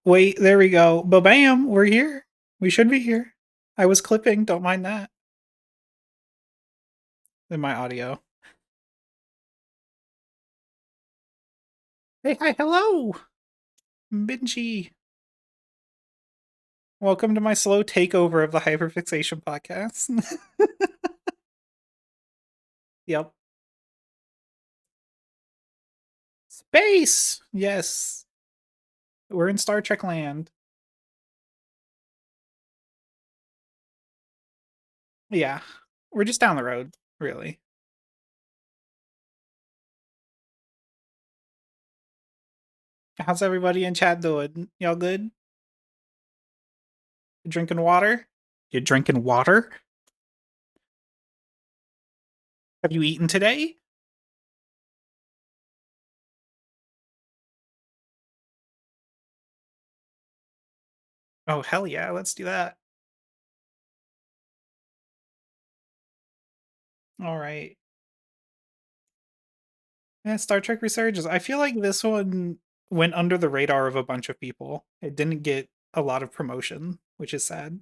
Wait, there we go. Ba-bam, we're here. We should be here. I was clipping, don't mind that. In my audio. Hey, hi, hello! Benji. Welcome to my slow takeover of the Hyperfixation podcast. Yep. Space! Yes. We're in Star Trek land. Yeah. We're just down the road, really. How's everybody in chat doing? Y'all good? You drinking water? You drinking water? Have you eaten today? Oh, hell yeah, let's do that. Alright. Yeah, Star Trek Resurgence. I feel like this one went under the radar of a bunch of people. It didn't get a lot of promotion, which is sad.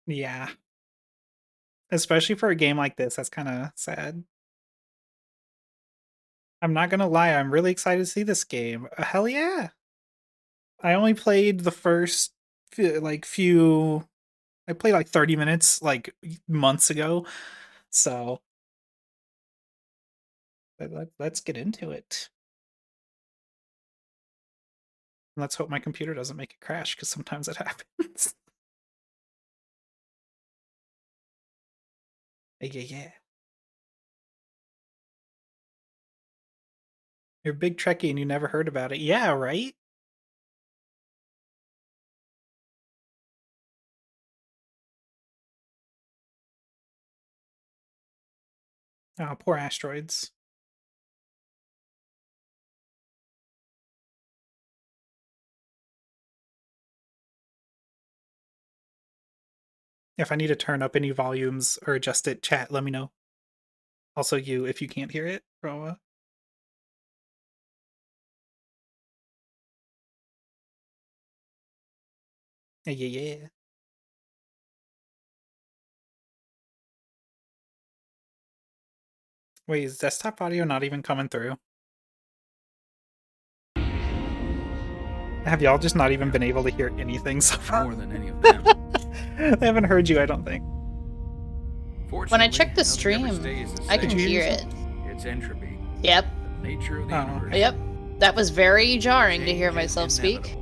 Yeah. Especially for a game like this, that's kind of sad. I'm not gonna lie, I'm really excited to see this game. Hell yeah! I only played the first few. I played like 30 minutes like months ago, so let's get into it. Let's hope my computer doesn't make it crash because sometimes it happens. Yeah. You're a big Trekkie and you never heard about it. Yeah, right? Oh, poor asteroids. If I need to turn up any volumes or adjust it, chat, let me know. Also you, if you can't hear it, Roma. Yeah. Wait, is desktop audio not even coming through? Have y'all just not even been able to hear anything so far? More than any of them. They haven't heard you, I don't think. When I checked the stream, I can hear it. It's entropy. Yep. The nature of the universe. Yep. That was very jarring to hear myself speak.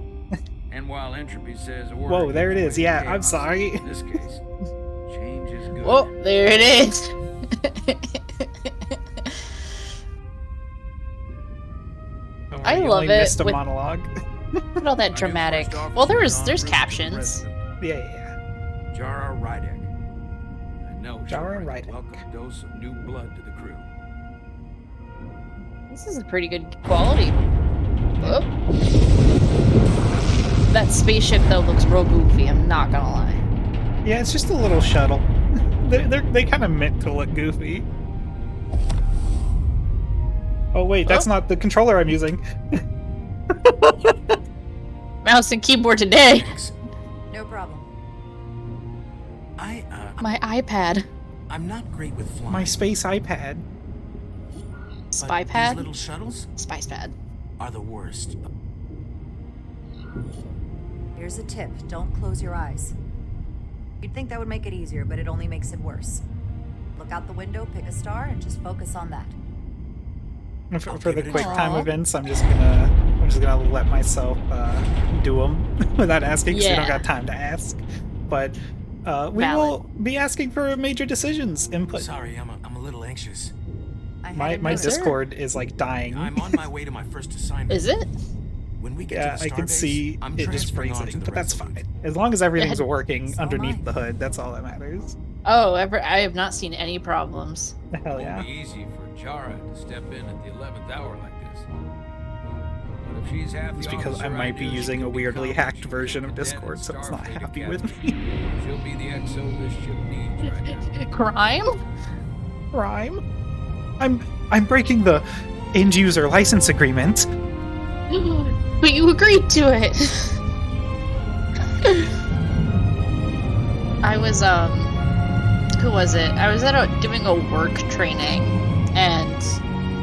And while entropy says order, whoa, there it is. Yeah, I'm sorry. In this case, change is good. Whoa, there it is. I love it. Missed a monologue. Look at all that dramatic. Well, there's captions. Yeah. Jara Rydek. I know Jara Rydek. Welcome dose of new blood to the crew. This is a pretty good quality. Whoop. That spaceship though looks real goofy. I'm not gonna lie. Yeah, it's just a little shuttle. They kind of meant to look goofy. Oh wait, that's not the controller I'm using. Mouse and keyboard today. No problem. My iPad. I'm not great with flying. My space iPad. Spy These pad? little shuttles Spice pad. are the worst. Here's a tip. Don't close your eyes. You'd think that would make it easier, but it only makes it worse. Look out the window, pick a star, and just focus on that. For the quick time events, I'm just gonna let myself do them without asking, because we don't got time to ask. But we will be asking for major decisions input. Sorry, I'm a little anxious. My Discord is like dying. I'm on my way to my first assignment. Is it? When we get Yeah, to the I can starbase, see I'm it just transferring on to freezing, the but that's Resolute. fine. As long as everything's working So underneath am I. the hood, that's all that matters. Oh, I have not seen any problems. Hell yeah. Won't be easy for Jara to step in at the 11th hour like this. It's because I might be using a weirdly hacked version of Discord, so it's not happy with me. She'll be the XO this ship needs right now. Crime? I'm breaking the end user license agreement. But you agreed to it. I was who was it? I was doing a work training, and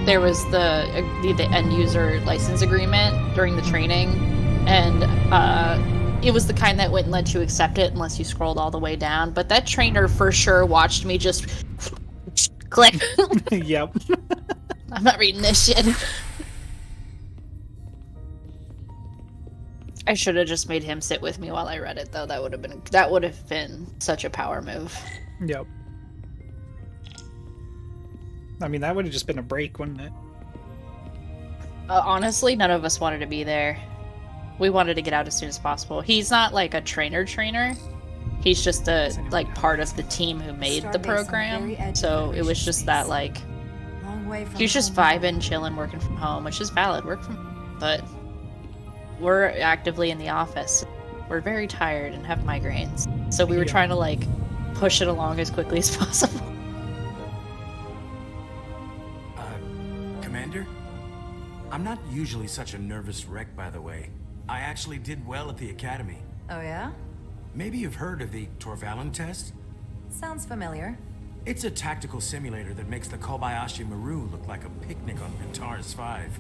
there was the end user license agreement during the training, and it was the kind that wouldn't let you accept it unless you scrolled all the way down. But that trainer for sure watched me just click. Yep. I'm not reading this shit. I should have just made him sit with me while I read it, though. That would have been such a power move. Yep. I mean, that would have just been a break, wouldn't it? Honestly, none of us wanted to be there. We wanted to get out as soon as possible. He's not like a trainer. He's just part of the team who made the program. So it was just that he was just vibing, chilling, working from home, which is valid. Work from home, but we're actively in the office. We're very tired and have migraines. So we were trying to push it along as quickly as possible. Commander? I'm not usually such a nervous wreck, by the way. I actually did well at the academy. Oh yeah? Maybe you've heard of the Torvalin test? Sounds familiar. It's a tactical simulator that makes the Kobayashi Maru look like a picnic on Antares 5.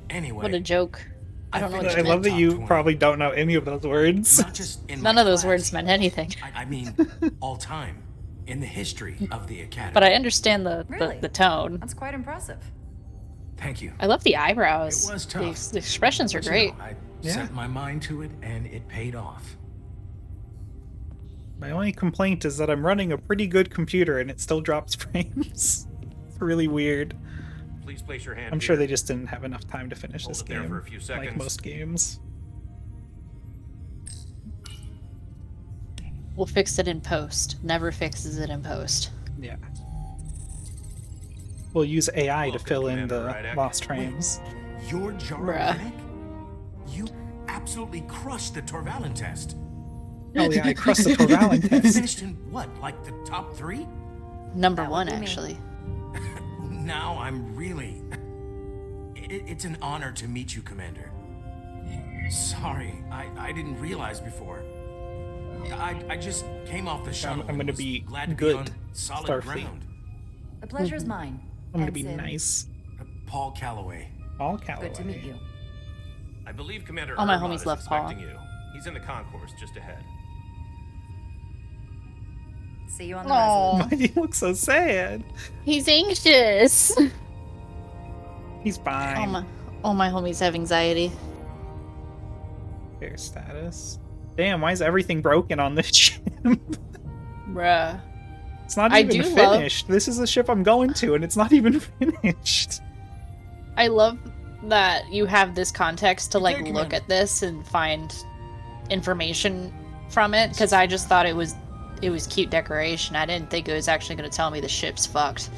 Anyway. What a joke. I don't know what I love that you probably don't know any of those words. Not just in None of those words meant anything. I mean, all time. In the history of the academy. But I understand the tone. That's quite impressive. Thank you. I love the eyebrows. It was tough. The expressions are great. I set my mind to it, and it paid off. My only complaint is that I'm running a pretty good computer and it still drops frames. It's really weird. Please place your hand I'm sure they just didn't have enough time to finish this there game, for a few seconds. like most games. We'll fix it in post. Never fixes it in post. Yeah. We'll use AI to fill in the lost frames. You're Jara? You absolutely crushed the Torvalin test. Oh yeah, I crushed the Torvalin test. Finished in what, like the top 3? Number 1, actually. Now I'm really... It's an honor to meet you, Commander. Sorry, I didn't realize before. I just came off the shuttle. I'm gonna be glad to good, be on solid Starfleet. ground. The pleasure's mine. I'm gonna be nice. Paul Calloway. Paul Calloway. Good to meet you. I believe Commander All my Irma homies is love Paul. expecting you. He's in the concourse just ahead. See you on the Aww. Why do you look so sad? He's anxious. He's fine. All my homies have anxiety. Fair status. Damn, why is everything broken on this ship? Bruh. It's not even finished. This is the ship I'm going to, and it's not even finished. I love that you have this context to look at this and find information from it, because I just thought it was cute decoration. I didn't think it was actually going to tell me the ship's fucked.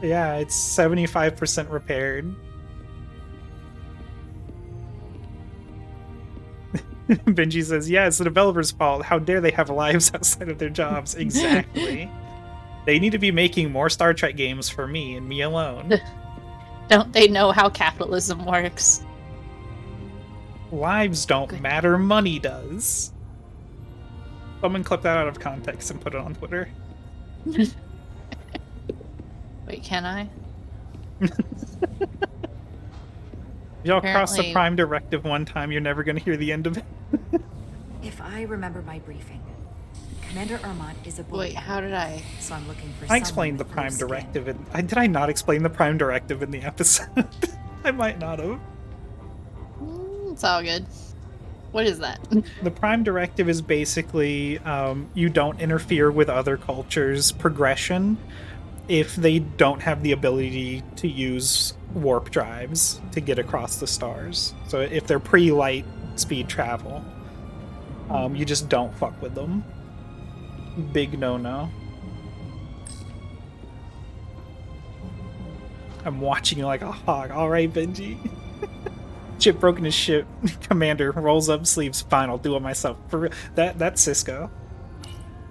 Yeah, it's 75% repaired. Benji says, yeah, it's the developer's fault. How dare they have lives outside of their jobs? Exactly. They need to be making more Star Trek games for me and me alone. Don't they know how capitalism works? Lives don't matter, money does. Someone clip that out of context and put it on Twitter. Wait, can I? If y'all cross the Prime Directive one time, you're never going to hear the end of it. If I remember my briefing, Commander Irma is a boy. Wait, how did I? So I'm looking for I explained the Prime Directive. Did I not explain the Prime Directive in the episode? I might not have. It's all good. What is that? The Prime Directive is basically you don't interfere with other cultures' progression if they don't have the ability to use warp drives to get across the stars. So if they're pre-light speed travel, you just don't fuck with them. Big no-no. I'm watching you like a hog. Alright, Benji. Chip broken his ship. Commander rolls up sleeves. Fine, I'll do it myself. For real. That's Cisco.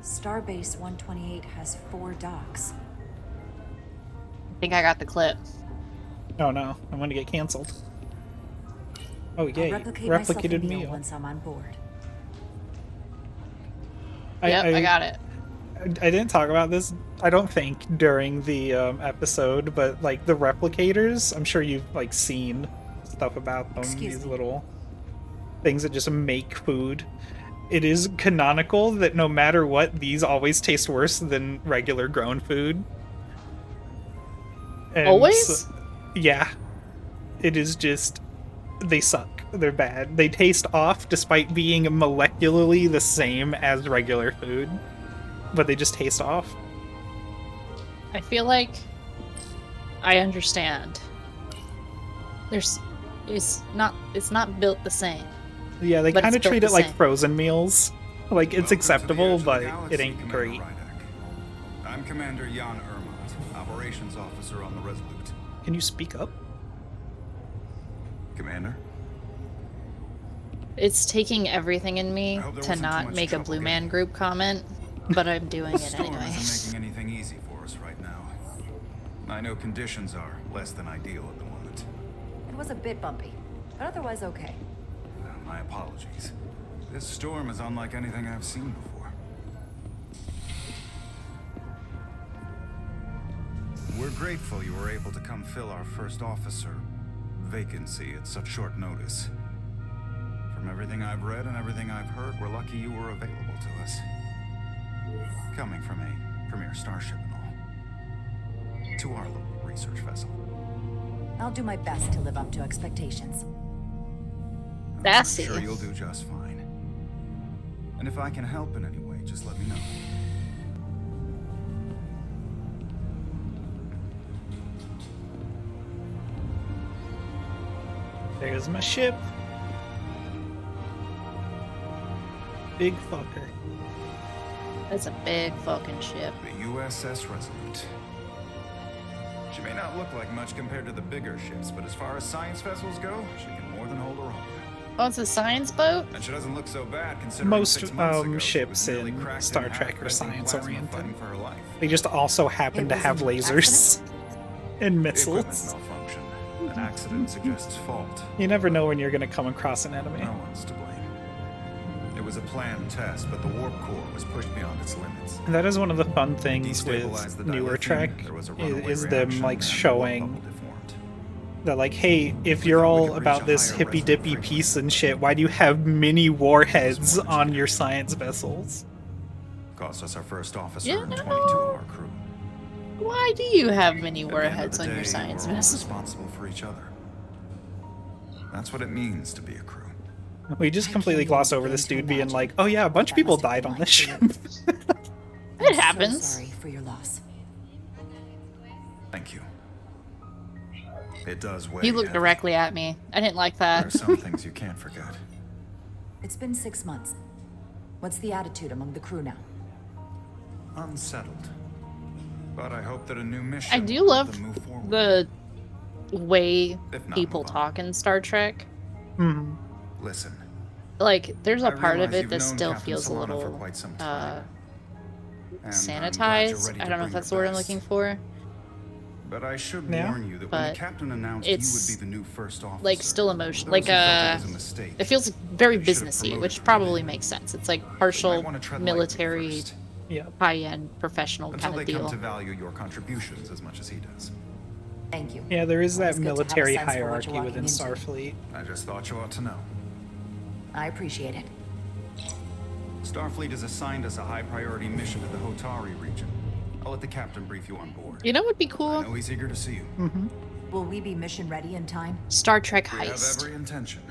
Starbase 128 has 4 docks. I think I got the clip. Oh no, I'm gonna get canceled. Oh yay, replicated meal. Once I'm on board. I got it. I didn't talk about this, I don't think, during the episode, but like the replicators, I'm sure you've like seen stuff about them. These little things that just make food. It is canonical that no matter what, these always taste worse than regular grown food. And always? Yeah. It is just, they suck. They're bad. They taste off despite being molecularly the same as regular food. But they just taste off. I feel like I understand. It's not built the same. Yeah, they kind of treat it like same. frozen meals. Like, it's acceptable, but it ain't great. I'm Commander Jan Ermont, Operations Officer on the Resolute. Can you speak up? Commander? It's taking everything in me to wasn't not too much make a trouble Blue getting Man Group comment, but I'm doing The it storm anyway. isn't making anything easy for us right now. I know conditions are less than ideal at the moment. It was a bit bumpy, but otherwise okay. My apologies. This storm is unlike anything I've seen before. We're grateful you were able to come fill our first officer vacancy at such short notice. From everything I've read and everything I've heard, we're lucky you were available to us. Coming from a premier starship and all. To our little research vessel. I'll do my best to live up to expectations. Sassy. I'm sure you'll do just fine. And if I can help in any way, just let me know. There's my ship. Big fucker. That's a big fucking ship. The USS Resolute. She may not look like much compared to the bigger ships, but as far as science vessels go, she can more than hold her own. Oh, it's a science boat? And she doesn't look so bad considering Most 6 months ago, she was ships nearly in cracked Star half, Trek are facing science plasma oriented. fighting for her life. They just also happen It to was have an lasers and The equipment missiles. malfunction. An accident suggests fault. You never know when you're going to come across an enemy. No one's to blame. It was a planned test, but the warp core was pushed beyond its limits. And that is one of the fun things Destabilized the with newer dilithium, Trek, there was a runaway is them reaction, like and the warp showing bubble deformed. that like, hey, if We you're thought we all could about reach a this higher hippy dippy resonant piece and shit, why do you have mini warheads on your science vessels? Cost us our first officer You and 22 know- of our crew. Why do you have many At the end of warheads the on your day, science we're all vessel? responsible for each other. That's what it means to be a crew. We just completely gloss over this dude being like, oh yeah, a bunch of That people must have died been on like this for ship. you. It I'm happens. So sorry for your loss. Thank you. It does weigh He looked heavy. directly at me. I didn't like There that. are some things you can't forget. It's been 6 months. What's the attitude among the crew now? Unsettled. But I hope that a new mission I do will love help them move forward. the way If not, people move on. talk in Star Trek. Mhm. Listen, Like, there's a I part of realize it you've that known still Captain feels a Solana for little quite some time, and I'm glad you're sanitized. ready I to don't know bring if that's your the word I'm best. looking for. But I should Yeah. warn you that when But the captain announced you it's, would be the new first officer, like, still emotion. those Like, who felt it was a mistake, it feels very they should have businessy, promoted which you. probably makes sense. It's like They might partial wanna tread lightly military, first, Yeah. high-end professional until kind they of come deal. to value your contributions as much as he does. Thank you. Yeah, there is that Always good to have a military sense for what you're hierarchy walking within into. Starfleet. I just thought you ought to know. I appreciate it. Starfleet has assigned us a high-priority mission to the Hotari region. I'll let the captain brief you on board. You know what would be I cool? know he's eager to see you. Will we be mission ready in time? Star Trek We have heist. every intention.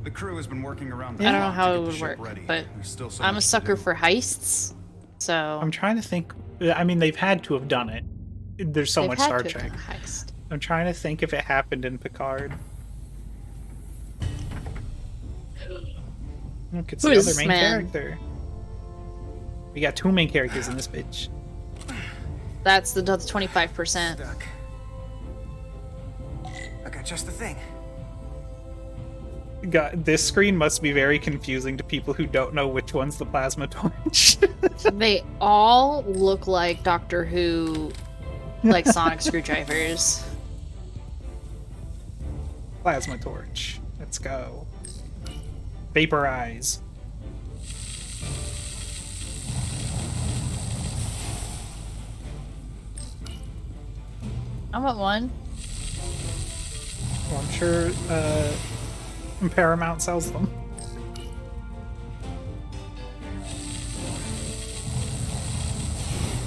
The crew has been working around. I don't know clock to how get it the would ship work, ready. but There's still so I'm a much to sucker do. for heists, so I'm trying to think. I mean, they've had to have done it. There's so they've much had Star to have Trek. done a heist. I'm trying to think if it happened in Picard. Look, it's Who the is other this main man? character. We got 2 main characters in this bitch. That's the 25%. Stuck. I got just the thing. God, this screen must be very confusing to people who don't know which one's the plasma torch. They all look like Doctor Who, like sonic screwdrivers. Plasma torch. Let's go. Vaporize. I want one. Well, I'm sure Paramount sells them.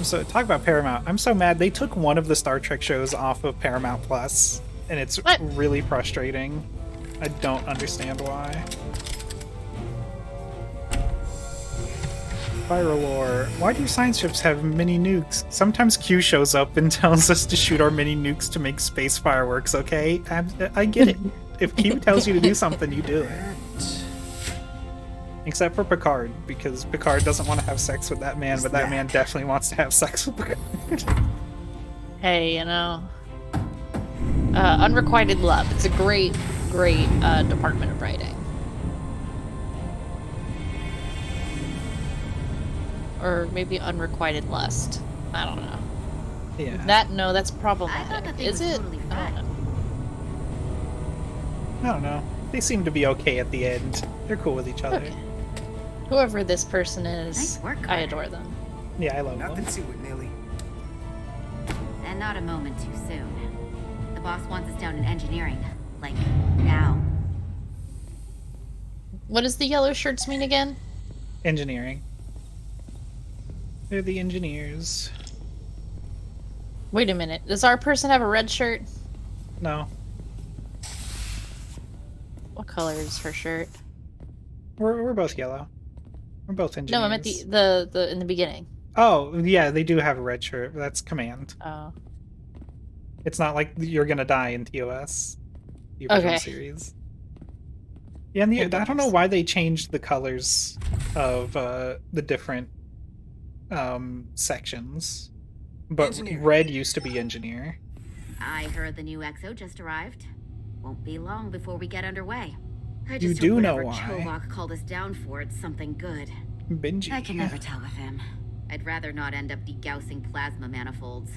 So, talk about Paramount. I'm so mad. They took one of the Star Trek shows off of Paramount Plus, and it's really frustrating. I don't understand why. Viral War. Why do science ships have mini nukes? Sometimes Q shows up and tells us to shoot our mini nukes to make space fireworks, okay? I get it. If Q tells you to do something, you do it. Except for Picard, because Picard doesn't want to have sex with that man, but that man definitely wants to have sex with Picard. Hey, you know. Unrequited Love. It's a great department of writing. Or maybe Unrequited Lust. I don't know. Yeah. That's problematic. Is it? Totally I don't know. I don't know. They seem to be okay at the end. They're cool with each other. Okay. Whoever this person is, Nice work, I adore them. Yeah, I love Nothing them. to it, Nelly. And not a moment too soon. The boss wants us down in engineering. Like, now. What does the yellow shirts mean again? Engineering. They're the engineers. Wait a minute. Does our person have a red shirt? No. What color is her shirt? We're both yellow. We're both engineers. No, I meant the in the beginning. Oh, yeah, they do have a red shirt. But that's command. Oh. It's not like you're gonna die in TOS. The original Okay. series. Yeah, and I don't know why they changed the colors of the different sections. But Engineer. red used to be engineer. I heard the new EXO just arrived. Won't be long before we get underway. I You just do hope know whatever why. Chovok called us down for, it's something good. Benji. I can never tell with him. I'd rather not end up degaussing plasma manifolds.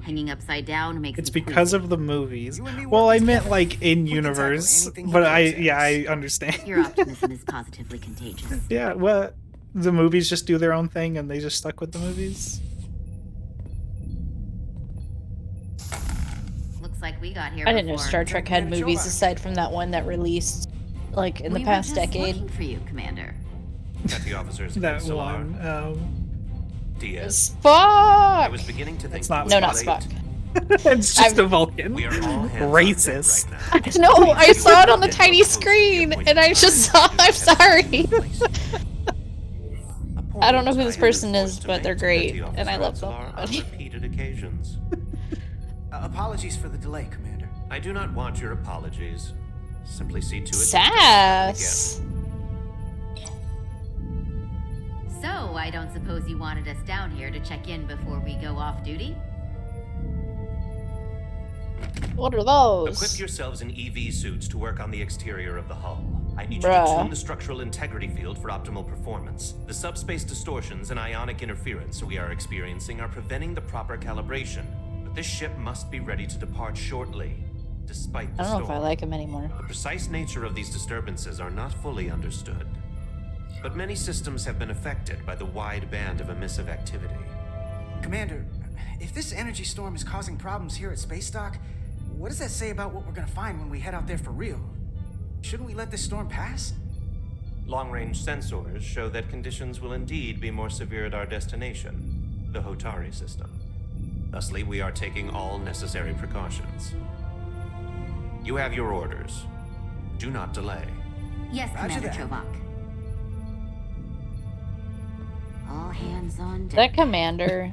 Hanging upside down makes It's me because queasy. of the movies. You and me Well, working I meant together. like in We can tackle universe, anything he but throws at I us. understand. Your optimism is positively contagious. Yeah, well, the movies just do their own thing, and they just stuck with the movies. Looks like we got here I didn't know before. Star Trek had Commander movies Chovok. aside from that one that released, like, in the We past were just decade. looking for you, Commander. Petty officers of That Solar. one. Diaz. Spock! I was beginning to think That's not it was No, not late. Spock. It's just a Vulcan. We are all hands on Racist. deck right No, now. I saw it on the tiny screen, and I just saw. I'm sorry. I don't know who this person is, but they're great, and I love them. On repeated occasions. Apologies for the delay, Commander. I do not want your apologies. Simply see to it. Sass. So, I don't suppose you wanted us down here to check in before we go off duty? What are those? Equip yourselves in EV suits to work on the exterior of the hull. I need you Bruh. to tune the structural integrity field for optimal performance. The subspace distortions and ionic interference we are experiencing are preventing the proper calibration. But this ship must be ready to depart shortly, despite the I don't know if storm. I like him anymore. The precise nature of these disturbances are not fully understood. But many systems have been affected by the wide band of emissive activity. Commander, if this energy storm is causing problems here at Space Dock, what does that say about what we're gonna find when we head out there for real? Shouldn't we let this storm pass? Long-range sensors show that conditions will indeed be more severe at our destination, the Hotari system. Thusly, we are taking all necessary precautions. You have your orders. Do not delay. Yes, Roger Commander that. Chovok. All hands on deck. That commander.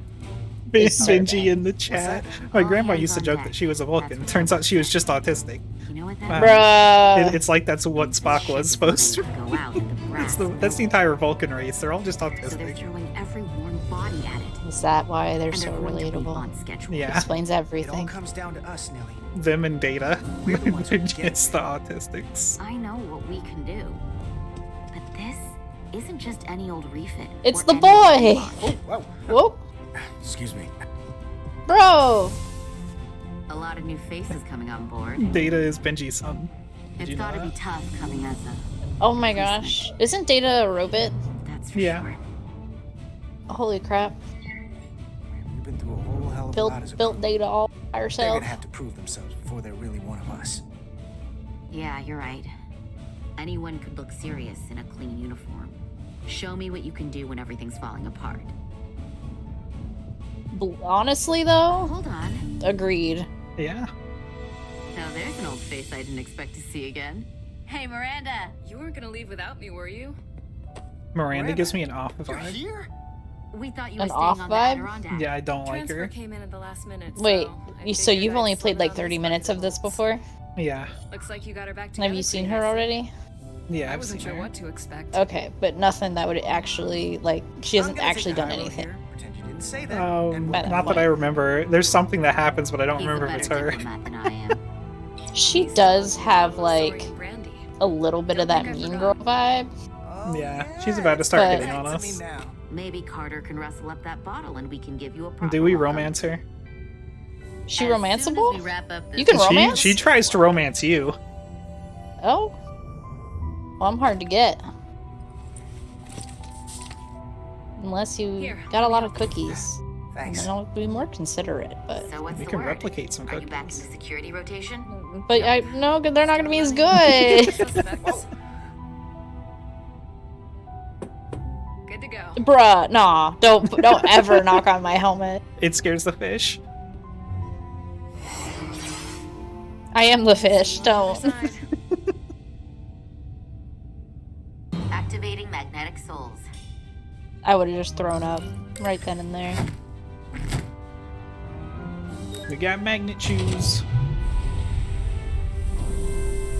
Is so Benji bad. in the chat. My All grandma hands used to on joke deck. that she was a Vulcan. That's what Turns out she was just autistic. You know what that Wow. means? Bruh. It's like that's what Spock was supposed to. Go out with the brass. That's the entire Vulcan race. They're all just So they're autistic. throwing every warm body at it. Is that why they're And so they're going to be relatable? on schedule. Yeah. Explains It all everything. comes down to us, Nelly. Them and Data. We're the ones who get Just the autistics. I know what we can do. But this isn't just any old refit. It's or the any boy! old Whoa. Whoop! Excuse me. Bro! A lot of new faces coming on board. Data is Benji's son. Did It's you know gotta be that? tough coming as a... Oh my gosh. Isn't Data a robot? That's for Yeah. sure. Holy crap. We've been through a whole hell of a lot as a Built group. Data all by They're herself. gonna have to prove themselves before they're really one of us. Yeah, you're right. Anyone could look serious in a clean uniform. Show me what you can do when everything's falling apart. Honestly, though, Hold on. agreed. Yeah. Now there's an old face I didn't expect to see again. Hey, Miranda. You weren't gonna leave without me, were you? Miranda gives me an off You're vibe. here? We thought you were An staying off on vibe? the Adirondack. Yeah, I don't like Transfer her. came in at the last minute. Wait, I so figured you've I'd only slip played it like on 30 this minutes of this bucket before? Yeah. list. Looks like you got her back together. Have you seen her pretty already? Yeah, I I've wasn't seen sure her. what to expect. Okay, but nothing that would actually, like, she I'm hasn't gonna actually take the done high road anything. here, pretend you didn't say that, and But- Not that I remember. There's something that happens, but I don't He's remember a if it's better her. diplomat than I am. She He's does the have, one like, story Brandy. a little bit of Don't that think I Mean Girl forgot. vibe. Oh, Yeah, she's about to start But- hitting on Back to me us. now. Maybe Carter can rustle up that bottle and we can give you a proper Do we welcome. romance her? She As soon as romanceable? we wrap up this You can She romance? she tries to romance you. Oh. Well, I'm hard to get. Unless you Here, got a let me lot help of cookies. Thanks. Then I'll be more considerate, but... So what's We the can word? replicate some Are you back in cookies. the security rotation? But I no, they're not gonna be as good. Suspects. Good to go. Bruh, nah, don't ever knock on my helmet. It scares the fish. I am the fish, Other don't. side. Activating magnetic souls. I would have just thrown up right then and there. We got magnet shoes.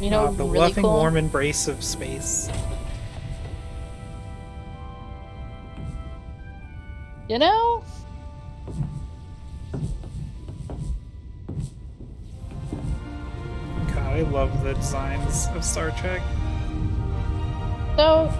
You know, The really loving, cool. warm embrace of space. You know, God, I love the designs of Star Trek. so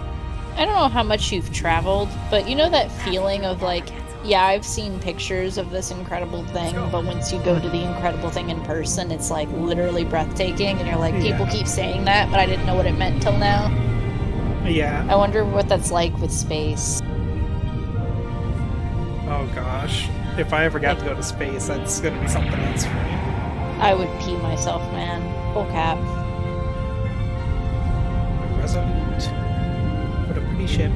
I don't know how much you've traveled, but you know that feeling of like, yeah, I've seen pictures of this incredible thing, but once you go to the incredible thing in person, it's like literally breathtaking, and you're like, people Yeah. keep saying that, but I didn't know what it meant till now. Yeah. I wonder what that's like with space. Oh gosh. If I ever got to go to space, that's gonna be something else for me. I would pee myself, man. Full cap. Resolute. What a pretty ship.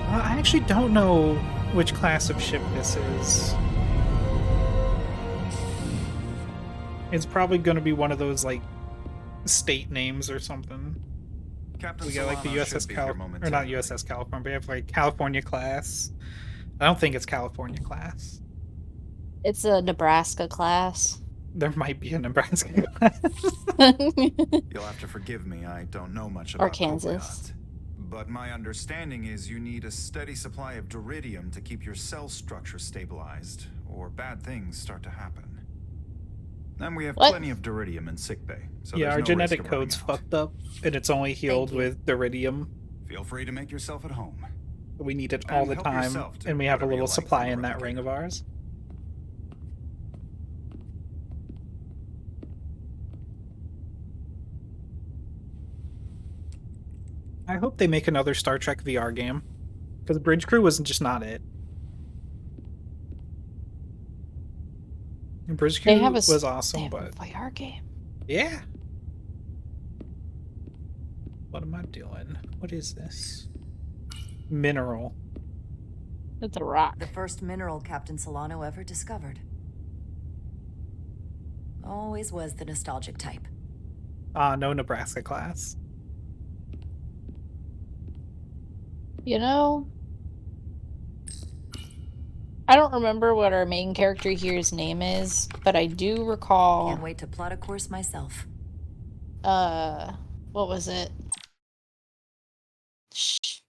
I actually don't know which class of ship this is. It's probably going to be one of those, like, state names or something. Captain We got, like, the Solano USS should be here California, or not momentarily. USS California, but we have, like, California class. I don't think it's California class. It's a Nebraska class. There might be a Nebraska class. You'll have to forgive me, I don't know much about Kansas. Copiot. But my understanding is you need a steady supply of duridium to keep your cell structure stabilized, or bad things start to happen. And we have What? plenty of duridium in sickbay, so Yeah, there's our no genetic risk of running code's out. fucked up, and it's only healed you. with Duridium. Feel free to make yourself at home. We need it all And the help time, yourself to and we have a whatever you little like supply from in the that ring replicator. of ours. I hope they make another Star Trek VR game, because Bridge Crew was just not it. Bridge Crew They have a was awesome, They have but a VR game. yeah. What am I doing? What is this? Mineral. It's a rock. The first mineral Captain Solano ever discovered. Always was the nostalgic type. No Nebraska class. You know, I don't remember what our main character here's name is, but I do recall, Can't wait to plot a course myself. what was it? Shh.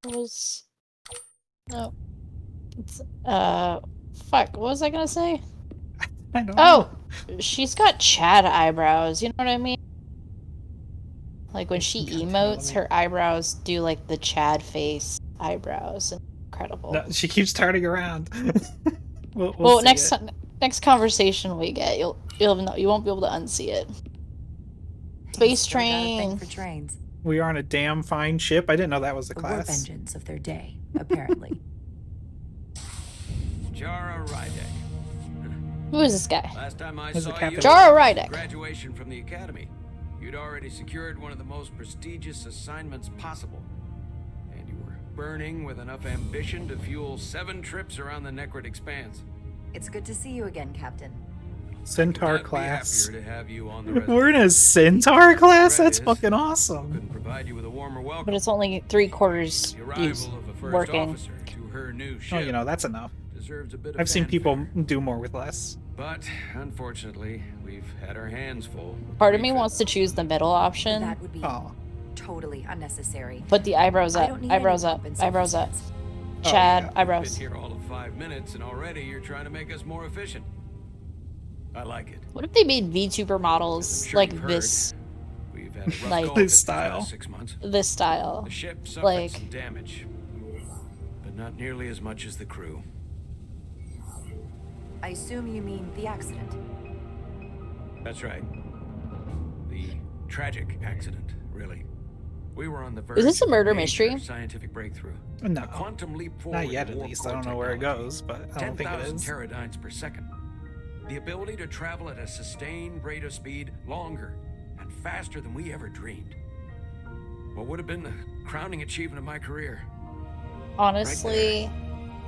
It was... No. It's, fuck, what was I gonna say? I don't know. She's got Chad eyebrows, you know what I mean? Like when she emotes, her eyebrows do like the Chad face eyebrows. Incredible. No, she keeps turning around. well next conversation we get, you'll know, you won't be able to unsee it. Space train. For trains. We are on a damn fine ship. I didn't know that was a The class. warp engines of their day, apparently. Jara Rydek. Who is this guy? Last time I Who's saw the you, captain? Jara Rydek. Graduation from the academy. You'd already secured one of the most prestigious assignments possible. And you were burning with enough ambition to fuel 7 trips around the Necrid Expanse. It's good to see you again, Captain. Centaur Could not be class. happier to have you on the We're in a Centaur class? That's Regret is, fucking awesome. couldn't provide you with a warmer welcome. But it's only 3/4 The arrival used of a first working. officer to her new Oh, ship you know, that's enough. deserves a bit of I've seen people fanfare. do more with less. But unfortunately, we've had our hands full. Part of me wants to choose the middle option. That would be Oh. totally unnecessary. Put the eyebrows I up, don't need eyebrows any up, help in eyebrows up. self-defense. Chad, yeah. eyebrows. Been here all of 5 minutes, and already you're trying to make us more efficient. I like it. What if they made VTuber As models I'm sure like you've heard, this, we've had a rough like- go of This it style. the last 6 months. this style? The ship suffered Like- some damage, but not nearly as much as the crew. I assume you mean the accident. That's right. The tragic accident, really. We were on the verge Is this a of murder major mystery? Scientific breakthrough. No. A quantum leap forward. Not yet, in at warp least. core I don't know where it technology. goes, but I don't think it 10,000 is. teradynes per second. The ability to travel at a sustained rate of speed longer and faster than we ever dreamed. What would have been the crowning achievement of my career? Honestly,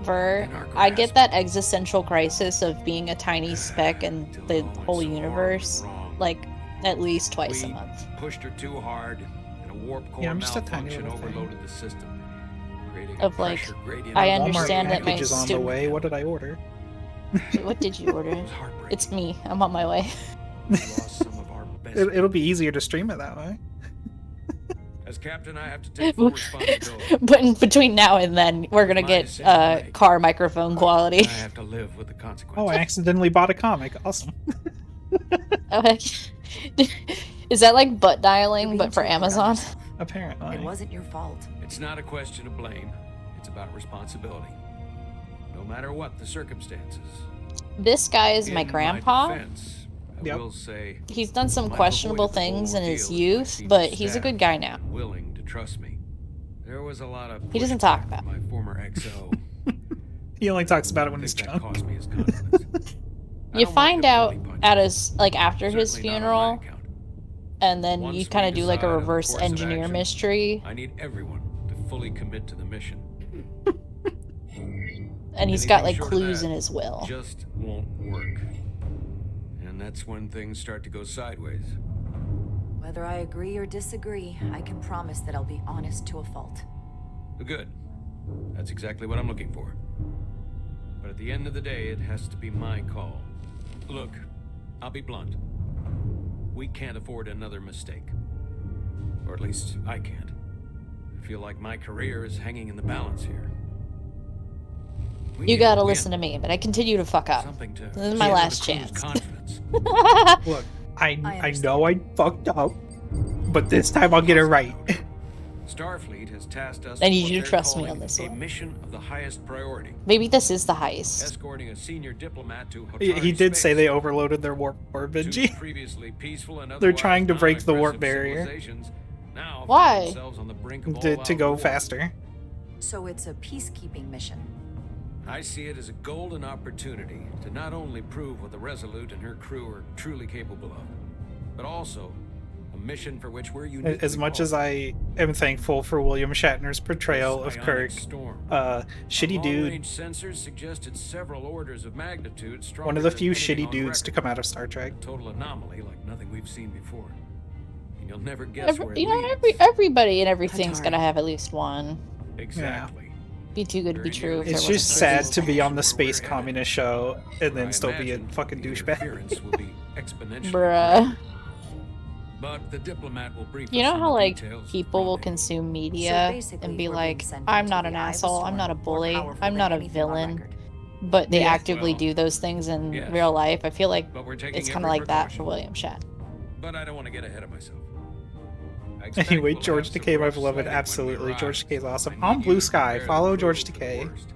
Ver, In our I grasp. get that existential crisis of being a tiny speck in Till the all went whole so universe, horribly wrong. like at least twice a We month. pushed her too hard, and a warp core Yeah, I'm just a tiny malfunction little thing. overloaded the system, creating Of, a like, pressure gradient. I on the understand Walmart that my package is on the stupid- way. What did I order? What did you order? It was heartbreaking. It's me. I'm on my way. We lost some of our best. It'll be easier to stream it that way. As captain, I have to take full responsibility. But in between now and then, we're gonna My get decision to make. car microphone quality. I have to live with the consequences. Oh, I accidentally bought a comic. Awesome. Okay. Is that like butt You're dialing, being but for too hard on Amazon? yourself. Apparently. It wasn't your fault. It's not a question of blame. It's about responsibility. No matter what the circumstances. This guy is my In grandpa. defense, I Yep. will say He's done some I've questionable avoided the whole things in his ordeal with my youth, senior but he's a staff, good guy now. willing to trust me. There was a lot of He doesn't pushback talk from about my former XO. He only talks about it when I he's think that drunk. cost me his confidence. I You don't want find to out bully punch at him. his like after his Certainly not on my funeral, account. and then Once you we kind of do like a decide on the reverse course of engineer action, mystery, I need everyone to fully commit to the mission. and he's got Anything like short of clues that in his will. Just won't work. And that's when things start to go sideways. Whether I agree or disagree, I can promise that I'll be honest to a fault. Good. That's exactly what I'm looking for. But at the end of the day, it has to be my call. Look, I'll be blunt. We can't afford another mistake. Or at least I can't. I feel like my career is hanging in the balance here. We You need gotta win. listen to me, but I continue to fuck up. Something to This is my restore last the crew's chance. confidence. Look, I understand. know I fucked up, but this time I'll get it right. Starfleet has tasked us I need with you to what they're trust me calling on this a one. mission of the highest priority, Maybe this is the heist. escorting a senior diplomat to He Hotari did say space. they overloaded their warp core, Two Benji. previously peaceful and They're trying to otherwise break the warp non-aggressive barrier. civilizations now find Why? themselves on the brink of To all-out go war. faster. So it's a peacekeeping mission. I see it as a golden opportunity to not only prove what the Resolute and her crew are truly capable of, but also a mission for which we're uniquely As much as I am thankful for William Shatner's portrayal of Kirk, shitty dude, Long-range sensors suggested several orders of magnitude stronger one of the than few anything shitty on dudes to record. come out of Star Trek. Total anomaly like nothing we've seen before. And you'll never guess where it You know, leads. everybody and everything's Hotari. gonna have at least one. Exactly. Be too good to be true. if It's there just wasn't. sad to be on the space communist show and then I still be a imagine fucking the douchebag. interference will be exponentially Bruh. But the diplomat will brief You us know on how the like details people will rendezvous. consume media basically, and be we're being like, sent I'm into not the an eye of the asshole, I'm not a storm, more bully, powerful I'm than not a anything on villain, record. but they Yeah. actively Well, do those things in yes. real life. I feel like But we're taking it's kind of every like that for precaution. William Shatner. But I don't want to get ahead of myself. I expect Anyway, we'll George have some Takei, my rough beloved, sledding when we absolutely. arrive. George Takei is awesome. I On need Blue you to Sky, prepare the follow crew George for the Takei. worst.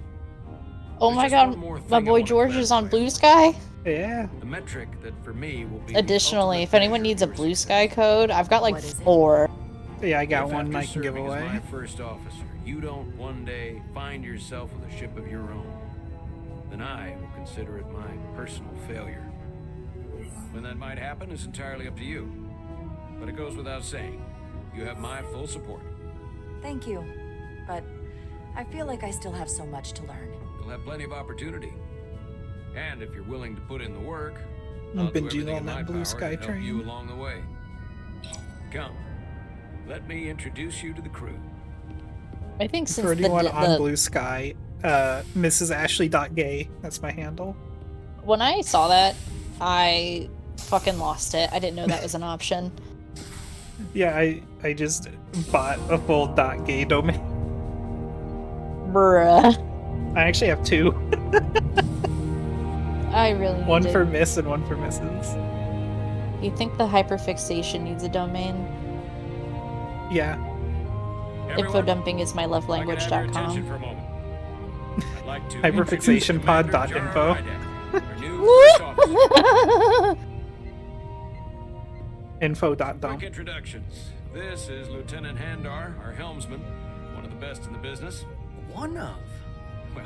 Oh There's my just god, one more my thing I boy wanna George is on clarify. Blue Sky. Yeah. The metric that for me will be Additionally, the if anyone ultimate needs a measure of Blue your Sky success. code, I've got like What is it? 4. Yeah, I got If one after I can give serving as away. my first officer, you don't one day find yourself with a ship of your own, then I will consider it my personal failure. When that might happen is entirely up to you. But it goes without saying, you have my full support. Thank you. But I feel like I still have so much to learn. You'll have plenty of opportunity. And if you're willing to put in the work, I'm I'll do binging everything on in that my Blue power Sky to help you train. along the way. Come, let me introduce you to the crew. I think since For anyone on the Blue Sky, Mrs. Ashley.gay. That's my handle. when I saw that, I fucking lost it. I didn't know that was an option. Yeah, I just bought a full .gay domain. Bruh. I actually have 2. I really One need for to... Miss and one for Mrs. You think the hyperfixation needs a domain? Yeah. Everyone, Infodumping is my love if I could have your attention language.com. for a moment. I'd like to Hyperfixationpod.info. introduce Commander Jara Rydak, our new first officer. Info.dump. Quick introductions. This is Lieutenant Handar, our helmsman, one of the best in the business. One of. Well,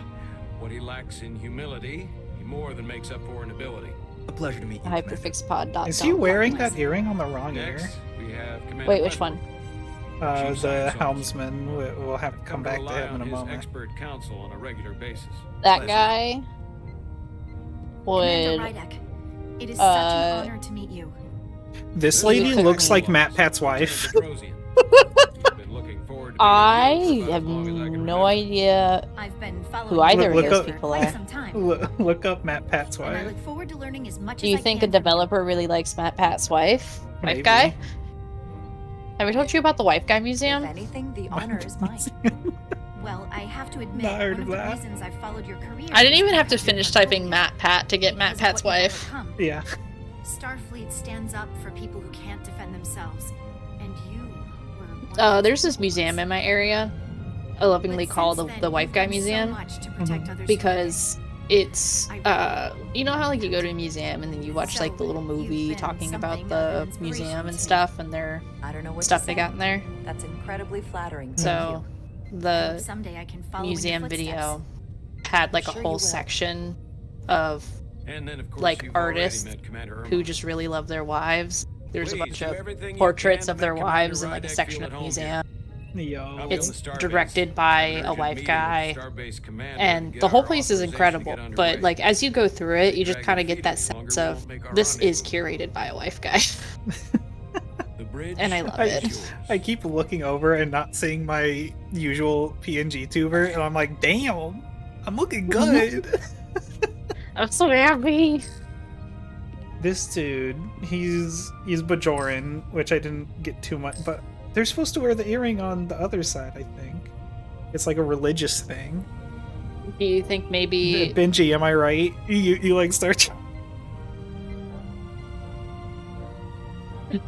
what he lacks in humility, he more than makes up for in ability. A pleasure to meet you, Commander. Hyperfixpod.com. Is he wearing that earring on the wrong ear? Next, we have Commander Wait, which Westbrook. one? Chief The Science helmsman. We'll have to come back to rely him in on a his moment. expert counsel on a regular basis. That Pleasure. guy would... Commander Rydak, it is such an honor to meet you. This You lady couldn't looks like name- Matt Pat's wife. Lieutenant Petrosian. Been looking forward to I meeting you for have about as long as I can no remember. idea I've been following who either Look of those up- people for quite are. some time, Look up Matt Pat's and I wife. look forward to learning as much Do as you I think a can from you. developer really likes Matt Pat's wife? Maybe. Wife guy? Have I told you about the Wife Guy If Museum? anything, the honor is mine. Well, I have to admit, Not heard one of of the that. reasons I've followed your career. I didn't is even have to because of finish your typing portfolio, Matt Pat to get Matt because of Pat's what you've wife. overcome. Yeah. Starfleet stands up for people who can't defend themselves, and you were one of There's those this museum people. in my area. I lovingly But call since the then, Wife you've Guy done Museum so much to protect others because it's I you know how like you go to a museum and then you watch like the little movie talking about the museum and stuff and their I don't know what stuff to they say. got in there. That's incredibly flattering. So I hope the someday I can follow in your museum footsteps. video had like a Sure you whole will. section of And then, of course, like you've already artists met Commander who Irma. just really love their wives. There's a Please bunch do of everything you portraits can of to their make Commander wives in like a Rydak section feel of at the home museum. Yo. I'll be It's on the Starbase. directed by An a urgent wife meeting with guy, Starbase Commander and to get the whole our place is authorization to incredible. get But underway. like as you go through it, you just Drag kind of your get feet that any sense longer, we of won't make our this is rendezvous. curated by a wife guy. The bridge and I love is it. yours. I keep looking over and not seeing my usual PNG tuber, and I'm like, damn, I'm looking good. I'm so happy. This dude, he's Bajoran, which I didn't get too much, but they're supposed to wear the earring on the other side, I think. It's like a religious thing. Do you think maybe Benji, am I right? You like Star Trek?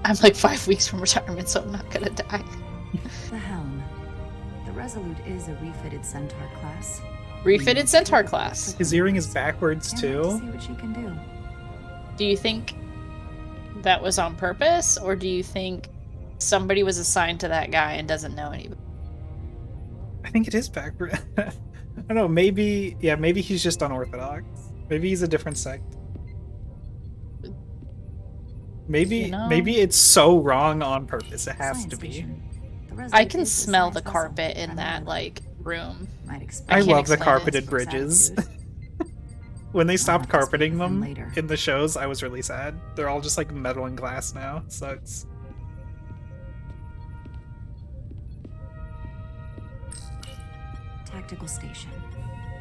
I'm like 5 weeks from retirement, so I'm not gonna die. The helm. The Resolute is a refitted Centaur class. Refitted Centaur class. His earring is backwards Can't wait to too. see what she can do. Do you think that was on purpose, or do you think somebody was assigned to that guy and doesn't know anybody? I think it is backward. I don't know, maybe he's just unorthodox. Maybe he's a different sect. Maybe You know? maybe it's so wrong on purpose. It has Science to be. station. The Resolute I can is a smell the science vessel, carpet in that primarily. like room. Might expect I can't love the explain it. carpeted bridges. When they stopped have to speak carpeting with him them later. in the shows, I was really sad. They're all just like metal and glass now. Sucks. Tactical station.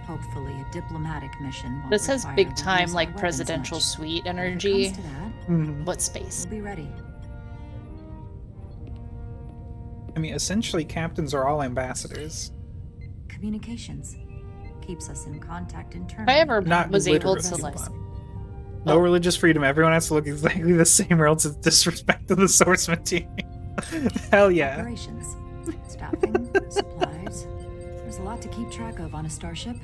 Hopefully a diplomatic mission won't This has require big we'll time use our like weapons presidential much. suite If it energy. comes to that, Mhm. What space? we'll be ready. I mean, essentially, captains are all ambassadors. Communications keeps us in contact internally. I ever Not was able literally, to like. but no religious freedom. Everyone has to look exactly the same, or else it's disrespect to the source material. Hell yeah. Operations, staffing, supplies. There's a lot to keep track of on a starship.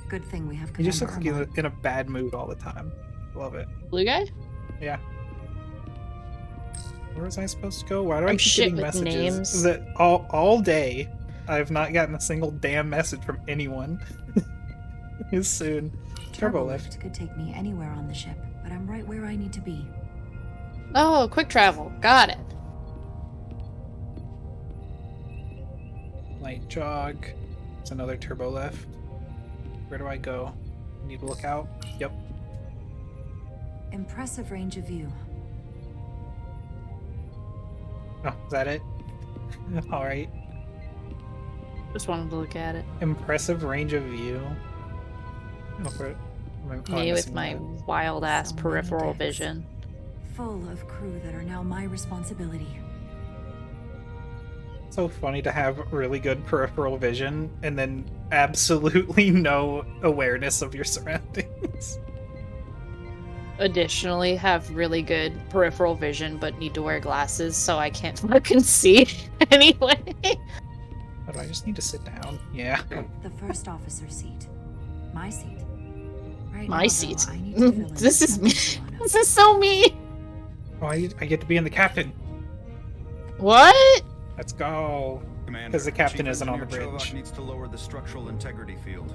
Good thing we have. He just looks Commander like he's in a bad mood all the time. Love it. Blue guy? Yeah. Where was I supposed to go? Why do I I'm keep shit getting with messages names. that all day I've not gotten a single damn message from anyone? It's soon. Turbo lift could take me anywhere on the ship, but I'm right where I need to be. Oh, quick travel. Got it. Light jog. It's another turbo lift. Where do I go? Need to look out. Yep. Impressive range of view. Oh, is that it? All right. Just wanted to look at it. Impressive range of view. Me with my wild ass So peripheral many decks. vision. Full of crew that are now my responsibility. So funny to have really good peripheral vision and then absolutely no awareness of your surroundings. Additionally, have really good peripheral vision, but need to wear glasses, so I can't fucking see anyway. Oh, do I just need to sit down? Yeah. The first officer seat. My seat. Right My now, seat. though, I need to fill in This for is me. Captain Joanna. This is so me. Oh, I get to be in the captain. What? Let's go. Commander, Because the captain Chief isn't on the Engineer bridge. Chovak needs to lower the structural integrity field.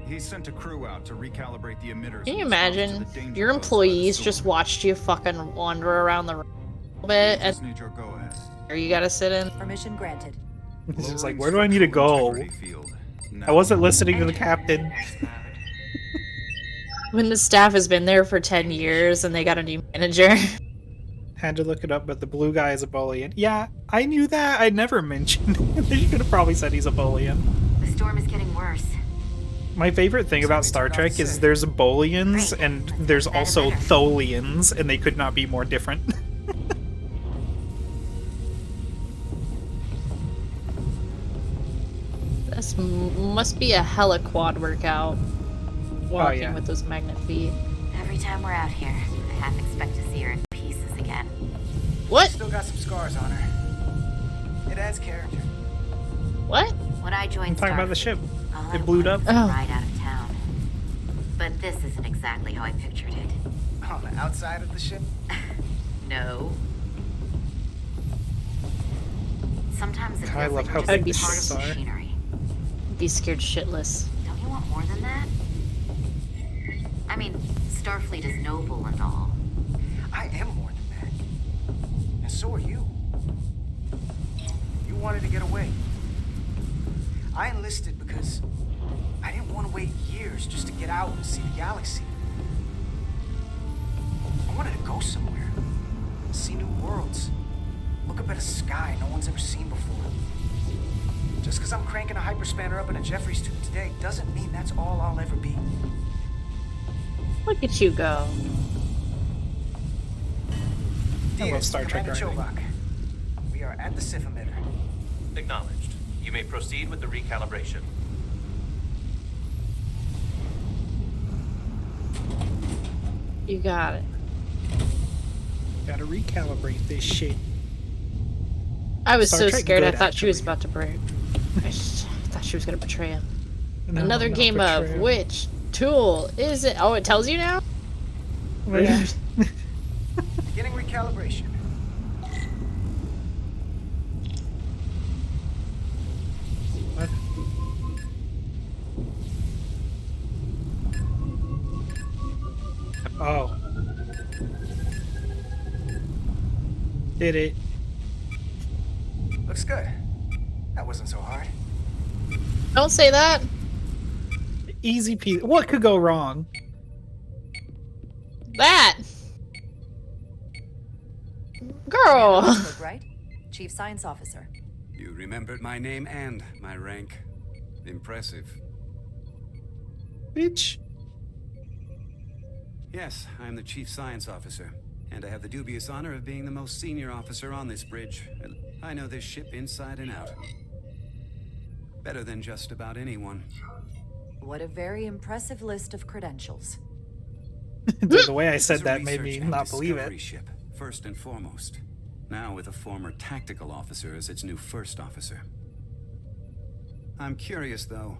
He sent a crew out to recalibrate the emitters. Can you in response to imagine? the danger Your posed by the employees storm. just watched you fucking wander around the room a bit, We just and need your go-ahead. there you gotta sit in. Permission granted. It's just like, Lowering where do I need to structural go? integrity field. I wasn't listening to the captain. When the staff has been there for 10 years and they got a new manager. Had to look it up, but the blue guy is a Bolian. Yeah, I knew that. I never mentioned it. They should have probably said he's a Bolian. The storm is getting worse. My favorite thing about Star Trek is there's Bolians and there's also Tholians, and they could not be more different. This must be a hella quad workout. Walking yeah. with those magnet feet. Every time we're out here, I half expect to see her in pieces again. What? Still got some scars on her. It adds character. What? When I I'm joined talking about the Starfleet, ship. all I It blew wanted up. was a Oh. ride out of town. But this isn't exactly how I pictured it. On the outside of the ship? No. Sometimes it I feels love like how we're big just the part ships of are. machinery. Be scared shitless. Don't you want more than that? I mean, Starfleet is noble and all. I am more than that. And so are you. You wanted to get away. I enlisted because I didn't want to wait years just to get out and see the galaxy. I wanted to go somewhere, see new worlds, look up at a sky no one's ever seen before. Just because I'm cranking a hyperspanner up in a Jeffries tube today doesn't mean that's all I'll ever be. Look at you go. I love Star Trek Commander writing. Chovak. We are at the Sif emitter. Acknowledged. You may proceed with the recalibration. You got it. Gotta recalibrate this shit. I was Star so Trek scared. I good, thought she was actually. about to break. I thought she was gonna betray him. No, Another not game of betrayal. which tool is it? Oh, it tells you now? Yeah. Beginning recalibration. What? Oh. Did it. Looks good. That wasn't so hard. Don't say that. Easy peasy. What could go wrong? That. Girl. Look, right? Chief Science Officer. You remembered my name and my rank. Impressive. Bitch. Yes, I'm the Chief Science Officer. And I have the dubious honor of being the most senior officer on this bridge. I know this ship inside and out. Better than just about anyone. What a very impressive list of credentials. The way I said that made me not believe it. Ship, first and foremost. Now with a former tactical officer as its new first officer. I'm curious though.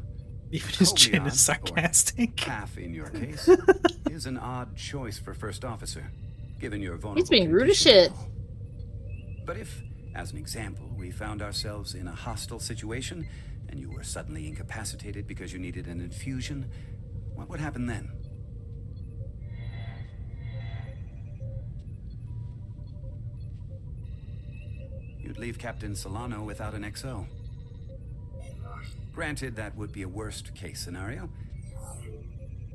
Even his chin is sarcastic. Half in your case is an odd choice for first officer, given your vulnerable. He's being rude as shit. But if, as an example, we found ourselves in a hostile situation and you were suddenly incapacitated because you needed an infusion, what would happen then? You'd leave Captain Solano without an XO. Granted, that would be a worst-case scenario.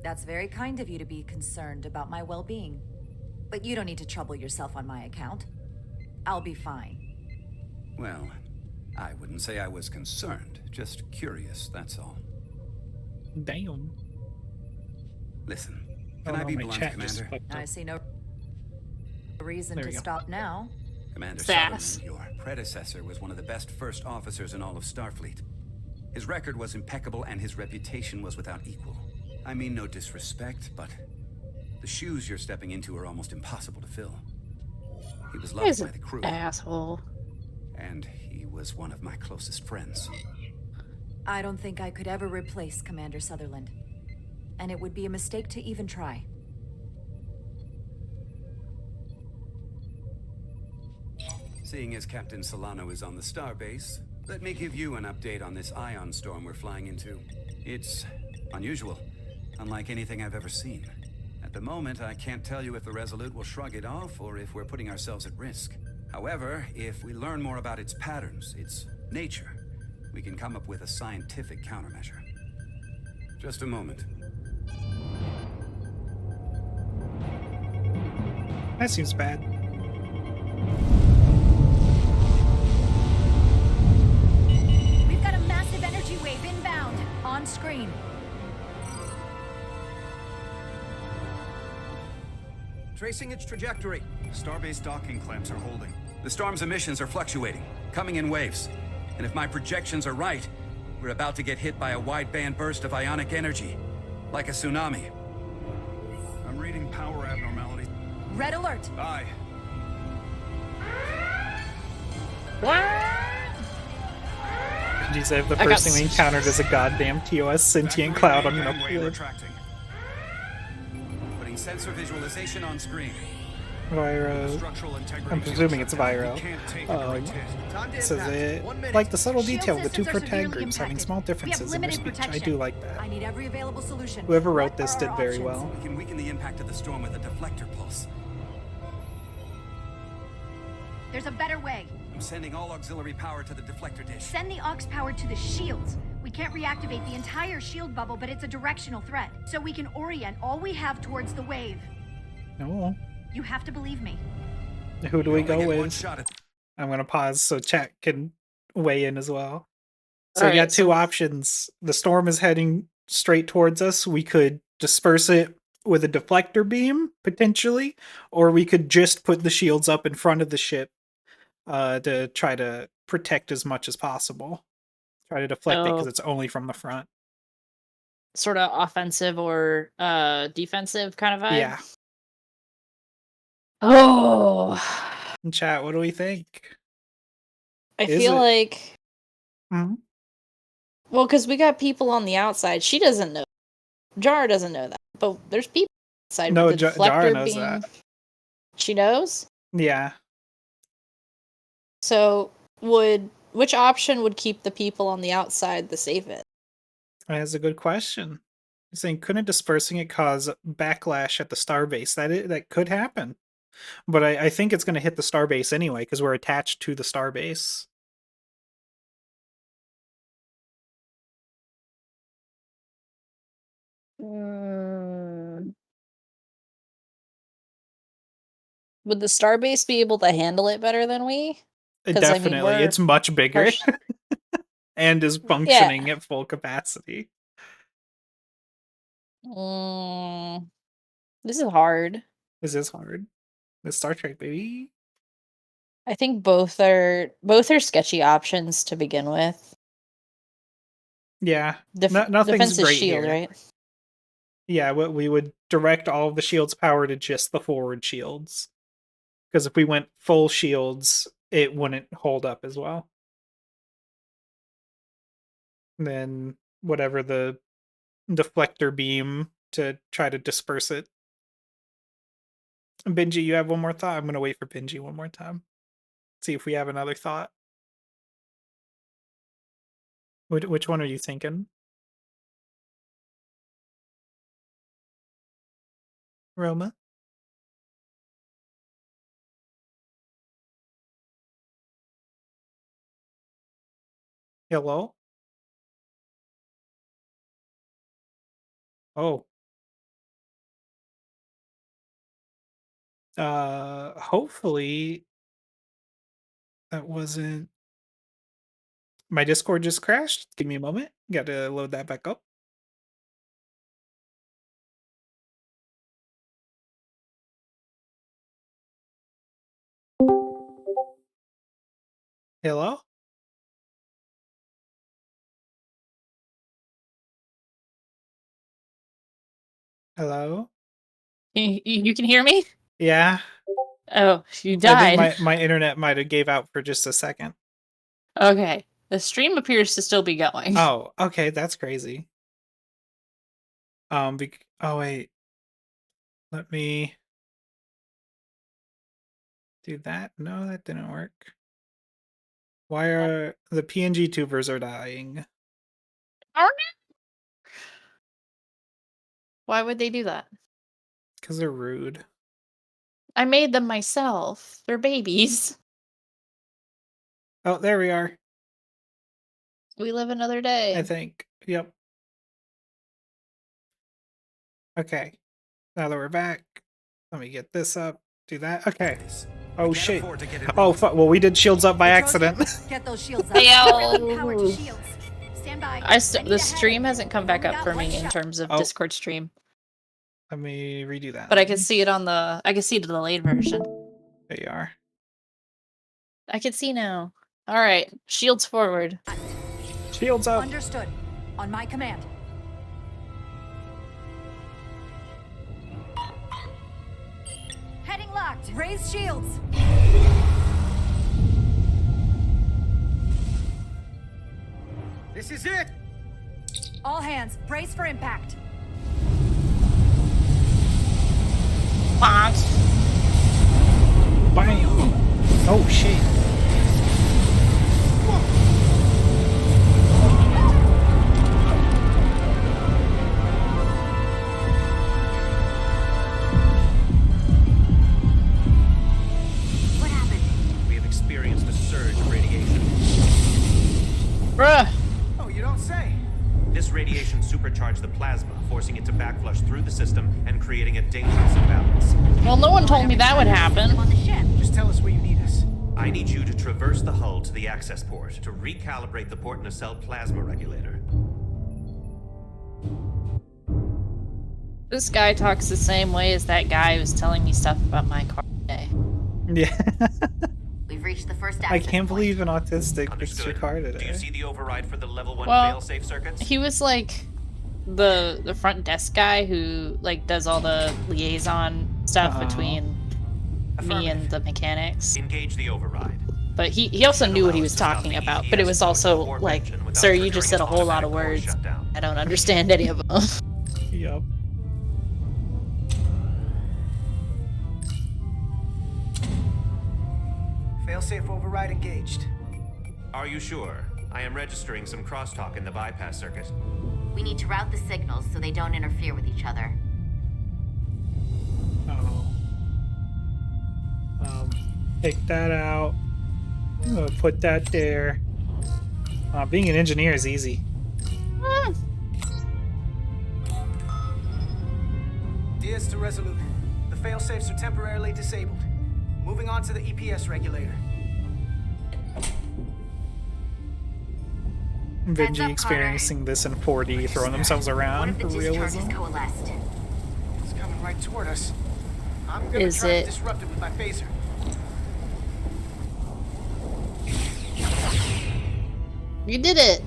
That's very kind of you to be concerned about my well-being. But you don't need to trouble yourself on my account. I'll be fine. Well, I wouldn't say I was concerned. Just curious, that's all. Damn. Listen, can I be blunt, Commander? I see no reason to stop now. Commander Sutherland, your predecessor was one of the best first officers in all of Starfleet. His record was impeccable and his reputation was without equal. I mean no disrespect, but the shoes you're stepping into are almost impossible to fill. He was loved by the crew. Asshole. And he was one of my closest friends. I don't think I could ever replace Commander Sutherland. And it would be a mistake to even try. Seeing as Captain Solano is on the starbase, let me give you an update on this ion storm we're flying into. It's unusual, unlike anything I've ever seen. At the moment, I can't tell you if the Resolute will shrug it off or if we're putting ourselves at risk. However, if we learn more about its patterns, its nature, we can come up with a scientific countermeasure. Just a moment. That seems bad. We've got a massive energy wave inbound. On screen. Tracing its trajectory. Starbase docking clamps are holding. The storm's emissions are fluctuating, coming in waves. And if my projections are right, we're about to get hit by a wideband burst of ionic energy, like a tsunami. I'm reading power abnormalities. Red alert! Aye. Geez, if the first thing we encountered is a goddamn TOS sentient cloud, I'm gonna pull it. Putting sensor visualization on screen. Viro. I'm presuming it's Viro. Says it like the subtle detail of the two protag groups having small differences in their speech. I do like that. I need every available solution. Whoever wrote this did very well. We can weaken the impact of the storm with a deflector pulse. There's a better way. I'm sending all auxiliary power to the deflector dish. Send the aux power to the shields. We can't reactivate the entire shield bubble, but it's a directional threat. So we can orient all we have towards the wave. Oh. You have to believe me. Who do we go with? I'm gonna pause so chat can weigh in as well. So we got two options. The storm is heading straight towards us. We could disperse it with a deflector beam, potentially, or we could just put the shields up in front of the ship to try to protect as much as possible. Try to deflect it because it's only from the front. Sort of offensive or defensive kind of vibe? Yeah. Oh. Chat, what do we think? I feel like... Mm-hmm. Well, because we got people on the outside. She doesn't know. Jara doesn't know that. But there's people outside with the deflector Jara knows beam. that. She knows? Yeah. So, which option would keep the people on the outside the safest? That's a good question. I'm saying, couldn't dispersing it cause backlash at the starbase? That could happen. But I think it's going to hit the starbase anyway, because we're attached to the starbase. Would the starbase be able to handle it better than we? Definitely. I mean, it's much bigger. And is functioning at full capacity. This is hard. This is hard. It's Star Trek, baby. I think both are sketchy options to begin with. Yeah, Defense nothing's is great shield, here. right? Yeah, we would direct all of the shield's power to just the forward shields. Because if we went full shields, it wouldn't hold up as well. And then whatever the deflector beam to try to disperse it. Benji, you have one more thought? I'm going to wait for Benji one more time. See if we have another thought. Which one are you thinking? Roma? Hello? Oh. Hopefully that wasn't... My Discord just crashed. Give me a moment. Got to load that back up. Hello? Hello? You can hear me? Yeah. Oh, you I died. think my internet might have gave out for just a second. Okay. The stream appears to still be going. Oh, okay, that's crazy. Oh wait. Let me do that. No, that didn't work. Why are the PNG tubers are dying? Why would they do that? Because they're rude. I made them myself. They're babies. Oh, there we are. We live another day. I think. Yep. Okay. Now that we're back, let me get this up. Do that. Okay. Oh shit. Oh fuck. Well, we did shields up by accident. Get those shields up. Power to shields. Stand by. The stream hasn't come back up for me in terms of Discord stream. Let me redo that. But I can see it on the delayed version. There you are. I can see now. All right, shields forward. Shields up. Understood. On my command. Heading locked. Raise shields. This is it. All hands, brace for impact. Bam! Oh shit. What happened? We have experienced a surge of radiation. Bruh! Oh, you don't say. This radiation supercharged the plasma, forcing it to backflush through the system and creating a dangerous imbalance. Well, no one told me that would happen. On the ship. Just tell us where you need us. I need you to traverse the hull to the access port to recalibrate the port nacelle plasma regulator. This guy talks the same way as that guy who was telling me stuff about my car today. Yeah. We've reached the first I access can't point. believe an autistic fixed your Understood. car Do you today. see the override for the level 1 Well, failsafe circuits? He was like the front desk guy who like does all the liaison stuff between me and the mechanics. Engage the override. But he also knew what he was talking about, but it was also like, sir, you just said a whole lot of words. I don't understand any of them. Yup. Failsafe override engaged. Are you sure? I am registering some crosstalk in the bypass circuit. We need to route the signals so they don't interfere with each other. Oh. Take that out. Put that there. Being an engineer is easy. Diaz to Resolute. The failsafes are temporarily disabled. Moving on to the EPS regulator. Benji experiencing this in 4D, throwing themselves around for realism. Coalesced. It's coming right toward us. I'm gonna Is try to it? disrupt it with my phaser. You did it!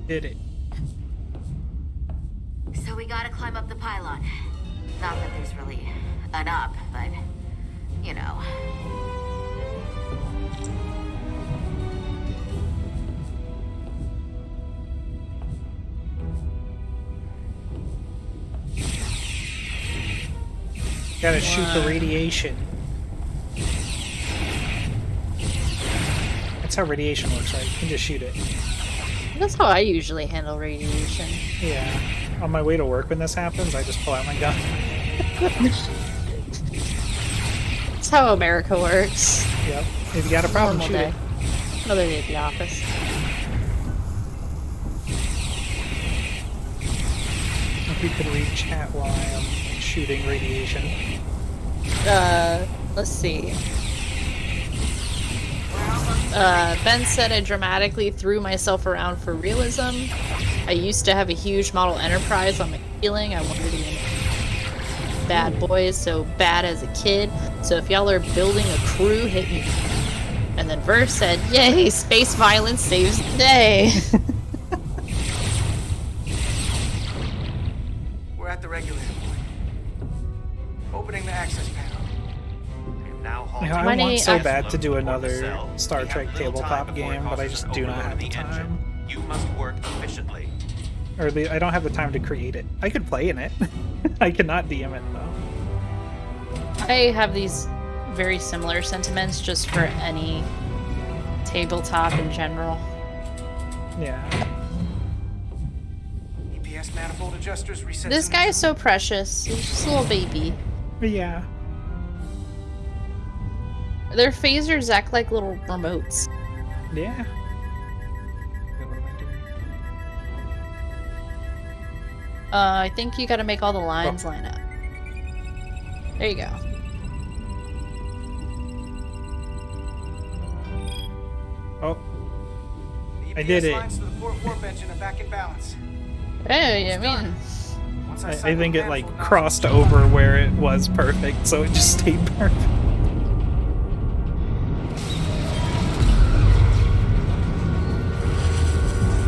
Did it. So we gotta climb up the pylon. Not that there's really an up, but, you know. Gotta shoot the radiation. That's how radiation works, right? You can just shoot it. That's how I usually handle radiation. Yeah. On my way to work when this happens, I just pull out my gun. That's how America works. Yep. If you got a problem, Normal shoot day. it. Another day at the office. If we could read chat while I am shooting radiation. Let's see. Ben said I dramatically threw myself around for realism. I used to have a huge model Enterprise on my ceiling. I wanted to be bad boys, so bad as a kid. So if y'all are building a crew, hit me. And then Verse said, yay, space violence saves the day. We're at the regulator point. Opening the access panel. I want so bad to do another Star Trek tabletop game, but I just do not have the time. You must work efficiently. Or I don't have the time to create it. I could play in it. I cannot DM it, though. I have these very similar sentiments just for any tabletop in general. Yeah. EPS manifold adjusters reset. This guy is so precious. He's just a little baby. Yeah. Their phasers act like little remotes. Yeah. I think you gotta make all the lines line up. There you go. Oh. I did it. Lines to the port warp engine are back in balance. Hey, I mean... I think it, like, crossed over where it was perfect, so it just stayed perfect.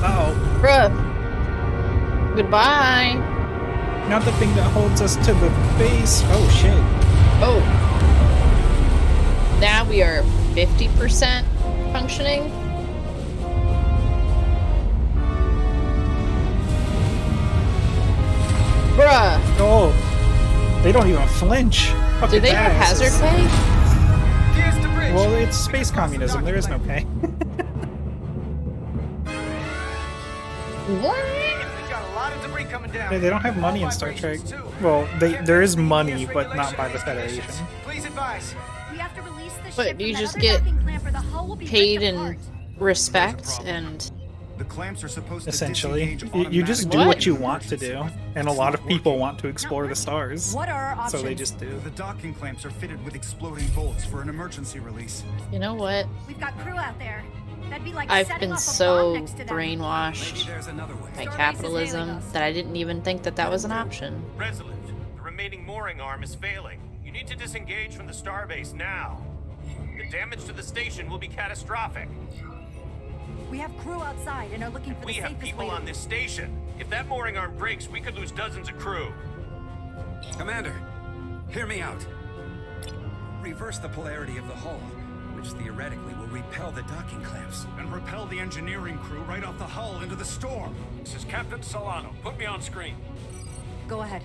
Uh-oh. Bruh. Goodbye. Not the thing that holds us to the base. Oh, shit. Oh. Now we are 50% functioning. Bruh. Oh. They don't even flinch. Do they have hazard pay? Well, it's space communism. There is no pay. What? Yeah, they don't have money in Star Trek. Well, there is money, but not by the Federation. But you just get paid in respect and... The clamps are supposed to essentially, you just do what you want to do, and a lot of people want to explore the stars. What are our options? So they just do. The docking clamps are fitted with exploding bolts for an emergency release. You know what? We've got crew out there. That'd be like I've setting been off a so bomb next to them. brainwashed by capitalism that I didn't even think that that was an option. Resolute, the remaining mooring arm is failing. You need to disengage from the starbase now. The damage to the station will be catastrophic. We have crew outside and are looking for the We have safest people way on this station. If that mooring arm breaks, we could lose dozens of crew. Commander, hear me out. Reverse the polarity of the hull, which theoretically will repel the docking clamps. And repel the engineering crew right off the hull into the storm. This is Captain Solano. Put me on screen. Go ahead.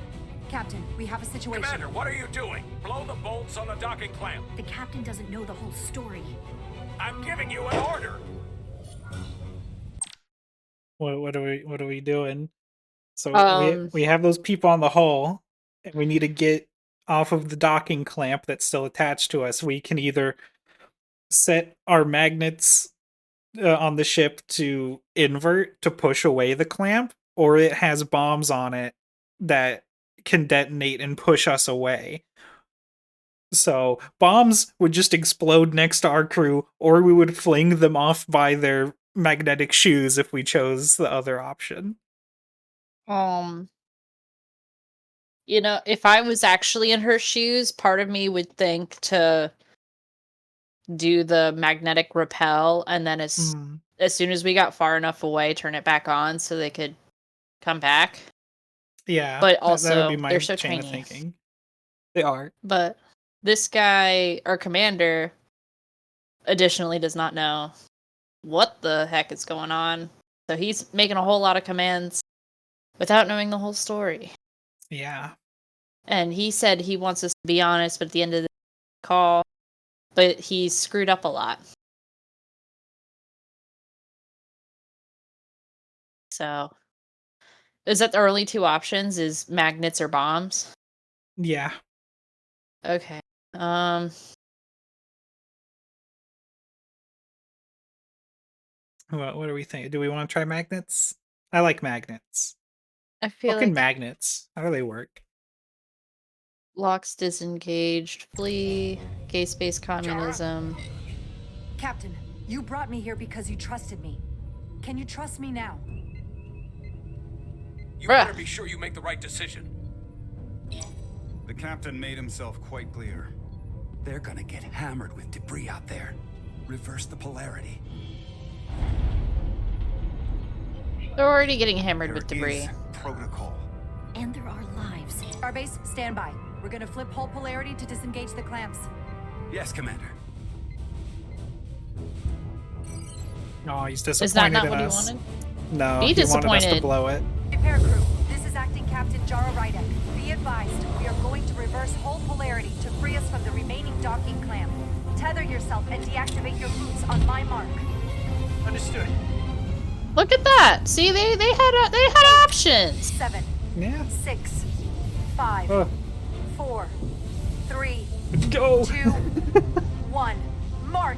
Captain, we have a situation. Commander, what are you doing? Blow the bolts on the docking clamp. The captain doesn't know the whole story. I'm giving you an order. What are we doing? So we have those people on the hull, and we need to get off of the docking clamp that's still attached to us. We can either set our magnets on the ship to invert to push away the clamp, or it has bombs on it that can detonate and push us away. So bombs would just explode next to our crew, or we would fling them off by their magnetic shoes if we chose the other option. You know, if I was actually in her shoes, part of me would think to do the magnetic repel, and then as soon as we got far enough away, turn it back on so they could come back. Yeah, but that would also be my they're so chain of tiny. thinking. They are. But this guy, our commander, additionally does not know what the heck is going on. So he's making a whole lot of commands without knowing the whole story. Yeah. And he said he wants us to be honest, but at the end of the call, but he's screwed up a lot. So, is that the only two options? Is magnets or bombs? Yeah. Okay. What do we think? Do we want to try magnets? I like magnets. I feel Fucking like magnets. How do they work? locks disengaged, flee, gay-space communism. Captain, you brought me here because you trusted me. Can you trust me now? You better be sure you make the right decision. The captain made himself quite clear. They're gonna get hammered with debris out there. Reverse the polarity. They're already getting hammered with debris. Is protocol. And there are lives. Starbase, stand by. We're gonna flip hull polarity to disengage the clamps. Yes, Commander. Oh, he's disappointed Is that not in what us. he wanted? No, Be he wanted us to disappointed. blow it. Repair crew, this is Acting Captain Jara Rydek. Be advised, we are going to reverse hull polarity to free us from the remaining docking clamp. Tether yourself and deactivate your boots on my mark. Understood. Look at that! See, they had options. 7. Yeah. 6. 5. Ugh. 4. 3. Go. 2. 1. Mark.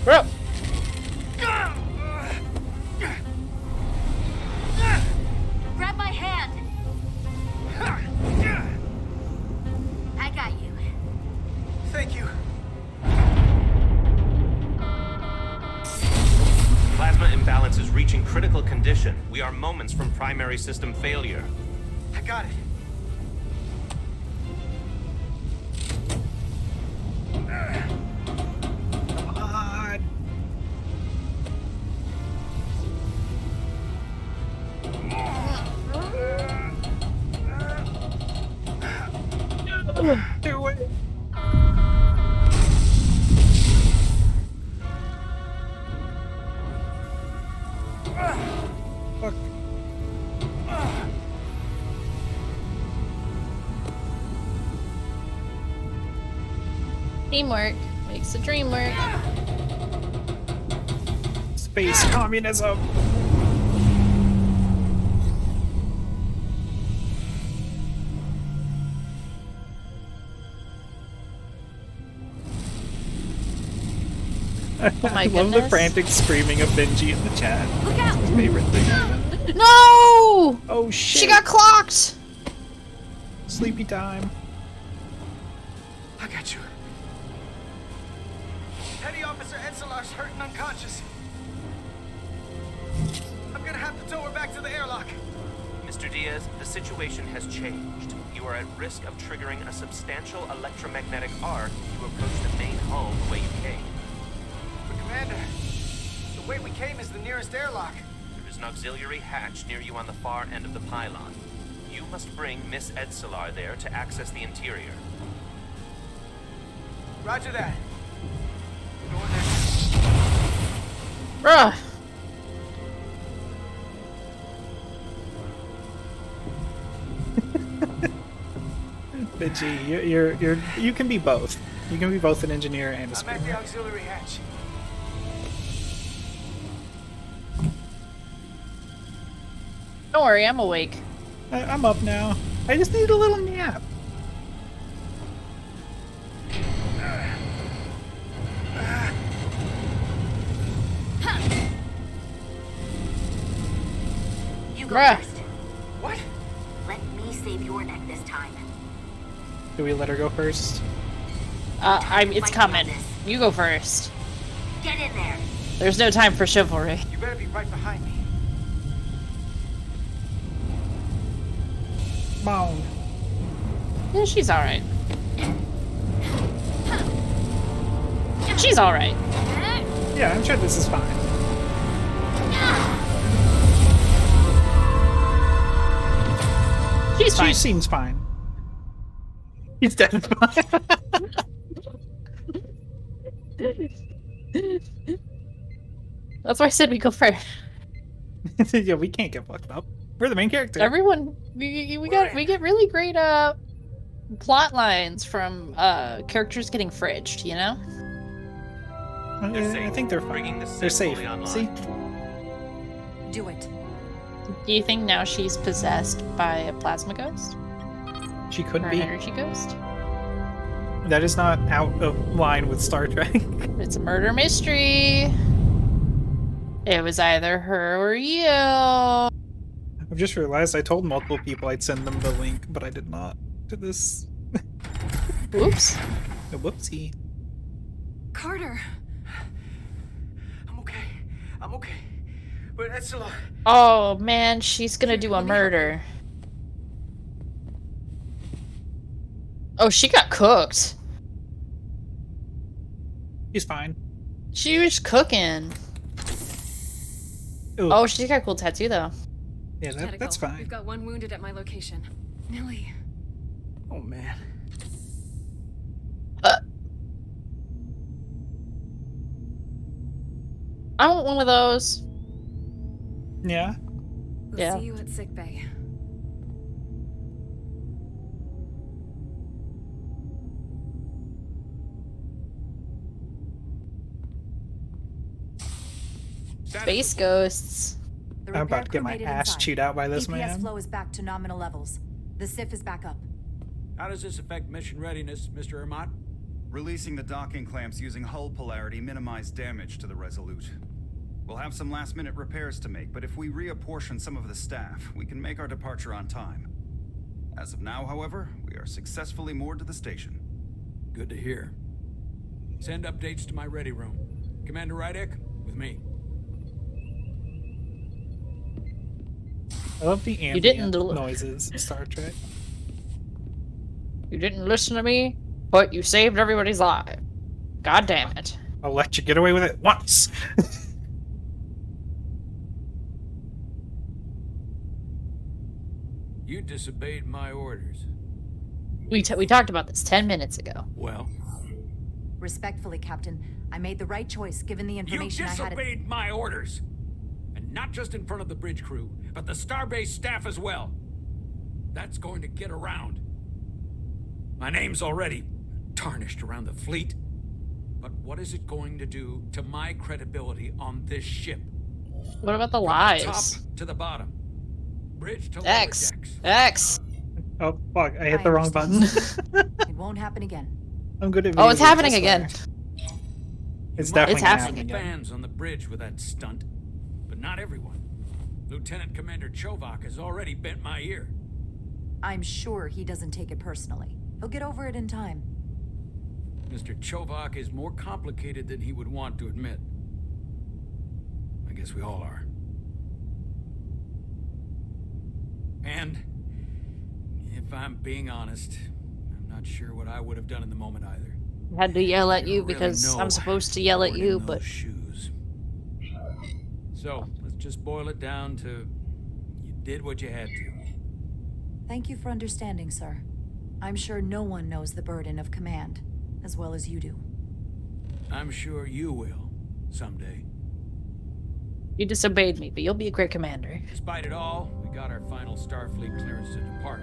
Bro. Grab my hand. I got you. Thank you. Plasma imbalance is reaching critical condition. We are moments from primary system failure. I got it. Come on. Do it. Fuck. Teamwork makes the dream work. Space communism. Oh my I love the goodness. frantic screaming of Benji in the chat. Look out! His favorite thing. No! Oh shit. She got clocked! Sleepy time. I got you. Petty Officer Edselar's hurt and unconscious. I'm gonna have to tow her back to the airlock. Mr. Diaz, the situation has changed. You are at risk of triggering a substantial electromagnetic arc if you approach the main hull the way you came. But Commander, the way we came is the nearest airlock. There is an auxiliary hatch near you on the far end of the pylon. You must bring Miss Edselar there to access the interior. Roger that. Going there. Bruh. Benji, you can be both. You can be both an engineer and a I'm at the screamer. auxiliary hatch. Don't worry, I'm awake. I'm up now. I just need a little nap. You go Bruh. first. What? Let me save your neck this time. Do we let her go first? It's coming. You go first. Get in there. There's no time for chivalry. You better be right behind me. Bone. Yeah, she's alright. She's alright. Yeah, I'm sure this is fine. She's fine. She seems fine. He's dead fine. That's why I said we go first. Yeah, we can't get fucked up. We're the main character. Everyone, we get really great plot lines from characters getting fridged, you know? I think they're fine. They're safe. See? Do it. Do you think now she's possessed by a plasma ghost? She could or be. An energy ghost? That is not out of line with Star Trek. It's a murder mystery. It was either her or you. I've just realized I told multiple people I'd send them the link, but I did not to this. Oops. A whoopsie. Carter. I'm okay. I'm okay. But that's a lot. Oh man, she's gonna do a murder. Oh, she got cooked. She's fine. She was cooking. Ooh. Oh, she's got a cool tattoo though. Yeah, that's fine. We've got one wounded at my location. Millie. Oh man. I want one of those. Yeah. We'll Yeah. see you at sickbay. Space ghosts. The I'm about repair to get crew my made it ass inside. chewed out by this EPS man. flow is back to nominal levels. The SIF is back up. How does this affect mission readiness, Mr. Ermont? Releasing the docking clamps using hull polarity minimized damage to the Resolute. We'll have some last-minute repairs to make, but if we reapportion some of the staff, we can make our departure on time. As of now, however, we are successfully moored to the station. Good to hear. Send updates to my ready room. Commander Rydek, with me. I love the ambient noises of Star Trek. You didn't listen to me, but you saved everybody's life. God damn it. I'll let you get away with it once. You disobeyed my orders. We talked about this 10 minutes ago. Well? Respectfully, Captain, I made the right choice given the information You I had. disobeyed my orders! And not just in front of the bridge crew, but the Starbase staff as well. That's going to get around. My name's already tarnished around the fleet. But what is it going to do to my credibility on this ship? What about the From lives? the top to the bottom. Bridge to lower X. decks. X. Oh, fuck. I hit the wrong button. It won't happen again. I'm good at Oh, it's video games, happening I again. swear. It's You definitely might have happening some again. fans on the bridge with that stunt, but not everyone. Lieutenant Commander Chovak has already bent my ear. I'm sure he doesn't take it personally. He'll get over it in time. Mr. Chovak is more complicated than he would want to admit. I guess we all are. And if I'm being honest, I'm not sure what I would have done in the moment either. I had to yell at you don't really because know I'm supposed to yell at going you, in but those shoes. So let's just boil it down to you did what you had to. Thank you for understanding, sir. I'm sure no one knows the burden of command as well as you do. I'm sure you will someday. you disobeyed me, but you'll be a great commander. Despite it all, we got our final Starfleet clearance to depart.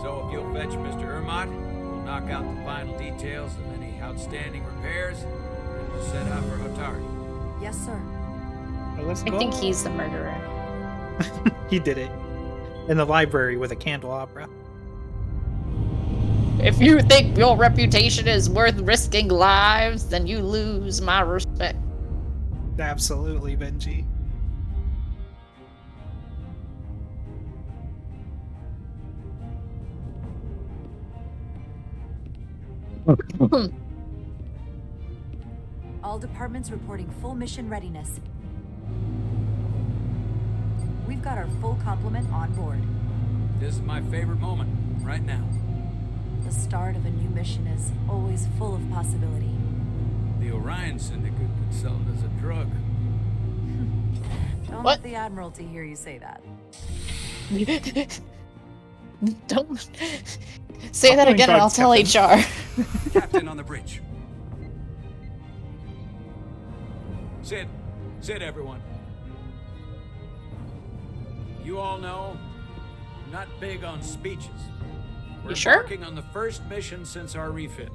So if you'll fetch Mr. Ermont, we'll knock out the final details of any outstanding repairs and we'll set out for Hotari. Yes, sir. Well, let's I go. think he's the murderer. He did it. In the library with a candelabra. If you think your reputation is worth risking lives, then you lose my respect. Absolutely, Benji. All departments reporting full mission readiness. We've got our full complement on board. This is my favorite moment, right now. The start of a new mission is always full of possibility. The Orion Syndicate could sell it as a drug. Don't What? let the Admiralty hear you say that. Don't say that again, and I'll tell HR. Captain on the bridge. Sit. Sit, everyone. You all know, I'm not big on speeches. We're You sure? embarking on the first mission since our refit.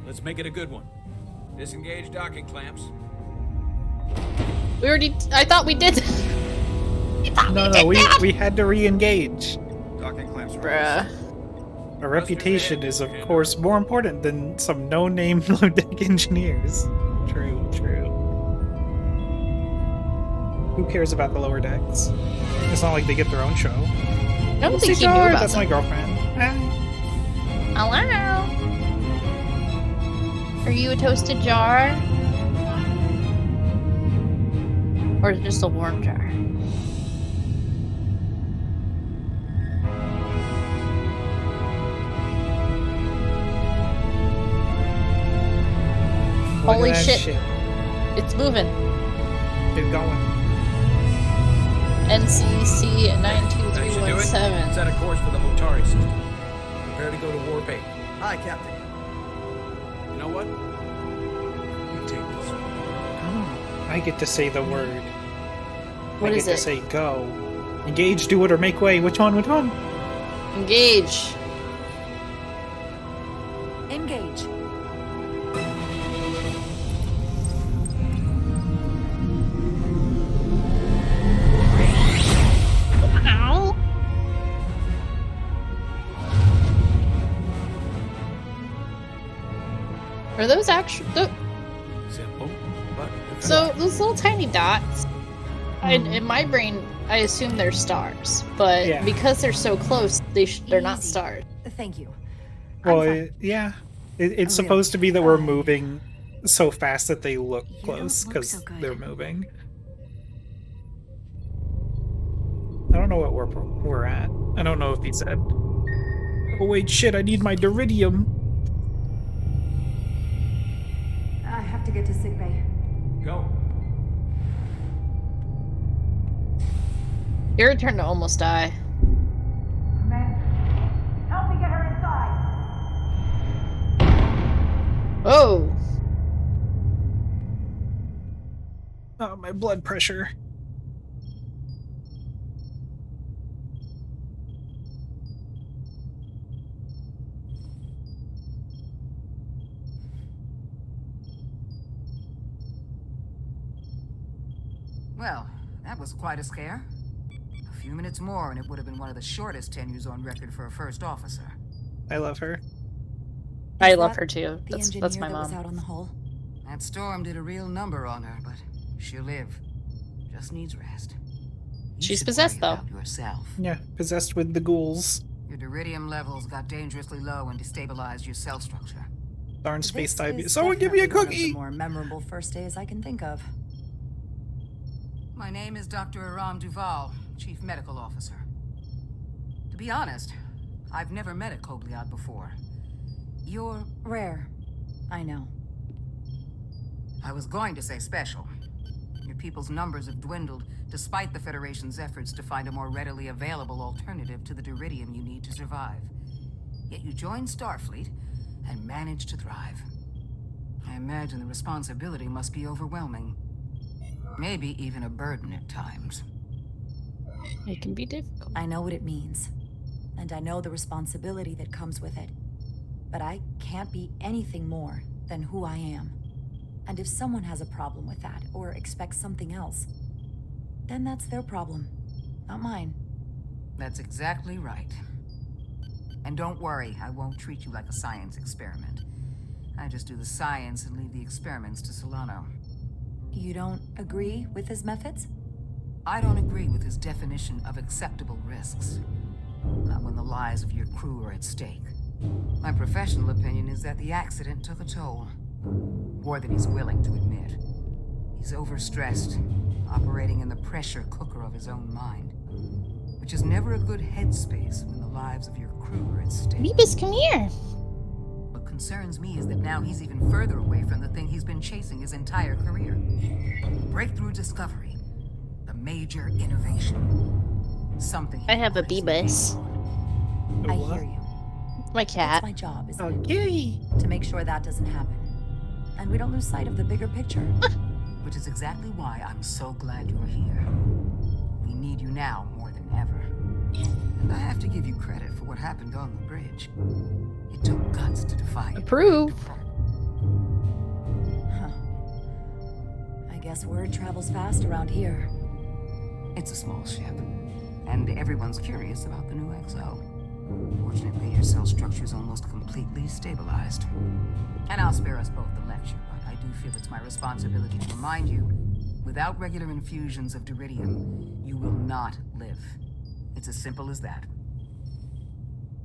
Let's make it a good one. Disengage docking clamps. We already. I thought we did. No, we had to re-engage. Docking clamps. Bruh. Our reputation is, of course, more important than some no-name low-deck engineers. True. Who cares about the lower decks? It's not like they get their own show. I don't think he knew about That's them. my girlfriend. Hello? Are you a toasted jar? Or is it just a warm jar? Holy shit. It's moving. It's going. NCC That should do it. 92317. Set a course for the Hotari system. Prepare to go to Warp 8. Hi, Captain. You know what? You take this one. Oh, I get to say the word. What I is get it? to say go. Engage, do it, or make way. Which one? Engage. Engage. Ow. Are those actually... Simple, but So, those little tiny dots, in my brain, I assume they're stars. But Yeah. because they're so close, they're not Easy. stars. Thank you. Well, I'm fine. yeah. It's I'm supposed to really be that we're fine. moving so fast that they look You close don't look because so good. they're moving. I don't know what we're at. I don't know if he said. Oh wait, shit! I need my Duridium. I have to get to sickbay. go. Your turn to almost die. Help me get her inside. Oh! Oh, my blood pressure. Well, that was quite a scare. A few minutes more and it would have been one of the shortest tenures on record for a first officer. I love her. I Is love that her too. The engineer That's my that was mom. out on the hull. That storm did a real number on her, but she'll live. Just needs rest. You She's should possessed, worry though. about yourself. Yeah, possessed with the ghouls. Your Duridium levels got dangerously low and destabilized your cell structure. Darn space This dive. is Someone give me a definitely one of the cookie! more memorable first days I can think of. My name is Dr. Aram Duval, Chief Medical Officer. To be honest, I've never met a Kobliad before. You're... Rare. I know. I was going to say special. Your people's numbers have dwindled, despite the Federation's efforts to find a more readily available alternative to the Duridium you need to survive. Yet you joined Starfleet and managed to thrive. I imagine the responsibility must be overwhelming. Maybe even a burden at times. It can be difficult. I know what it means. And I know the responsibility that comes with it. But I can't be anything more than who I am. And if someone has a problem with that, or expects something else, then that's their problem, not mine. That's exactly right. And don't worry, I won't treat you like a science experiment. I just do the science and leave the experiments to Solano. You don't agree with his methods? I don't agree with his definition of acceptable risks. Not when the lives of your crew are at stake. My professional opinion is that the accident took a toll. More than he's willing to admit. He's overstressed, operating in the pressure cooker of his own mind. which is never a good headspace when the lives of your crew are at stake. Beebus, come here. What concerns me is that now he's even further away from the thing he's been chasing his entire career. Breakthrough discovery. The major innovation. Something I have a Beebus. I hear you. My cat. It's my job, isn't it? Okay. To make sure that doesn't happen. And we don't lose sight of the bigger picture. Which is exactly why I'm so glad you're here. We need you now more than ever. And I have to give you credit for what happened on the bridge. It took guts to defy it. Approve. Huh. I guess word travels fast around here. It's a small ship, and everyone's curious about the new XO. Fortunately, your cell structure is almost completely stabilized. And I'll spare us both the lecture, but I do feel it's my responsibility to remind you, without regular infusions of Duridium, you will not live. It's as simple as that.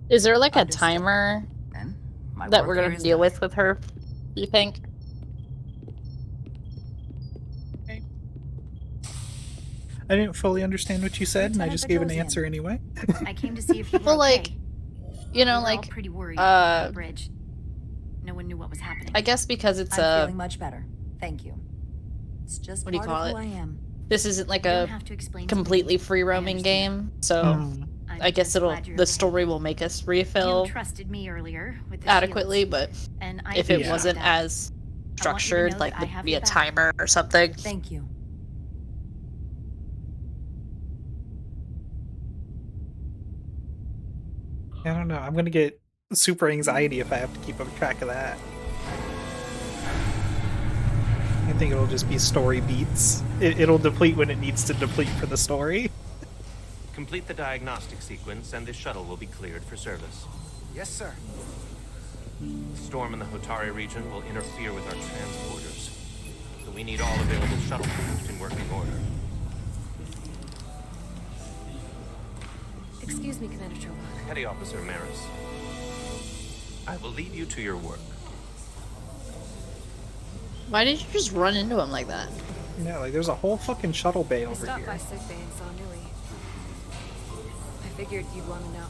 Is there like a timer that we're gonna deal with her, you think? I didn't fully understand what you said, and I just gave an answer anyway. I came to see if you were Well, like, okay. you know, We were all like, pretty worried about the bridge. No one knew what was happening. I guess because it's I'm feeling much better. Thank you. It's just what do you part call of it? who I am. This isn't like You don't a have to explain to me. completely free roaming game, so I guess the story will make us refill You trusted me earlier with the adequately, shields, but and I if it appreciate wasn't that. as I want you to structured, know like that I have be your a back. timer or something. Thank you. I don't know. I'm gonna get super anxiety if I have to keep up track of that. I think it'll just be story beats. It'll deplete when it needs to deplete for the story. Complete the diagnostic sequence and the shuttle will be cleared for service. Yes, sir. The storm in the Hotari region will interfere with our transporters, so we need all available shuttlecraft in working order. Excuse me, Commander Trova. Petty Officer Maris, I will leave you to your work. Why did you just run into him like that? Yeah, like there's a whole fucking shuttle bay I over stopped here. by sick bay and saw Nui. I figured you'd want to know.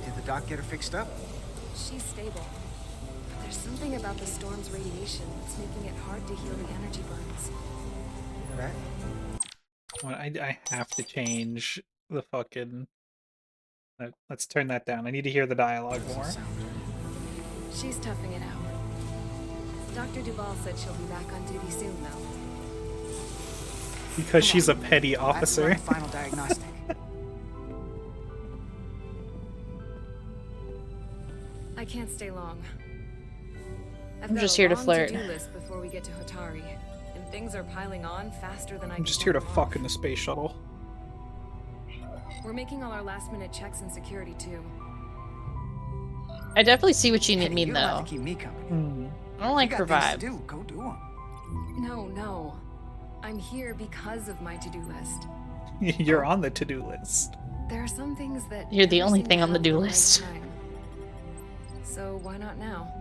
Did the doc get her fixed up? She's stable. But there's something about the storm's radiation that's making it hard to heal the energy burns. Right. Well, I have to change the fucking... Let's turn that down. I need to hear the dialogue more. She's toughing it out. Dr. Duval said she'll be back on duty soon, though. Because she's a petty officer. Let's run the final diagnostic. I can't stay long. I'm just here to flirt. To-do list before we get to Hotari, and things are piling on faster than I I'm can just here to hold fuck in the space shuttle. We're making all our last-minute checks and security too. I definitely see what you Hey, mean, you don't have though. to keep me company. I don't like You her got things to vibe. do. Go do them. No. I'm here because of my to-do list. You're on the to-do list. There are some things that You're the never only seem thing to on the have do right list. time. So why not now?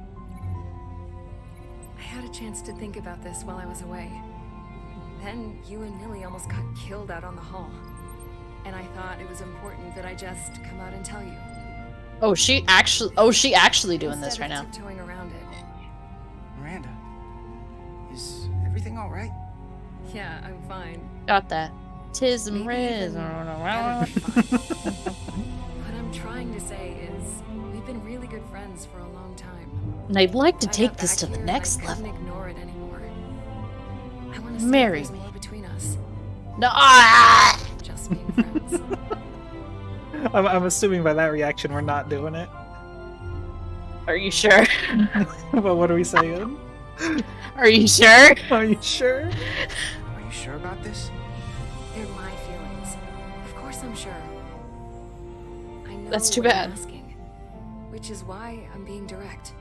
I had a chance to think about this while I was away. Then you and Nilly almost got killed out on the hull. And I thought it was important that I just come out and tell you. Oh, she actually doing this right Instead now. of tiptoeing around it. Miranda, is everything all right? Yeah, I'm fine. Got that. Tis and Maybe Riz. even What I'm trying to say is, we've been really good friends for a long time. And I'd like to I take got this back to the here, next I couldn't level. ignore it anymore. I want to see Marry if there's me. more between us. No. Just being friends. I'm assuming by that reaction we're not doing it. Are you sure? But what are we saying? Are you sure? Are you sure? Are you sure about this? They're my feelings. Of course I'm sure. I know That's too what bad. I'm asking, which is why I'm being direct.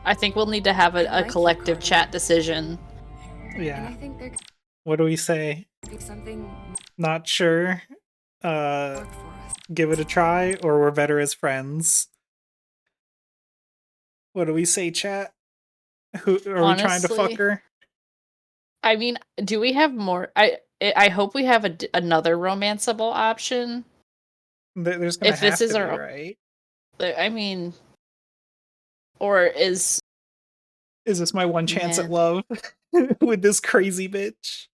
I think we'll need to have I a like you, collective Carter. chat decision. And I Yeah. think there What do we say? could be something Not sure. work for us. Give it a try, or we're better as friends. What do we say, chat? Who are we trying to fuck Honestly, her? I mean, do we have more? I hope we have another romanceable option. There's gonna have to be, right? I mean, or is this my one chance at love with this crazy bitch?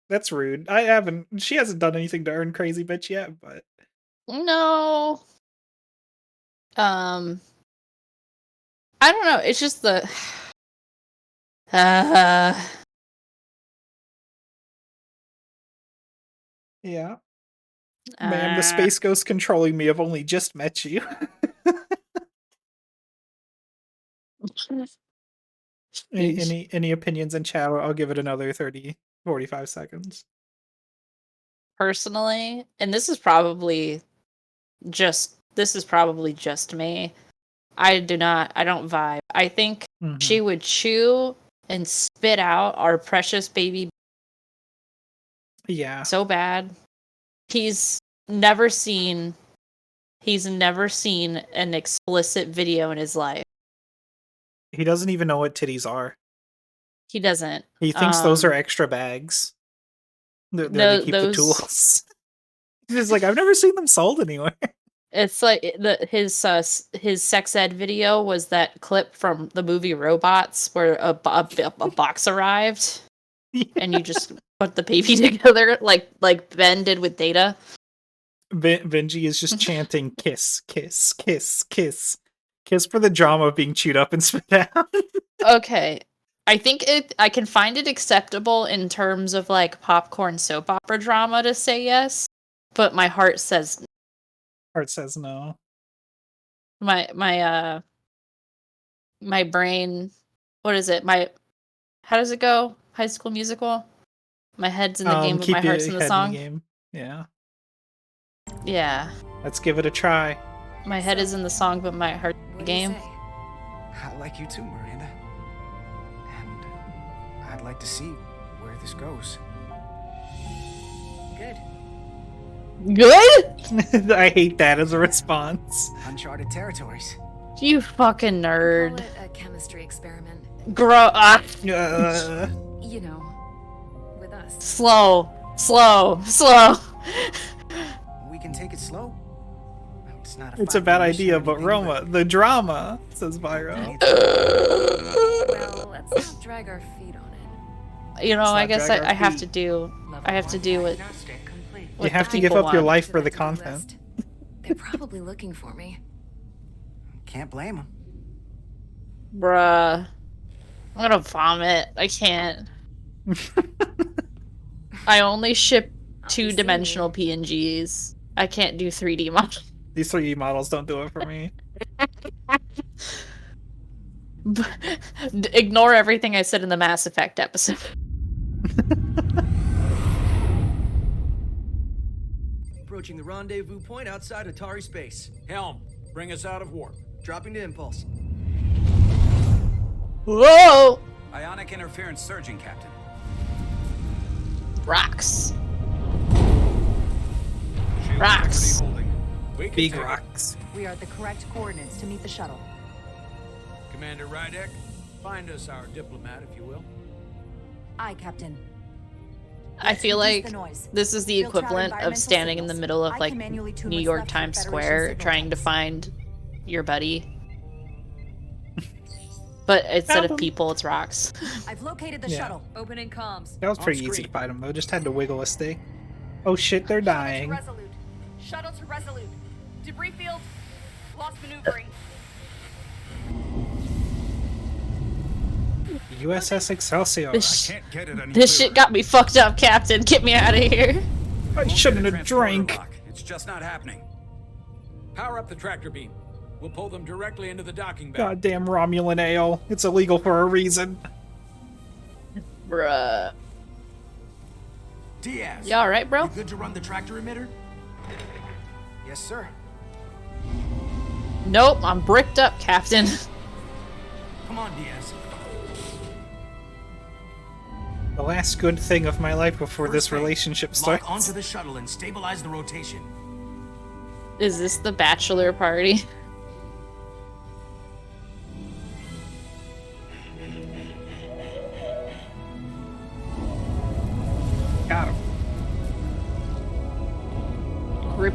That's rude. She hasn't done anything to earn crazy bitch yet, but no. I don't know. It's just the. Yeah. Ma'am, the Space Ghost controlling me. I've only just met you. Any opinions in chat? I'll give it another 45 seconds. Personally, and this is probably just me. I don't vibe. I think she would chew and spit out our precious baby. Yeah. So bad. He's never seen an explicit video in his life. He doesn't even know what titties are. He doesn't. He thinks those are extra bags. They keep the tools. He's like, I've never seen them sold anywhere. It's like his sex ed video was that clip from the movie Robots where a box arrived, and you just put the baby together like Ben did with Data. Benji is just chanting kiss, kiss, kiss, kiss. Kiss for the drama of being chewed up and spit out. Okay. I think I can find it acceptable in terms of like popcorn soap opera drama to say yes, but my heart says no. Heart says no. My brain, what is it? How does it go? High School Musical? My head's in the game, but my heart's in the song. Game. Yeah. Yeah. Let's give it a try. My head is in the song, but my heart's in the game. I like you too, Miranda. And I'd like to see where this goes. Good. Good? I hate that as a response. Uncharted territories. You fucking nerd. Call it a chemistry experiment. Grow up. You know, with us. Slow. We can take it slow. It's a bad idea, but Roma, the drama, says Byro. Well, let's not drag our feet on it. You know, I guess I have to do it. You have to give up your life for the content. They're probably looking for me. Can't blame them. Bruh. I'm gonna vomit. I can't. I only ship 2-dimensional PNGs. I can't do 3D models. These 3D models don't do it for me. Ignore everything I said in the Mass Effect episode. Approaching the rendezvous point outside Atari space. Helm, bring us out of warp. Dropping to impulse. Whoa! Ionic interference surging, Captain. Rocks. Rocks. Big rocks. We are at the correct coordinates to meet the shuttle. Commander Rydek, find us our diplomat, if you will. Aye, Captain. I feel like this is the equivalent of standing in the middle of like New York Times Square trying to find your buddy. But instead of people, it's rocks. I've located the shuttle. Opening comms. That was pretty easy to find them though. Just had to wiggle a stick. Oh shit, they're dying. Shuttle to Resolute. Debris field. Lost maneuvering. USS Excelsior. This shit got me fucked up, Captain. Get me out of here. I shouldn't have drank. It's just not happening. Power up the tractor beam. We'll pull them directly into the docking bay. Goddamn Romulan ale. It's illegal for a reason. Bruh. Diaz. You alright, bro? You good to run the tractor emitter? Yes, sir. Nope, I'm bricked up, Captain. Come on, Diaz. The last good thing of my life before this relationship starts. Lock onto the shuttle and stabilize the rotation. Is this the bachelor party?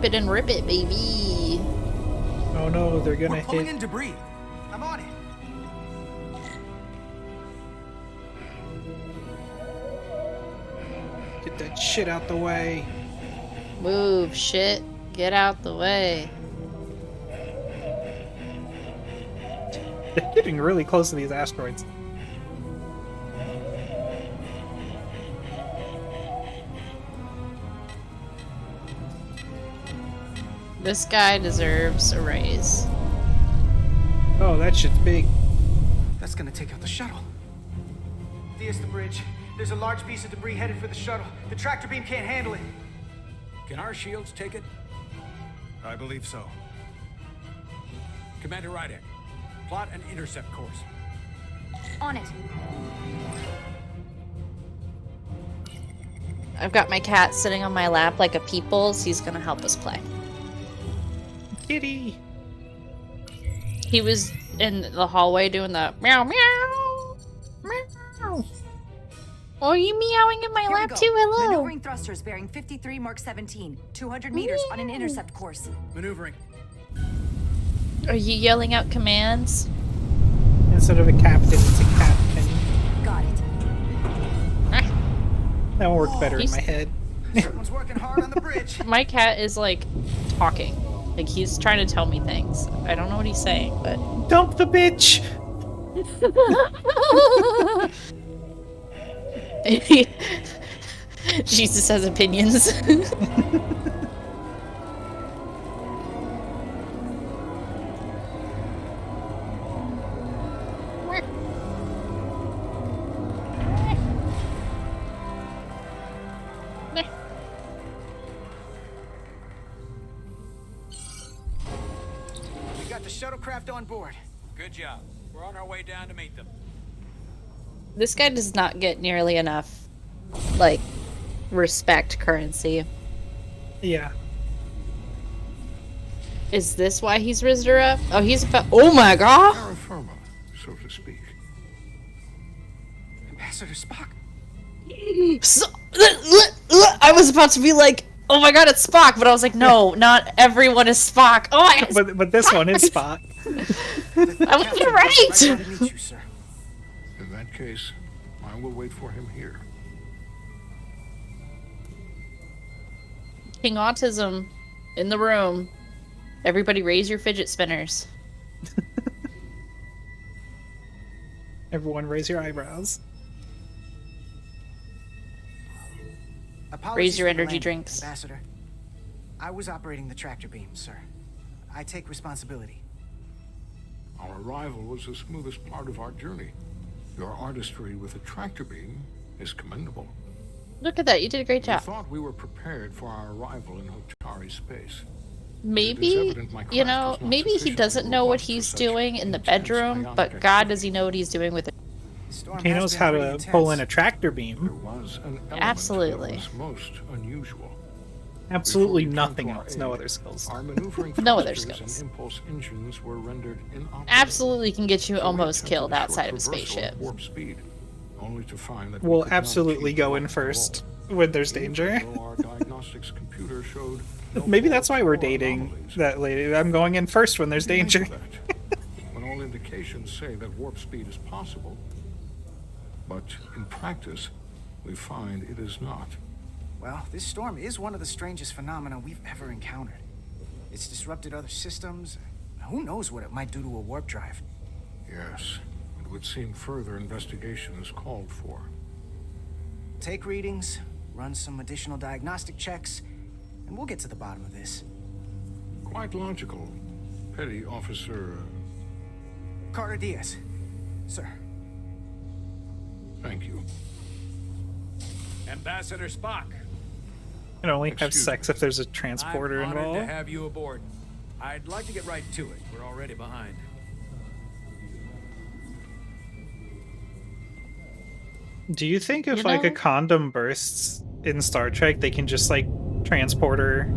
Rip it and rip it, baby. Oh no, they're gonna We're pulling hit. in debris. I'm on it. Get that shit out the way. Move, shit. Get out the way. They're getting really close to these asteroids. This guy deserves a raise. Oh, that shit's big. That's gonna take out the shuttle. There's the bridge. There's a large piece of debris headed for the shuttle. The tractor beam can't handle it. Can our shields take it? I believe so. Commander Rydek, plot an intercept course. On it. I've got my cat sitting on my lap like a people's. He's gonna help us play. Kitty. He was in the hallway doing the meow meow meow. Oh, you meowing in my Here we lap go. too? Hello. Maneuvering thrusters bearing 53 Mark 17. 200 meters on an intercept course. Maneuvering. Are you yelling out commands? Instead of a captain, it's a captain. Got it. That one worked better in He's- my head. Someone's working hard on the bridge. My cat is like talking. Like he's trying to tell me things. I don't know what he's saying, but Dump the bitch! Jesus has opinions. We got the shuttlecraft on board. Good job. We're on our way down to meet them. This guy does not get nearly enough, like, respect currency. Yeah. Is this why he's Rizura? Oh, he's about. Oh my god! Terra firma, so to speak. Ambassador Spock. So, I was about to be like, oh my god, it's Spock, but I was like, no, not everyone is Spock. Oh my god, But this one is Spock. you're right. Glad to meet you, sir. In that case, I will wait for him here. King Autism in the room. Everybody raise your fidget spinners. Everyone raise your eyebrows. Apologies Raise your for the energy landing, drinks. Ambassador. I was operating the tractor beam, sir. I take responsibility. Our arrival was the smoothest part of our journey. Your artistry with a tractor beam is commendable. Look at that, you did a great We job. thought we were prepared for our arrival in Hotari space. Maybe, you know, maybe he doesn't know what he's doing in the bedroom, but God, does he know what he's doing with it? He knows how to pull in a tractor beam. Was an element Absolutely. that was most unusual. Absolutely Before we came nothing to our else. No aid, other skills. Our maneuvering No other thrusters skills. and impulse engines were rendered inoperable. Absolutely can get you So we almost attempted killed a short outside of a reversal at spaceship. warp speed, only to find that we We'll could not absolutely achieve go in warp first at all. when there's Even danger. though our diagnostics computer showed no Maybe that's why we're faults or dating anomalies. that lady. I'm going in first when there's What do you make danger. of that? When all indications say that warp speed is possible, but in practice, we find it is not. Well, this storm is one of the strangest phenomena we've ever encountered. It's disrupted other systems. Who knows what it might do to a warp drive? Yes, it would seem further investigation is called for. Take readings, run some additional diagnostic checks, and we'll get to the bottom of this. Quite logical. Petty Officer... Carter Diaz. Sir. Thank you. Ambassador Spock. You can only have Excuse sex if there's a transporter I'm honored involved. to have you aboard. I'd like to get right to it. We're already behind. Do you think if You like a know- condom bursts in Star Trek, they can just like transporter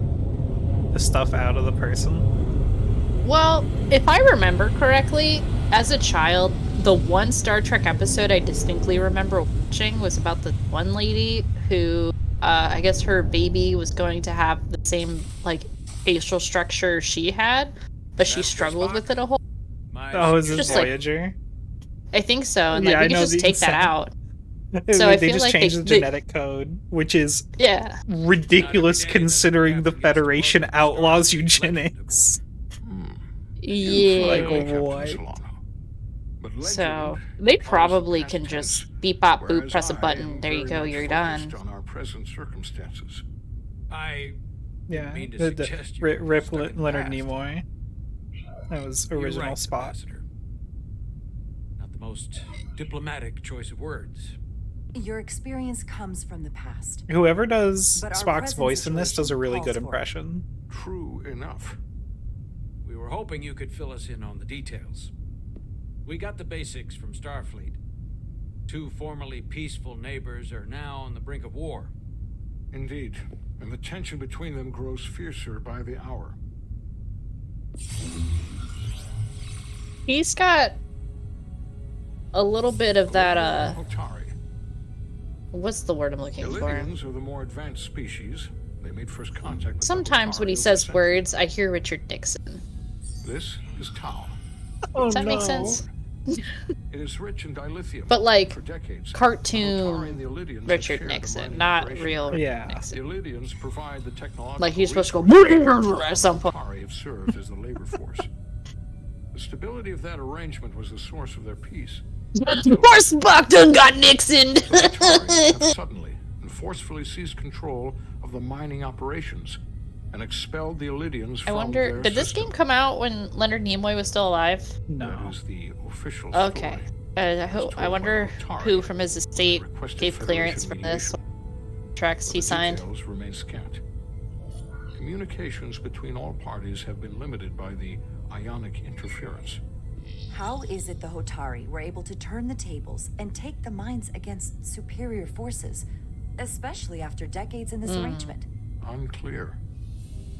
the stuff out of the person? Well, if I remember correctly, as a child, the one Star Trek episode I distinctly remember watching was about the one lady who, I guess her baby was going to have the same, like, facial structure she had, but she struggled with it a whole. Oh, is this Voyager? I think so, and like we could just take that out. So they I feel just like changed the genetic code, which is ridiculous considering the Federation outlaws eugenics. Yeah. Like what? So they probably can just beep bop boop, press a button, there you go, you're done. On our present circumstances. Yeah, mean to the suggest you Rip stuck in the Leonard past. Nimoy. That was You're original right, spot. Ambassador. Not the most diplomatic choice of words. Your experience comes from the past. Whoever does But our Spock's present voice in this does a really situation good calls for it. impression. True enough. We were hoping you could fill us in on the details. We got the basics from Starfleet. Two formerly peaceful neighbors are now on the brink of war. Indeed, and the tension between them grows fiercer by the hour. He's got a little bit of that, what's the word I'm looking for? Illyrians are the more advanced species. They made first contact with Sometimes when he says words, I hear Richard Nixon. This is Tau. Does that make sense? It is rich in dilithium. But like For decades, cartoon the Illyrians have Richard shared the Nixon, mining not operation. real The Nixon. Illyrians provide the technological Like he's supposed to resources go at some point. Atari have served as the labor force. The stability of that arrangement was the source of their peace. Poor Spock done got Nixon. have suddenly and forcefully seized control of the mining operations and expelled the Illyrians from I wonder, their did this system. game come out when Leonard Nimoy was still alive? That is the official Okay. story. I wonder who from his estate gave clearance for this. Tracks he signed. Details remain scant. Communications between all parties have been limited by the ionic interference. How is it the Hotari were able to turn the tables and take the mines against superior forces, especially after decades in this arrangement? Unclear.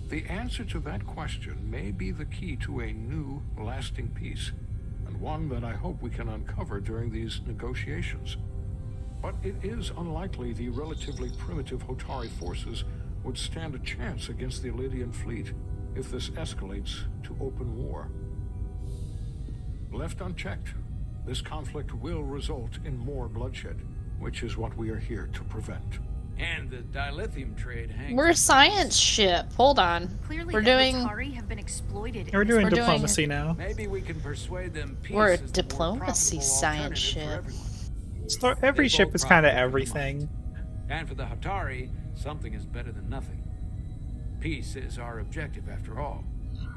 The answer to that question may be the key to a new, lasting peace, and one that I hope we can uncover during these negotiations. But it is unlikely the relatively primitive Hotari forces would stand a chance against the Illyrian fleet if this escalates to open war. Left unchecked, this conflict will result in more bloodshed, which is what we are here to prevent. And the dilithium trade hangs. We're a science ship. Hold on. Clearly, We're the doing. Hotari have been exploited. We're doing diplomacy now. Maybe we can persuade them peace We're a is the more diplomacy profitable science alternative for ship. everyone. Every They ship both is kind of profit from the everything. mine. And for the Hotari, something is better than nothing. Peace is our objective, after all.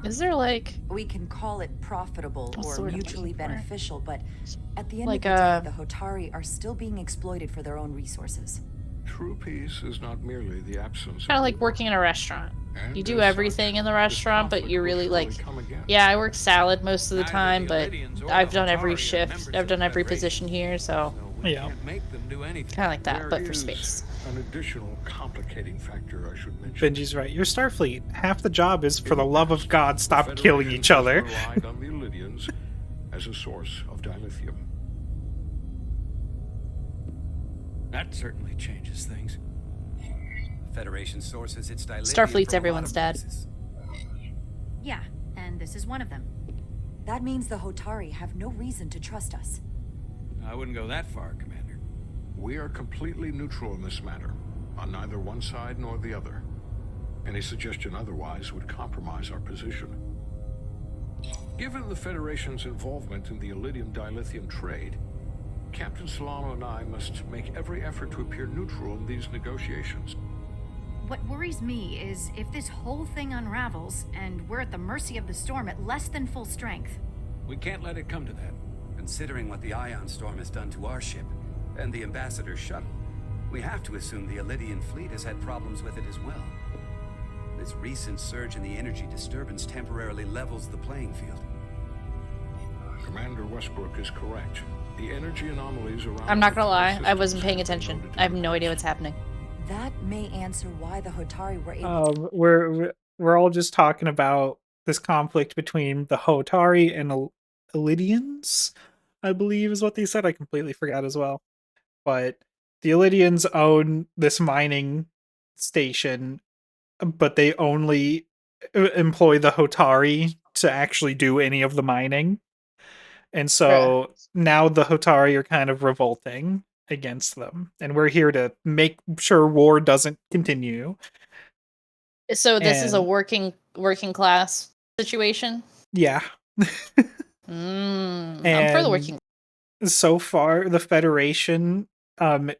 Is there like We can call it profitable What's or the word I'm mutually looking for? beneficial, but at the end Like, of the day, the Hotari are still being exploited for their own resources. True peace is not merely the absence kind of of like working in a restaurant? And You do as everything in the restaurant, but you really like. come again. Yeah, I work salad most of the Neither time, the but Illyrians or I've the done every Hotari are shift. members I've of done the every Federation. position here, so We Yeah. can't make them do anything. kind of like that, There but for is space. an additional complicating factor I should mention. Benji's right. Your Starfleet, half the job is for the love of God, The stop killing Federation each other. has relied on the Illyrians as a source of dilithium. That certainly changes things. Federation sources its dilithium Starfleet's from a lot everyone's of dad. places. Yeah, and this is one of them. That means the Hotari have no reason to trust us. I wouldn't go that far, Commander. We are completely neutral in this matter, on neither one side nor the other. Any suggestion otherwise would compromise our position. Given the Federation's involvement in the Iridium dilithium trade, Captain Solano and I must make every effort to appear neutral in these negotiations. What worries me is if this whole thing unravels and we're at the mercy of the storm at less than full strength. We can't let it come to that. Considering what the ion storm has done to our ship and the Ambassador's shuttle, we have to assume the Elydian fleet has had problems with it as well. This recent surge in the energy disturbance temporarily levels the playing field. Commander Westbrook is correct. The energy anomalies around... I'm not gonna lie, I wasn't paying attention. I have no idea what's happening. That may answer why the Hotari were able We're all just talking about this conflict between the Hotari and Elydians, I believe is what they said. I completely forgot as well. But the Elydians own this mining station, but they only employ the Hotari to actually do any of the mining. And so now the Hotari are kind of revolting against them. And we're here to make sure war doesn't continue. So this is a working class situation? Yeah. I'm for the working. So far, the Federation buys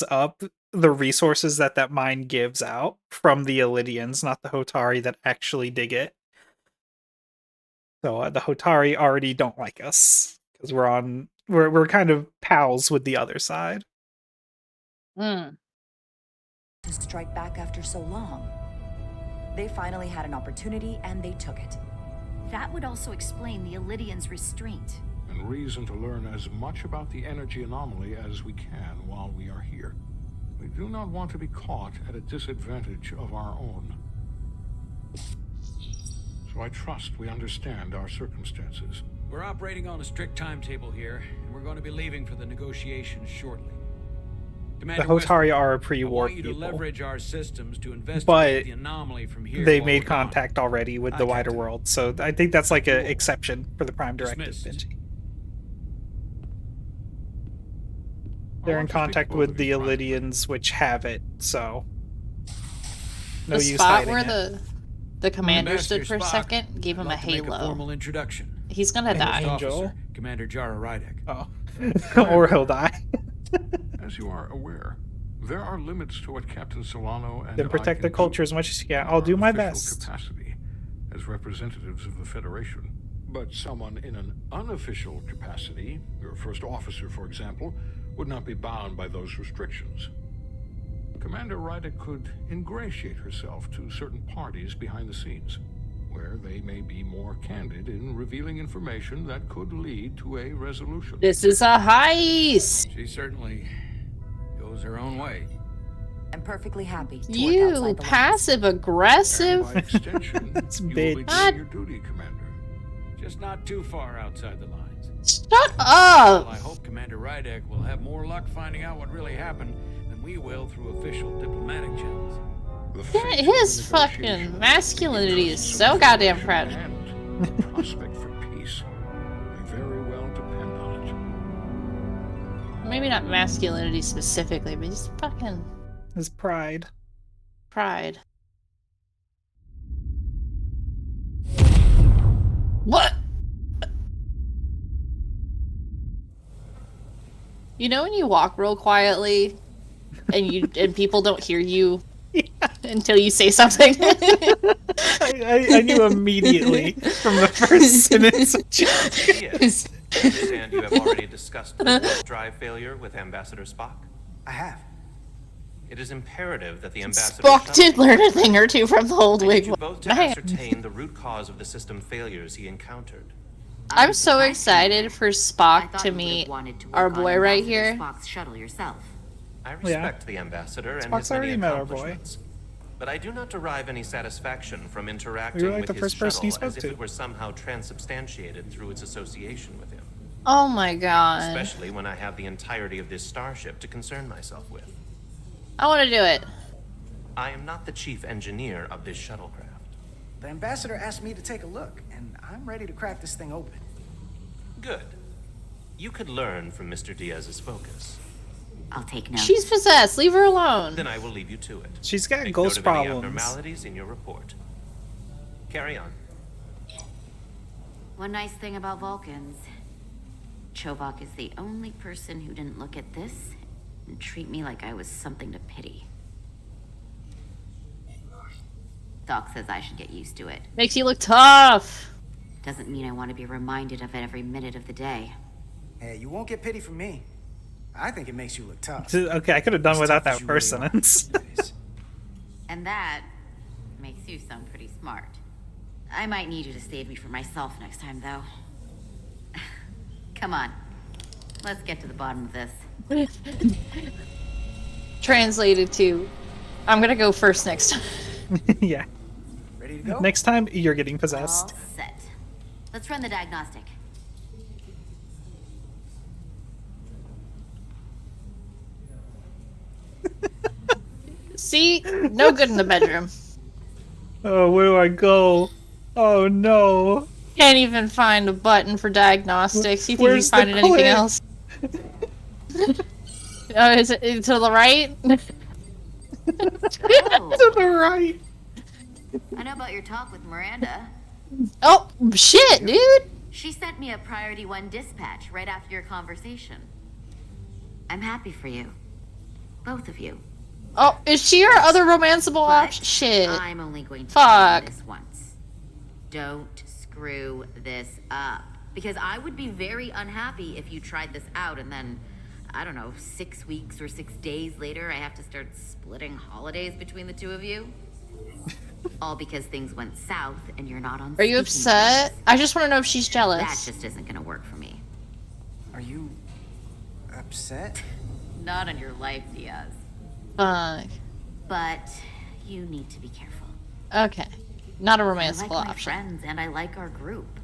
up the resources that mine gives out from the Illidians, not the Hotari that actually dig it. So the Hotari already don't like us because we're kind of pals with the other side. To strike back after so long. They finally had an opportunity and they took it. That would also explain the Illidians' restraint. And reason to learn as much about the energy anomaly as we can while we are here. We do not want to be caught at a disadvantage of our own. So I trust we understand our circumstances. We're operating on a strict timetable here, and we're going to be leaving for the negotiations shortly. The Hotari are a pre-war people, to leverage our systems to investigate the anomaly from here. They made contact already with the wider world, so I think that's like an exception for the Prime Directive. Benji. They're in contact with the Illidians, which have it, so no use hiding it. Where the commander stood for a second gave him a halo. A formal introduction. He's gonna die. Officer, Commander Jara Rydek. Oh, or he'll die. As you are aware, there are limits to what Captain Solano and then protect the culture as much as you can. I'll do my best. Capacity as representatives of the Federation, but someone in an unofficial capacity, your first officer, for example, would not be bound by those restrictions. Commander Rydek could ingratiate herself to certain parties behind the scenes, where they may be more candid in revealing information that could lead to a resolution. This is a heist! She certainly goes her own way. I'm perfectly happy to you work outside the passive aggressive. By extension, That's you will big. be doing your duty, Commander. Just not too far outside the lines. Shut up! Well, I hope Commander Rydek will have more luck finding out what really happened than we will through official diplomatic channels. Yeah, his fucking masculinity is so goddamn proud. The prospect for peace may very well depend on it. Maybe not masculinity specifically, but just fucking his pride. Pride. What? You know when you walk real quietly and people don't hear you until you say something? I knew immediately from the first sentence. Yes. I understand you have already discussed the warp drive failure with Ambassador Spock? I have. It is imperative that the Ambassador... Spock did learn a thing or two from the old wig. You both to ascertain the root cause of the system failures he encountered. I'm so excited for Spock to meet our boy right here. Spock's shuttle yourself. I respect the Ambassador and his many accomplishments, but I do not derive any satisfaction from interacting with his shuttle as if it were somehow transubstantiated through its association with him. Oh my god. Especially when I have the entirety of this starship to concern myself with. I want to do it. I am not the chief engineer of this shuttlecraft. The Ambassador asked me to take a look, and I'm ready to crack this thing open. Good. You could learn from Mr. Diaz's focus. I'll take notes. She's possessed. Leave her alone. Then I will leave you to it. She's got Make ghost note of any problems. abnormalities in your report. Carry on. One nice thing about Vulcans. Chovak is the only person who didn't look at this and treat me like I was something to pity. Doc says I should get used to it. Makes you look tough. Doesn't mean I want to be reminded of it every minute of the day. Hey, you won't get pity from me. I think it makes you look tough. Okay, I could have done without that first sentence. And that makes you sound pretty smart. I might need you to save me from myself next time, though. Come on. Let's get to the bottom of this. Translated to, I'm gonna go first next time. Yeah. Ready to go? Next time, you're getting possessed. All set. Let's run the diagnostic. See? No good in the bedroom. Oh, where do I go? Oh no. Can't even find a button for diagnostics. You think you Where's can find the it anything click? else? Oh, is it to the right? Oh. To the right. I know about your talk with Miranda. Oh, shit, dude! She sent me a Priority 1 dispatch right after your conversation. I'm happy for you. Both of you. Oh, is she our other romanceable option? Shit. I'm only going to Fuck. do this once. Don't screw this up. Because I would be very unhappy if you tried this out and then, I don't know, 6 weeks or 6 days later, I have to start splitting holidays between the two of you. All because things went south and you're not on. Are you upset? terms. I just want to know if she's jealous. That just isn't gonna work for me. Are you upset? Not on your life, Diaz. Fuck. But you need to be careful. Okay. Not a I like romanceable my option. friends and I like our group.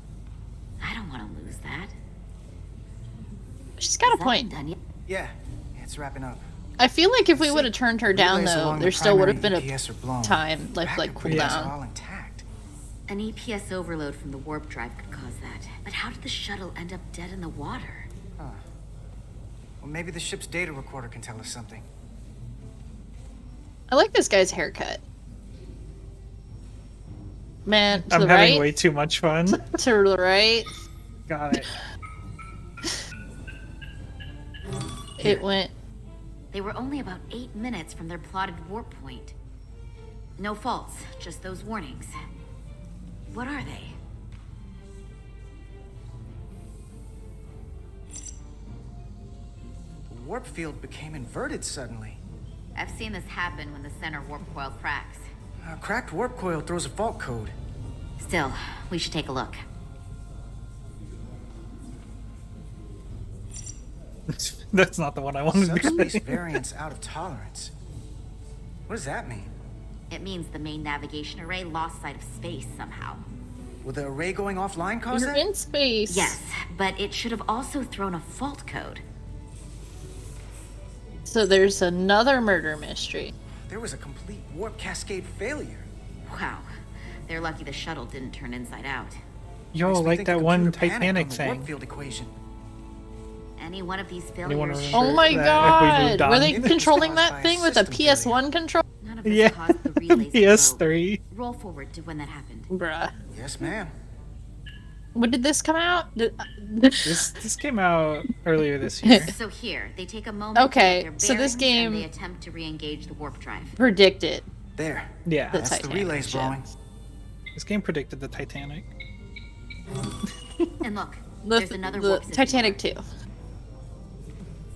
I don't want to lose that. She's got a point. Yeah, it's wrapping up. I feel like if we would have turned her down, Relays though, along there the still would have primary been EPS are a blown. time, like Backup relays are cooldown. all intact. An EPS overload from the warp drive could cause that. But how did the shuttle end up dead in the water? Huh. Well, maybe the ship's data recorder can tell us something. I like this guy's haircut. Man, to I'm the having right. way too much fun. To the right. Got it. It went. They were only about 8 minutes from their plotted warp point. No faults, just those warnings. What are they? The warp field became inverted suddenly. I've seen this happen when the center warp coil cracks. A cracked warp coil throws a fault code. Still, we should take a look. That's not the one I wanted to Subspace say. variance out of tolerance. What does that mean? It means the main navigation array lost sight of space somehow. Will the array going offline cause You're that? in space. Yes, but it should have also thrown a fault code. So there's another murder mystery. There was a complete warp cascade failure. Wow. They're lucky the shuttle didn't turn inside out. Yo, Makes me like think that the one computer panicked Titanic on the thing. warp field equation. Any one of these Anyone failures. remember Oh my that if we moved god! Were they on? controlling caused by that a thing with a system PS1 control? None of this Yeah, caused the relays to PS3. blow. Roll forward to when that happened. Bruh. Yes, ma'am. When did this come out? This came out earlier this year. So here, they take a moment Okay, to get their so this bearings and game- they attempt to re-engage the warp drive. Predicted. There. Yeah, The That's Titanic the relays ship. blowing. this game predicted the Titanic. And look, The, there's another the warp system. Titanic 2.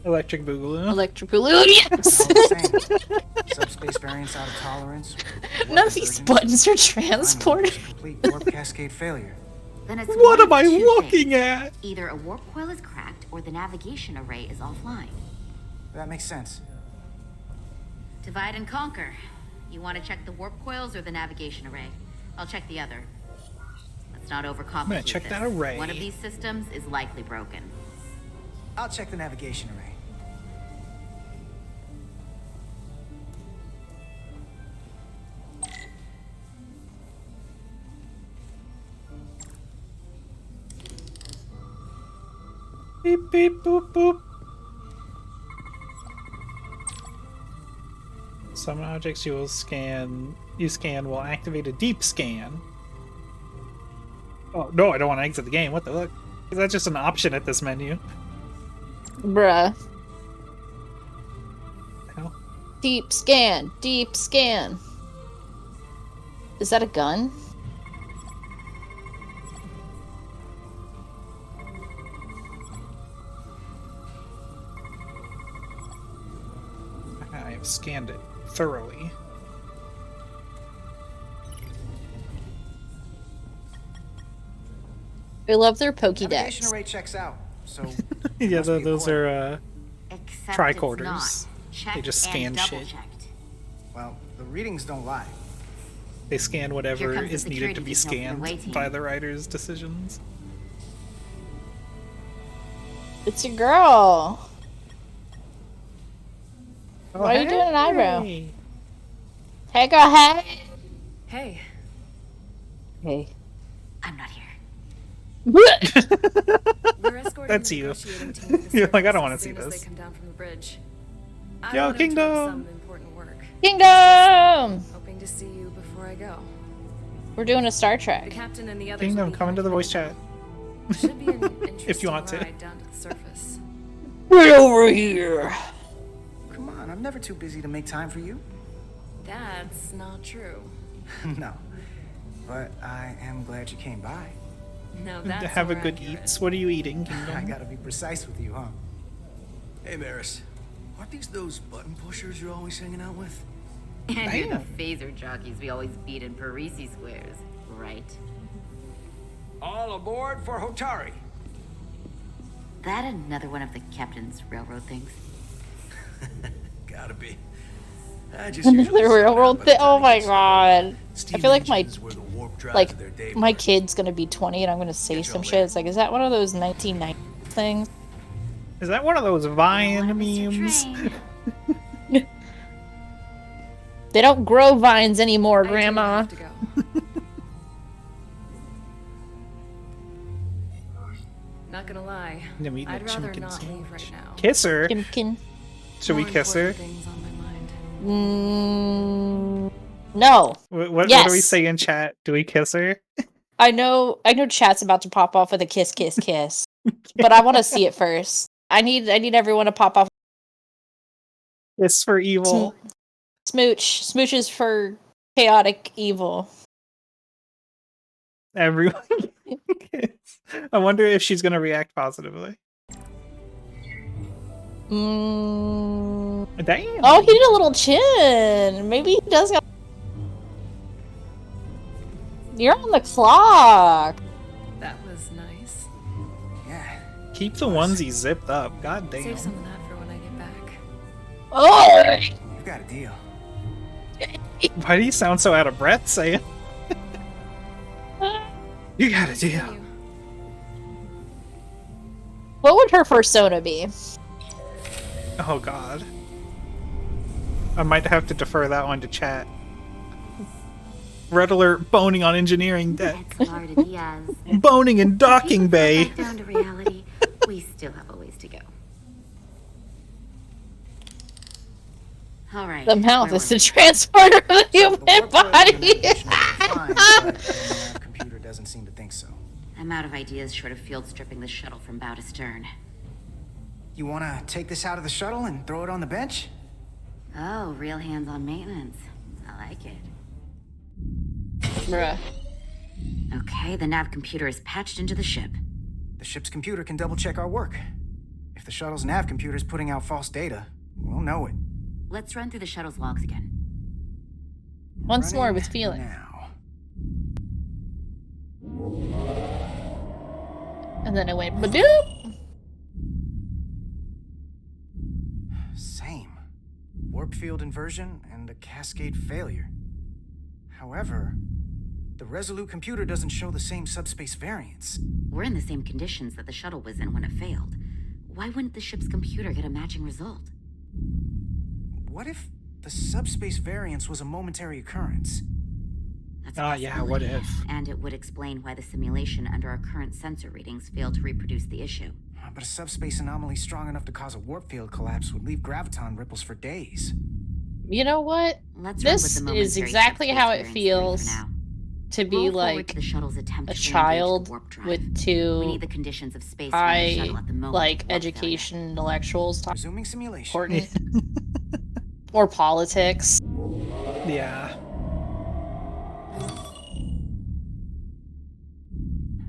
Electric Boogaloo. Electric Balloon, yes! All the same. Subspace variance out of tolerance. None of these buttons are transported. Complete warp cascade failure. Then it's What one am of I two looking things. at? Either a warp coil is cracked or the navigation array is offline. That makes sense. Divide and conquer. You want to check the warp coils or the navigation array? I'll check the other. Let's not overcomplicate I'm gonna check this. that array. One of these systems is likely broken. I'll check the navigation array. Beep beep boop boop. Some objects you scan will activate a deep scan. Oh no, I don't want to exit the game. What the fuck? Is that just an option at this menu? Bruh. Hell? Deep scan. Deep scan. Is that a gun? I have scanned it thoroughly. I love their Navigation Pokédex. array checks out. So Yeah, must be a those coil. are Except tricorders. It's not. Checked They just and scan shit. double-checked. Well, the readings don't lie. They scan Here whatever comes the is needed to be security detail for the scanned way team. by the writer's decisions. It's your girl. Oh, Why are you doing an eyebrow? hey. Hey girl, hey! Hey, Okay. I'm not here. We're escorting That's the you. negotiating team to the You're like, I don't surface want as to see soon as this. they come down from the bridge. I Yo, want to interrupt some Kingdom! important work. Kingdom! Hoping to see you before I go. We're doing a Star The Trek. captain and the others Kingdom, will be come into the here voice chat. Should be an interesting If you want to. ride down to the surface. Get over here! Come on, I'm never too busy to make time for you. That's not true. No. But I am glad you came by. No, that's Have a more good accurate. eats. What are you eating, I Kingdom? gotta be precise with you, huh? Hey, Maris. Aren't these those button pushers you're always hanging out with? And you're the phaser jockeys we always beat in Parisi squares, right? All aboard for Hotari. That another one of the captain's railroad things? Gotta be. I just usually Another sit railroad around by the thing. time Oh it my gets god. I Steam feel like my engines were the warp drives of their day, my Mark. kid's gonna be 20 and I'm gonna say some shit. It's like, is that one of those 1990 things? Is that one of those Vine memes? They don't grow vines anymore, I do Grandma. have to go. Not gonna lie. I'm eating a I'd rather chimkin not leave sandwich. right now. Kiss her. Kimkin. Should we More kiss her? important things on my mind. No. What Yes. do we say in chat? Do we kiss her? I know chat's about to pop off with a kiss, kiss, kiss. But I want to see it first. I need everyone to pop off. Kiss for evil. Smooch. Smooches for chaotic evil. Everyone. Kiss. I wonder if she's gonna react positively. Damn. Oh, he did a little chin. Maybe he does got... You're on the clock. That was nice. Yeah. Keep the onesie zipped up. God damn. Save some of that for when I get back. Oh! You got a deal. Why do you sound so out of breath saying? You got a deal. What would her persona be? Oh god. I might have to defer that one to chat. Red alert, boning on engineering deck. Boning in docking bay. Back down to reality, we still have a ways to go. All right. The mouth where is were the transporter of the human body. The computer doesn't seem to think so. I'm out of ideas short of field stripping the shuttle from bow to stern. You wanna take this out of the shuttle and throw it on the bench? Oh, real hands-on maintenance. I like it. Bruh. Okay, the nav computer is patched into the ship. The ship's computer can double-check our work. If the shuttle's nav computer is putting out false data, we'll know it. Let's run through the shuttle's logs again. Once more with feeling. Now. And then it went badoop. Same. Warp field inversion and a cascade failure. However, the Resolute computer doesn't show the same subspace variance. We're in the same conditions that the shuttle was in when it failed. Why wouldn't the ship's computer get a matching result? What if the subspace variance was a momentary occurrence? That's Ah, yeah, what if? And it would explain why the simulation under our current sensor readings failed to reproduce the issue. But a subspace anomaly strong enough to cause a warp field collapse would leave graviton ripples for days. You know what? Let's run with This the momentary is exactly how it subspace variance feels for now. to be Roll forward like to the shuttle's attempt a to re-engage the child warp drive. with We two need the conditions of space around the high, shuttle at the moment like, of warp education intellectuals talk Resuming simulation. important. Or politics. Yeah.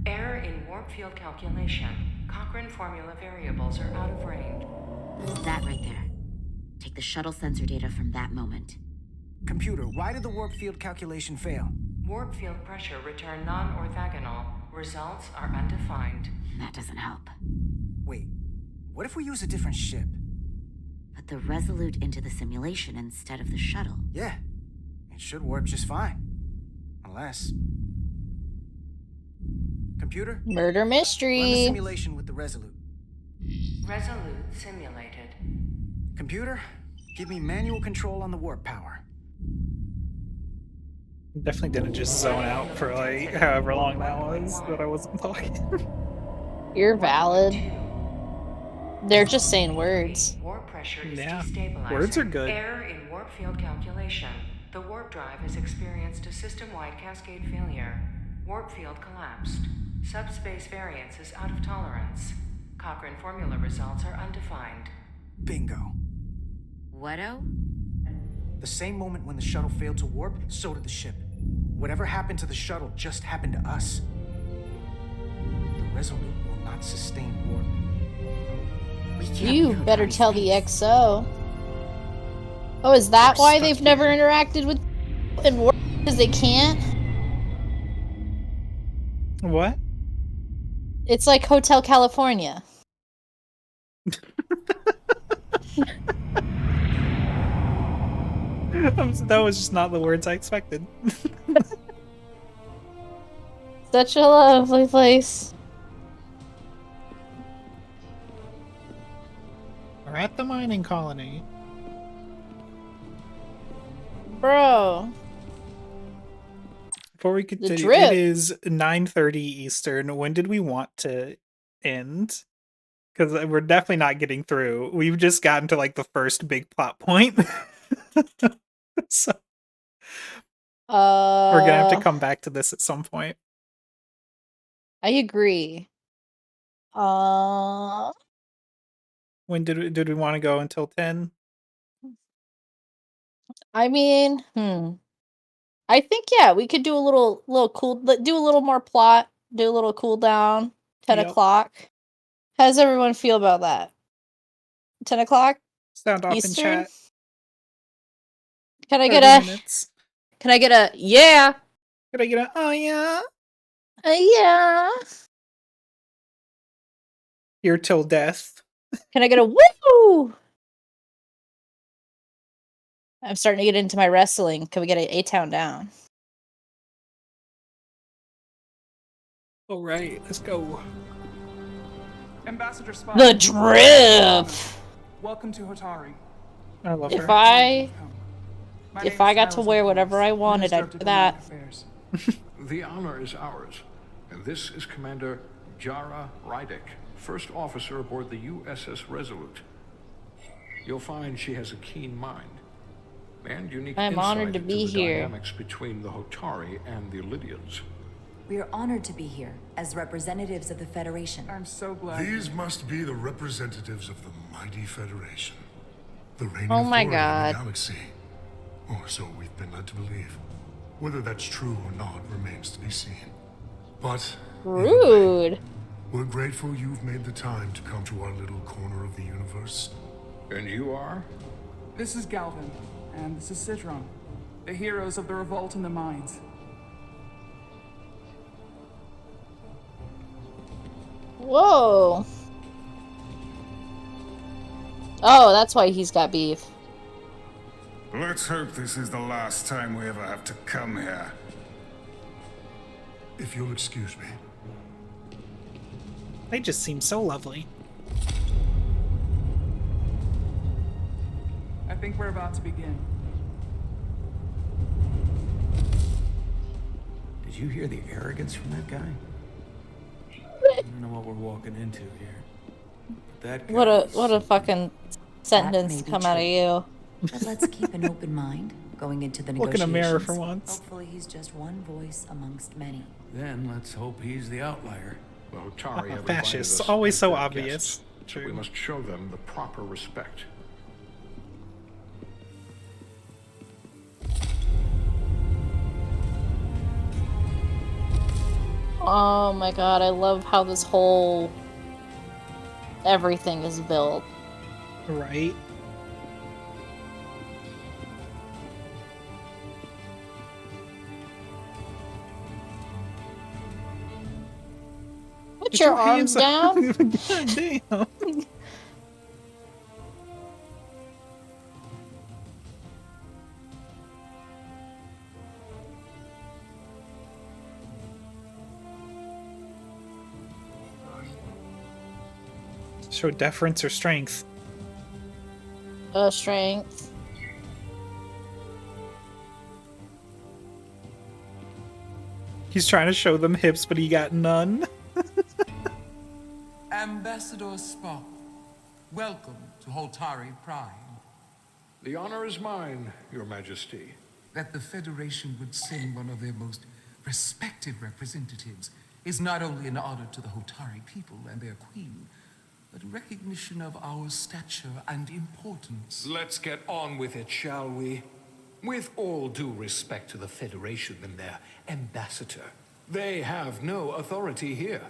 Error in warp field calculation. Cochrane formula variables are out of range. That right there. Take the shuttle sensor data from that moment. Computer, why did the warp field calculation fail? Warp field pressure returned non-orthogonal. Results are undefined. That doesn't help. Wait, what if we use a different ship? Put the Resolute into the simulation instead of the shuttle. Yeah, it should warp just fine. Unless... Computer? Murder Run the mystery. simulation with the Resolute. Resolute simulated. Computer, give me manual control on the warp power. Definitely didn't just zone out for like however long that was that I wasn't talking. You're valid. They're just saying words. Warp pressure is Yeah, destabilizing. words are good. Error in warp field calculation. The warp drive has experienced a system-wide cascade failure. Warp field collapsed. Subspace variance is out of tolerance. Cochrane formula results are undefined. Bingo. What-o? The same moment when the shuttle failed to warp, so did the ship. Whatever happened to the shuttle just happened to us. The Resolute will not sustain warp. You better tell the XO. Oh, is that why they've never interacted with and warp? Because they can't? What? It's like Hotel California. That was just not the words I expected. Such a lovely place. We're at the mining colony. Bro. Before we continue, it is 9:30 Eastern. When did we want to end? Because we're definitely not getting through. We've just gotten to like the first big plot point. So we're gonna have to come back to this at some point. I agree. When did we want to go until 10? I mean, I think yeah, we could do a little cool, do a little more plot, do a little cool down. 10 o'clock. How does everyone feel about that? 10 o'clock? Sound off Eastern? in chat. Can I get a minutes. Can I get a yeah? Can I get a oh yeah? Yeah. Here till death. Can I get a woo? I'm starting to get into my wrestling. Can we get a A-Town down? All right, let's go. Ambassador Spy. The drip. Welcome to Hotari. I love If her. If I got to wear whatever I wanted, I'd do that. The honor is ours, and this is Commander Jara Rydick, first officer aboard the USS Resolute. You'll find she has a keen mind and unique I'm insight honored to into be the here. dynamics between the Hotari and the Lydians. We are honored to be here as representatives of the Federation. I'm so glad. These must be the representatives of the mighty Federation. The reigning Oh my authority God. in the galaxy. Or so we've been led to believe. Whether that's true or not remains to be seen. But Rude. we're grateful you've made the time to come to our little corner of the universe. And you are? This is Galvin, and this is Citron, the heroes of the revolt in the mines. Whoa. Oh, that's why he's got beef. Let's hope this is the last time we ever have to come here. If you'll excuse me. They just seem so lovely. I think we're about to begin. Did you hear the arrogance from that guy? I don't know what we're walking into here. But that guy What a fucking sentence be come true. out of you. But let's keep an open mind going into the Look in a negotiations. mirror for once. Hopefully he's just one voice amongst many. Then let's hope he's the outlier. The Hotari have Fascists, invited us always as so their obvious. guests, so we must show them the proper respect. Oh my god, I love how this whole everything is built. Right? Put your arms down. God damn. Show deference or strength. Strength. He's trying to show them hips, but he got none. Ambassador Spock, welcome to Holtari Prime. The honor is mine, Your Majesty. That the Federation would send one of their most respected representatives is not only an honor to the Holtari people and their queen, but a recognition of our stature and importance. Let's get on with it, shall we? With all due respect to the Federation and their ambassador, they have no authority here.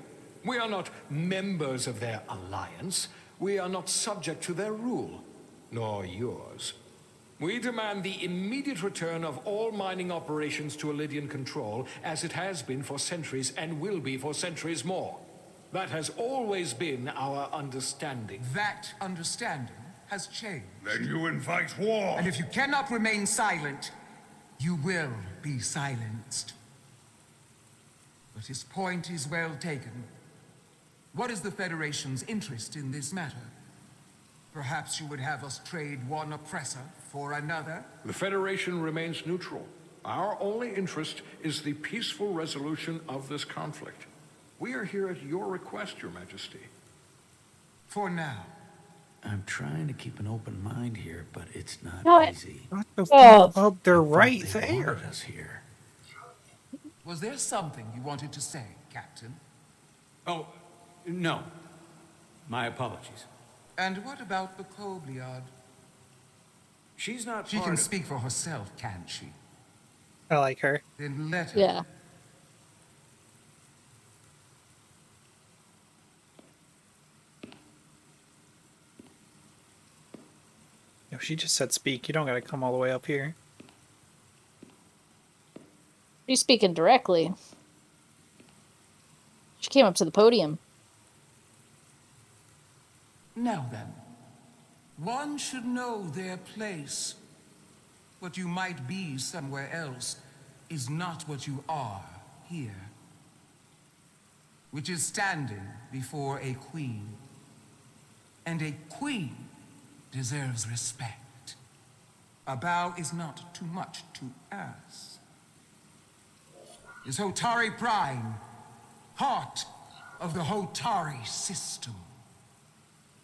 We are not members of their alliance. We are not subject to their rule, nor yours. We demand the immediate return of all mining operations to Elydian control, as it has been for centuries and will be for centuries more. That has always been our understanding. That understanding has changed. Then you invite war. And if you cannot remain silent, you will be silenced. But his point is well taken. What is the Federation's interest in this matter? Perhaps you would have us trade one oppressor for another? The Federation remains neutral. Our only interest is the peaceful resolution of this conflict. We are here at your request, Your Majesty. For now. I'm trying to keep an open mind here, but it's not What? easy. What the fuck? Oh, they're right They there. wanted us here. Was there something you wanted to say, Captain? Oh, no. My apologies. And what about the Kobliad? She's not She part can of... speak for herself, can't she? I like her. Then let her. Yeah. Yo, she just said speak. You don't gotta come all the way up here. She's speaking directly. She came up to the podium. Now then, one should know their place. What you might be somewhere else is not what you are here. Which is standing before a queen. And a queen deserves respect. A bow is not too much to ask. Is Hotari Prime part of the Hotari system?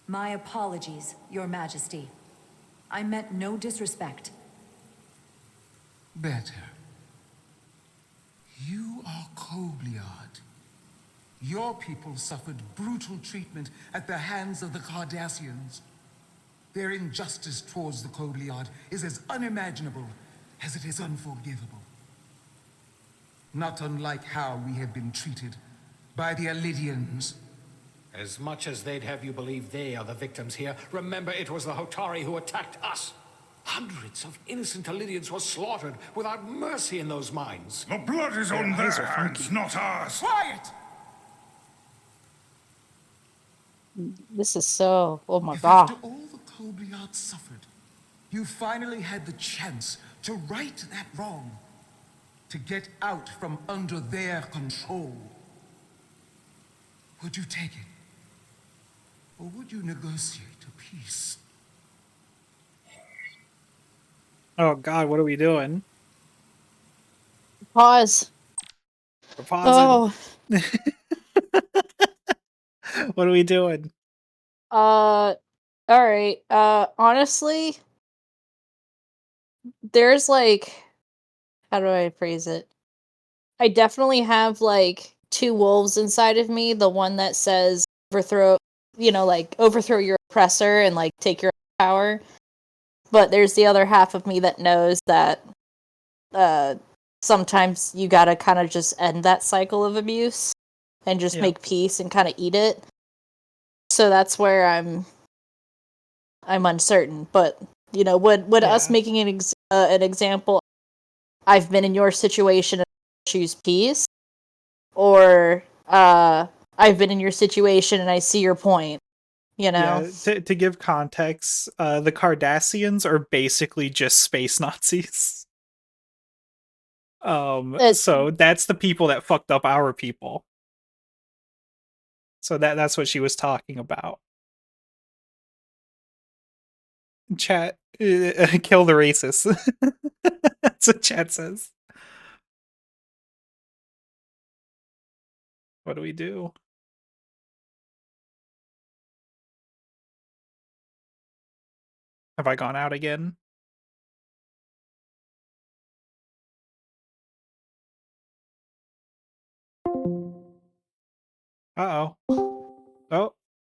My apologies, Your Majesty. I meant no disrespect. Better. You are Kobliad. Your people suffered brutal treatment at the hands of the Cardassians. Their injustice towards the Kobliad is as unimaginable as it is unforgivable. Not unlike how we have been treated by the Elydians. As much as they'd have you believe they are the victims here, remember it was the Hotari who attacked us. Hundreds of innocent Elydians were slaughtered without mercy in those mines. The blood is on their hands, not ours. Quiet! This is so... Oh my If god. after all the Kobliad suffered, you finally had the chance to right that wrong, to get out from under their control, would you take it? Or would you negotiate a peace? Oh god, what are we doing? Pause. We're pausing. Oh. What are we doing? Alright. Honestly, there's like... How do I phrase it? I definitely have like two wolves inside of me. The one that says overthrow, overthrow your oppressor and like take your power. But there's the other half of me that knows that sometimes you gotta kind of just end that cycle of abuse and just make peace and kind of eat it. So that's where I'm uncertain. But would us making an example, I've been in your situation and choose peace, or I've been in your situation and I see your point. Yeah, to give context, the Cardassians are basically just space Nazis. So that's the people that fucked up our people. So that's what she was talking about. Chat, kill the racists. That's what chat says. What do we do? Have I gone out again? Uh-oh. Oh,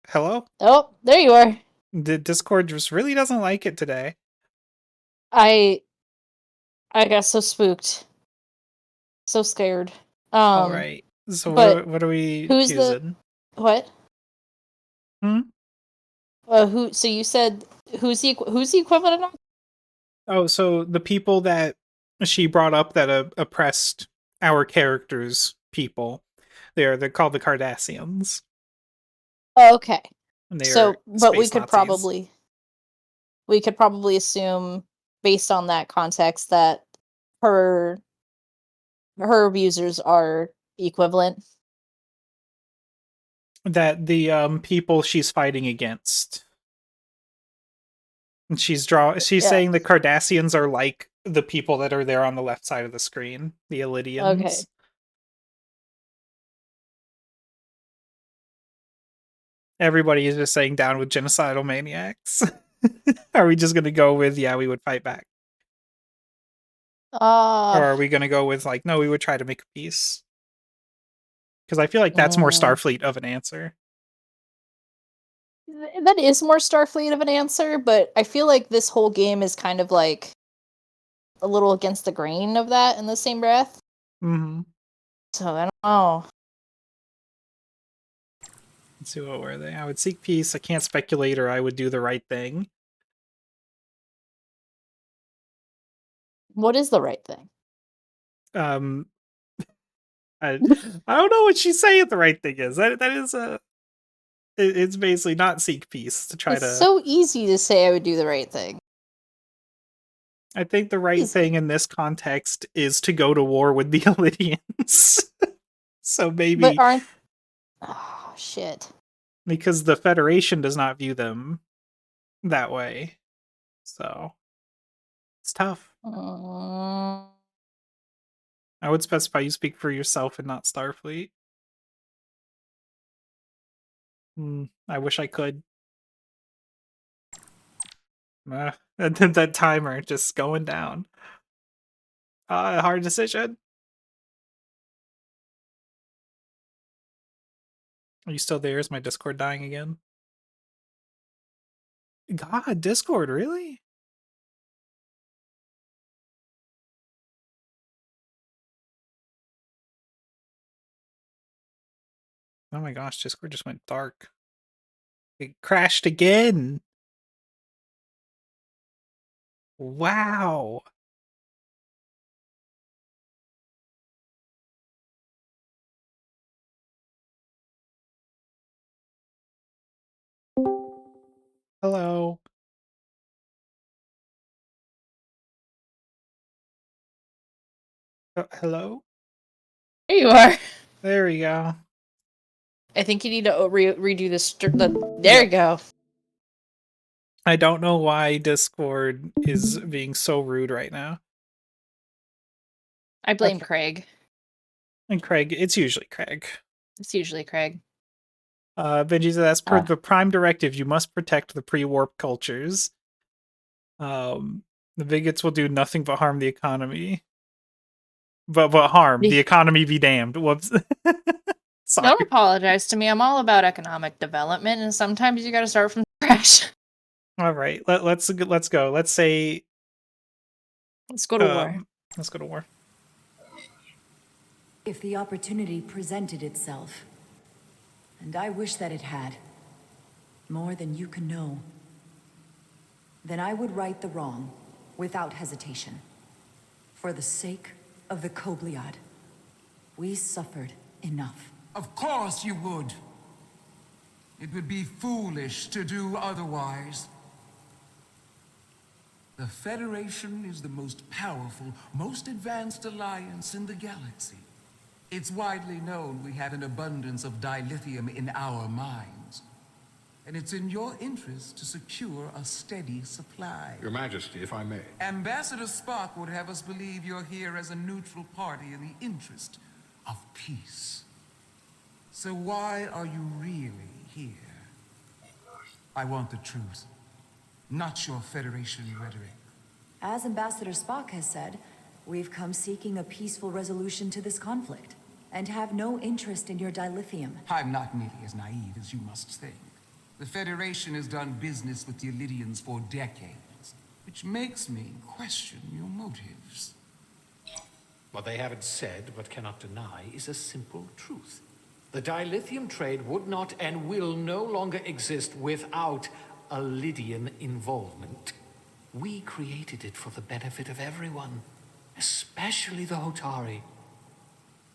hello? Oh, there you are. The Discord just really doesn't like it today. I got so spooked. So scared. Alright. So what are we who's choosing? What? Hmm? So you said who's the equivalent of? Oh, so the people that she brought up that oppressed our characters' people. They're called the Cardassians. Oh, okay. And they are So, but we space could Nazis. probably assume, based on that context, that her abusers are equivalent. That the people she's fighting against. And she's saying the Cardassians are like the people that are there on the left side of the screen, the Illidians. Okay. Everybody is just saying down with genocidal maniacs. Are we just gonna go with we would fight back? Or are we gonna go with like, no, we would try to make a peace? Because I feel like that's more Starfleet of an answer. That is more Starfleet of an answer, but I feel like this whole game is kind of like a little against the grain of that in the same breath. Mm-hmm. So I don't know. Let's see, what were they? I would seek peace. I can't speculate, or I would do the right thing. What is the right thing? I don't know what she's saying the right thing is. That is it's basically not seek peace to try It's to. so easy to say I would do the right thing. I think the right thing in this context is to go to war with the Illidians. So maybe. But aren't. Oh, shit. Because the Federation does not view them that way. So it's tough. I would specify you speak for yourself and not Starfleet. I wish I could. That timer just going down. Hard decision. Are you still there? Is my Discord dying again? God, Discord, really? Oh my gosh, Discord just went dark. It crashed again. Wow. Hello. Hello? There you are. There we go. I think you need to redo this. There you go. I don't know why Discord is being so rude right now. I blame Craig. And Craig, it's usually Craig. It's usually Craig. Benji says, as per the Prime Directive, you must protect the pre-warp cultures. The bigots will do nothing but harm the economy. But harm. The economy be damned. Whoops. Sorry. Don't apologize to me. I'm all about economic development, and sometimes you gotta start from scratch. Alright, let's go. Let's say... Let's go to war. Let's go to war. If the opportunity presented itself, and I wish that it had, more than you can know, then I would right the wrong without hesitation. For the sake of the Kobliad, we suffered enough. Of course you would. It would be foolish to do otherwise. The Federation is the most powerful, most advanced alliance in the galaxy. It's widely known we have an abundance of dilithium in our mines. And it's in your interest to secure a steady supply. Your Majesty, if I may. Ambassador Spock would have us believe you're here as a neutral party in the interest of peace. So why are you really here? I want the truth, not your Federation rhetoric. As Ambassador Spock has said, we've come seeking a peaceful resolution to this conflict, and have no interest in your dilithium. I'm not nearly as naive as you must think. The Federation has done business with the Illydians for decades, which makes me question your motives. What they haven't said, but cannot deny, is a simple truth. The dilithium trade would not and will no longer exist without Illydian involvement. We created it for the benefit of everyone, especially the Hotari.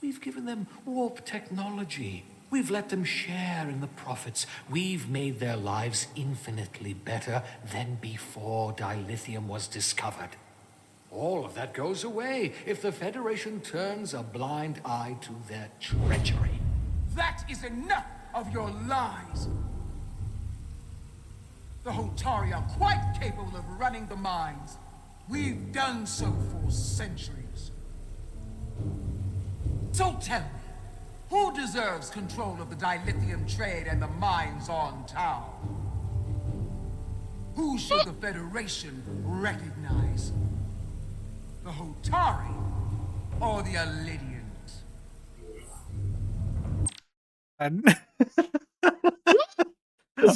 We've given them warp technology. We've let them share in the profits. We've made their lives infinitely better than before dilithium was discovered. All of that goes away if the Federation turns a blind eye to their treachery. That is enough of your lies! The Hotari are quite capable of running the mines. We've done so for centuries. So tell me, who deserves control of the dilithium trade and the mines on Tau? Who should the Federation recognize? The Hotari or the Illydians?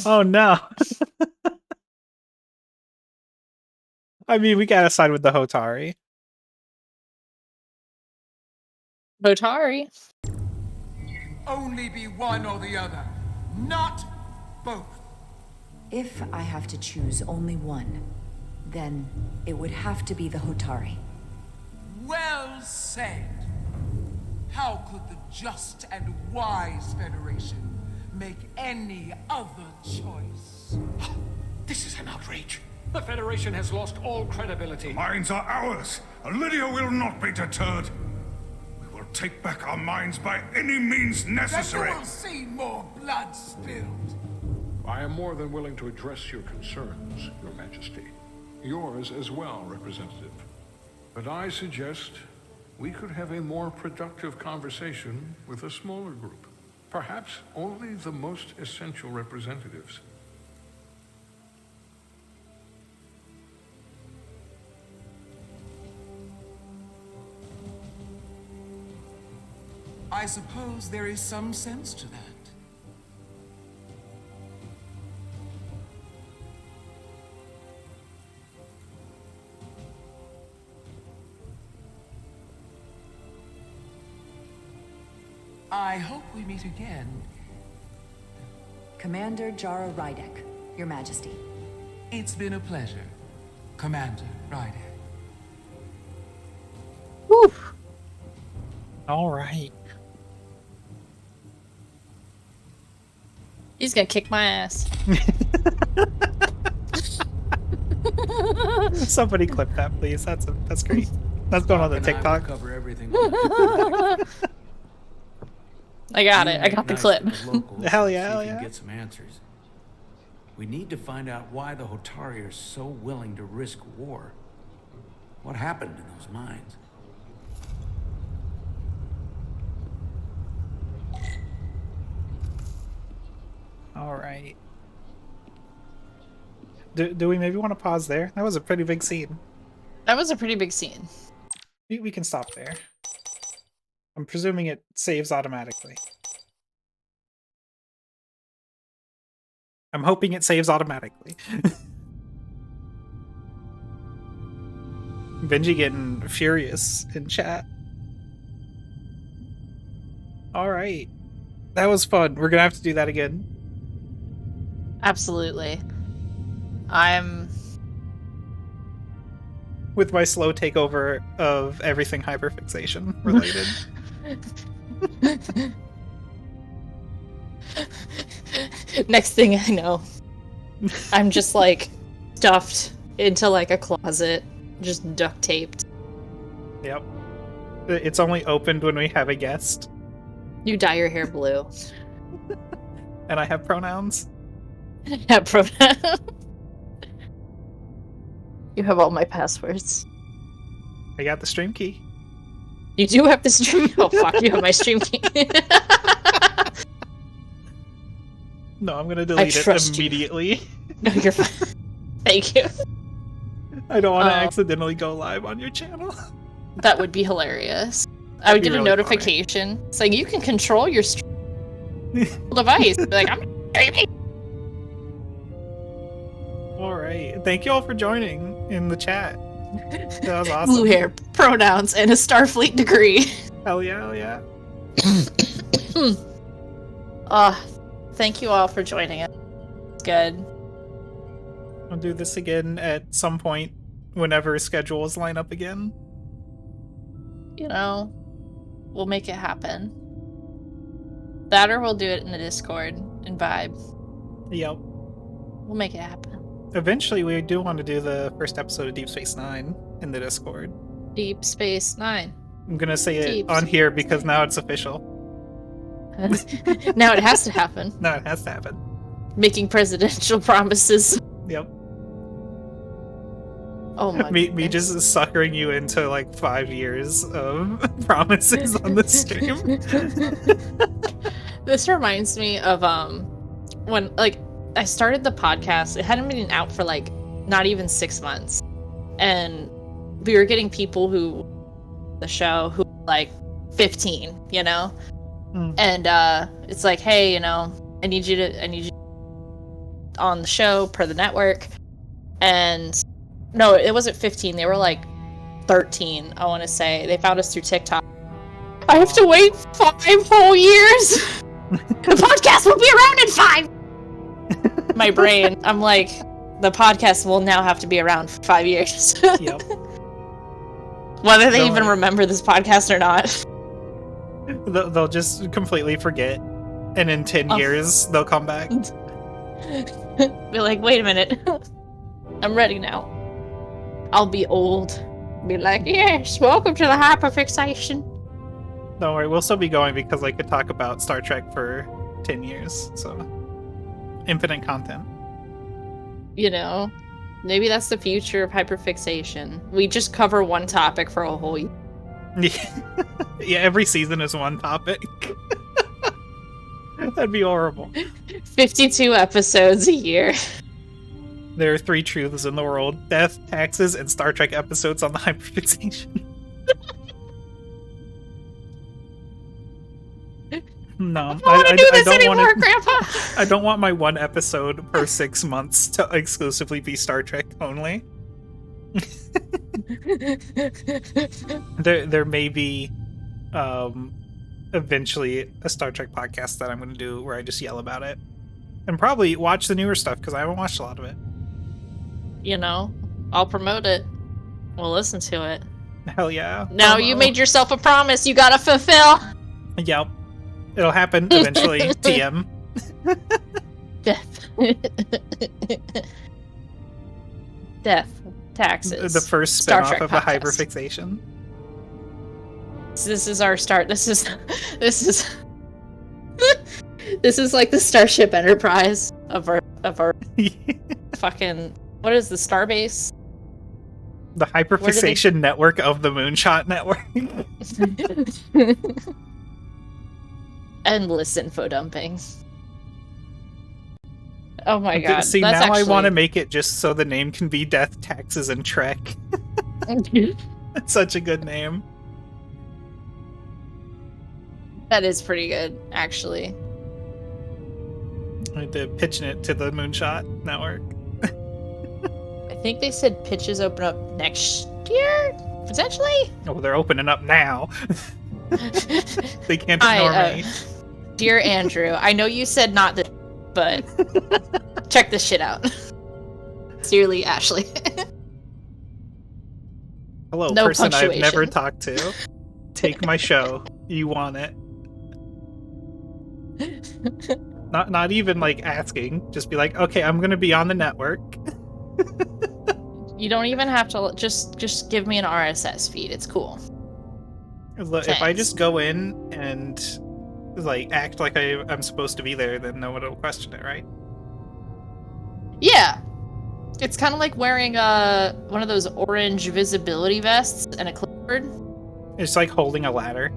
Oh no. I mean, we gotta side with the Hotari. Hotari. Only be one or the other, not both. If I have to choose only one, then it would have to be the Hotari. Well said. How could the just and wise Federation make any other choice? This is an outrage. The Federation has lost all credibility. The mines are ours. Illydia will not be deterred. We will take back our mines by any means necessary. Then you will see more blood spilled. I am more than willing to address your concerns, Your Majesty. Yours as well, Representative. But I suggest we could have a more productive conversation with a smaller group. Perhaps only the most essential representatives. I suppose there is some sense to that. I hope we meet again. Commander Jara Rydek, Your Majesty. It's been a pleasure, Commander Rydek. Whew. All right. He's gonna kick my ass. Somebody clip that, please. That's great. That's going on the TikTok. Cover everything. I got it. I got the clip. Hell yeah, hell yeah. Get some answers. We need to find out why the Hotari are so willing to risk war. What happened in those mines? All right. Do we maybe want to pause there? That was a pretty big scene. That was a pretty big scene. We can stop there. I'm presuming it saves automatically. I'm hoping it saves automatically. Benji getting furious in chat. Alright. That was fun. We're gonna have to do that again. Absolutely. I'm... With my slow takeover of everything hyperfixation related. Next thing I know, I'm just like stuffed into like a closet, just duct taped. Yep. It's only opened when we have a guest. You dye your hair blue. And I have pronouns. Yeah, pronouns. You have all my passwords. I got the stream key. You do have the stream. Oh fuck! You have my stream key. No, I'm gonna delete it immediately. No, you're fine. Thank you. I don't want to accidentally go live on your channel. That would be hilarious. I would get a notification saying you can control your device. Be like, I'm streaming. Alright. Thank you all for joining in the chat. That was awesome. Blue hair, pronouns, and a Starfleet degree. Hell yeah, hell yeah. Thank you all for joining us. It's good. I'll do this again at some point whenever schedules line up again. You know, we'll make it happen. That or we'll do it in the Discord and vibe. Yep. We'll make it happen. Eventually, we do want to do the first episode of Deep Space Nine in the Discord. Deep Space Nine. I'm gonna say it on here because now it's official. Now it has to happen. No, it has to happen. Making presidential promises. Yep. Oh my me just suckering you into like 5 years of promises on the stream. This reminds me of when I started the podcast. It hadn't been out for like not even 6 months, and we were getting people who the show who were, like 15, you know, and it's like, hey, you know, I need you on the show per the network. And no, it wasn't 15. They were like 13, I want to say. They found us through TikTok. I have to wait 5 whole years. The podcast will be around in 5. My brain, I'm like, the podcast will now have to be around for 5 years. Yep. Whether they even remember this podcast or not. They'll just completely forget. And in 10 years, they'll come back. Be like, wait a minute. I'm ready now. I'll be old. Be like, yes, welcome to the hyperfixation. Don't worry, we'll still be going because I could talk about Star Trek for 10 years, so infinite content. You know, maybe that's the future of hyperfixation. We just cover one topic for a whole year. Yeah, every season is one topic. That'd be horrible. 52 episodes a year. There are 3 truths in the world: death, taxes, and Star Trek episodes on the hyperfixation. No, I don't want my one episode per 6 months to exclusively be Star Trek only. There may be eventually a Star Trek podcast that I'm going to do where I just yell about it, and probably watch the newer stuff because I haven't watched a lot of it. You know, I'll promote it. We'll listen to it. Hell yeah. Now you made yourself a promise you gotta fulfill. Yep. It'll happen eventually. TM. Death. Death. Taxes. The first spinoff of a hyperfixation. This is our start. This is this is like the Starship Enterprise of our fucking, what is the Starbase? The hyperfixation network of the Moonshot Network. Endless info dumping. Oh my god. See, that's now actually... I want to make it just so the name can be Death, Taxes, and Trek. That's such a good name. That is pretty good, actually. They're pitching it to the Moonshot Network. I think they said pitches open up next year, potentially. Oh, they're opening up now. They can't ignore me. Dear Andrew, I know you said not that, but check this shit out. Sincerely, Ashley. Hello, no person I've never talked to. Take my show. You want it. Not even like asking. Just be like, okay, I'm gonna be on the network. You don't even have to just give me an RSS feed. It's cool. Look, if I just go in and like act like I'm supposed to be there, then no one will question it, right? Yeah. It's kind of like wearing one of those orange visibility vests and a clipboard. It's like holding a ladder.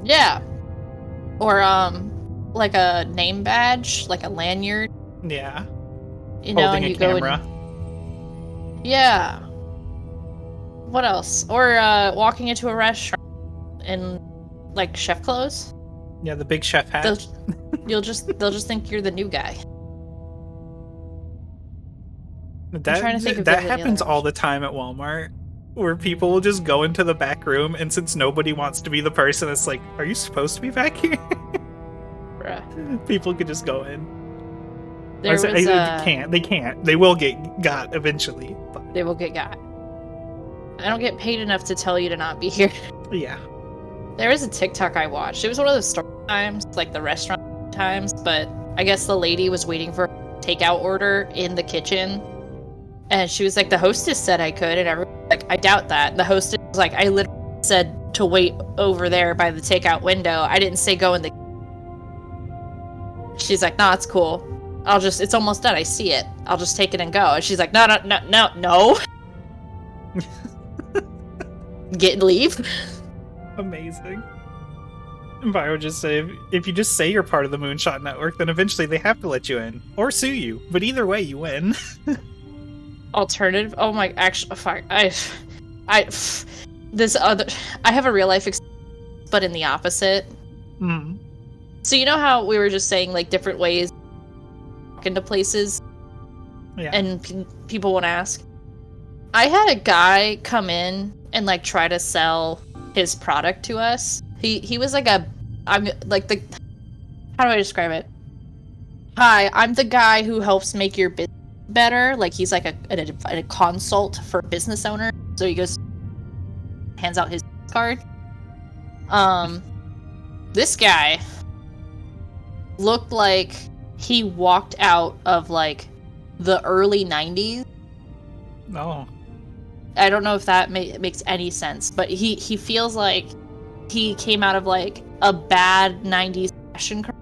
Yeah. Or like a name badge, like a lanyard. Yeah. You know, Holding and a you camera. go and... Yeah. What else? Or walking into a restaurant in like chef clothes. Yeah, the big chef hat. They'll just think you're the new guy. That happens all the time at Walmart, where people will just go into the back room, and since nobody wants to be the person, it's like, are you supposed to be back here? Bruh. People could just go in. They can't. They will get got eventually. But... They will get got. I don't get paid enough to tell you to not be here. Yeah. There was a TikTok I watched. It was one of those story times, like the restaurant times, but I guess the lady was waiting for a takeout order in the kitchen. And she was like, the hostess said I could, and everyone was like, I doubt that. The hostess was like, I literally said to wait over there by the takeout window. I didn't say go in the... She's like, nah, it's cool. It's almost done. I see it. I'll just take it and go. And she's like, no. Leave. Amazing. And I would just say, if you just say you're part of the Moonshot Network, then eventually they have to let you in. Or sue you. But either way, you win. Alternative? Oh my... Actually, fuck. I have a real life experience, but in the opposite. Mm. So you know how we were just saying, like, different ways to walk into places? Yeah. And people won't ask? I had a guy come in and, like, try to sell his product to us. He was like how do I describe it? Hi, I'm the guy who helps make your business better. Like, he's like a consult for business owners. So he goes, hands out his card. This guy looked like he walked out of like the early 90s. Oh. I don't know if that makes any sense, but he feels like he came out of like a bad 90s fashion career,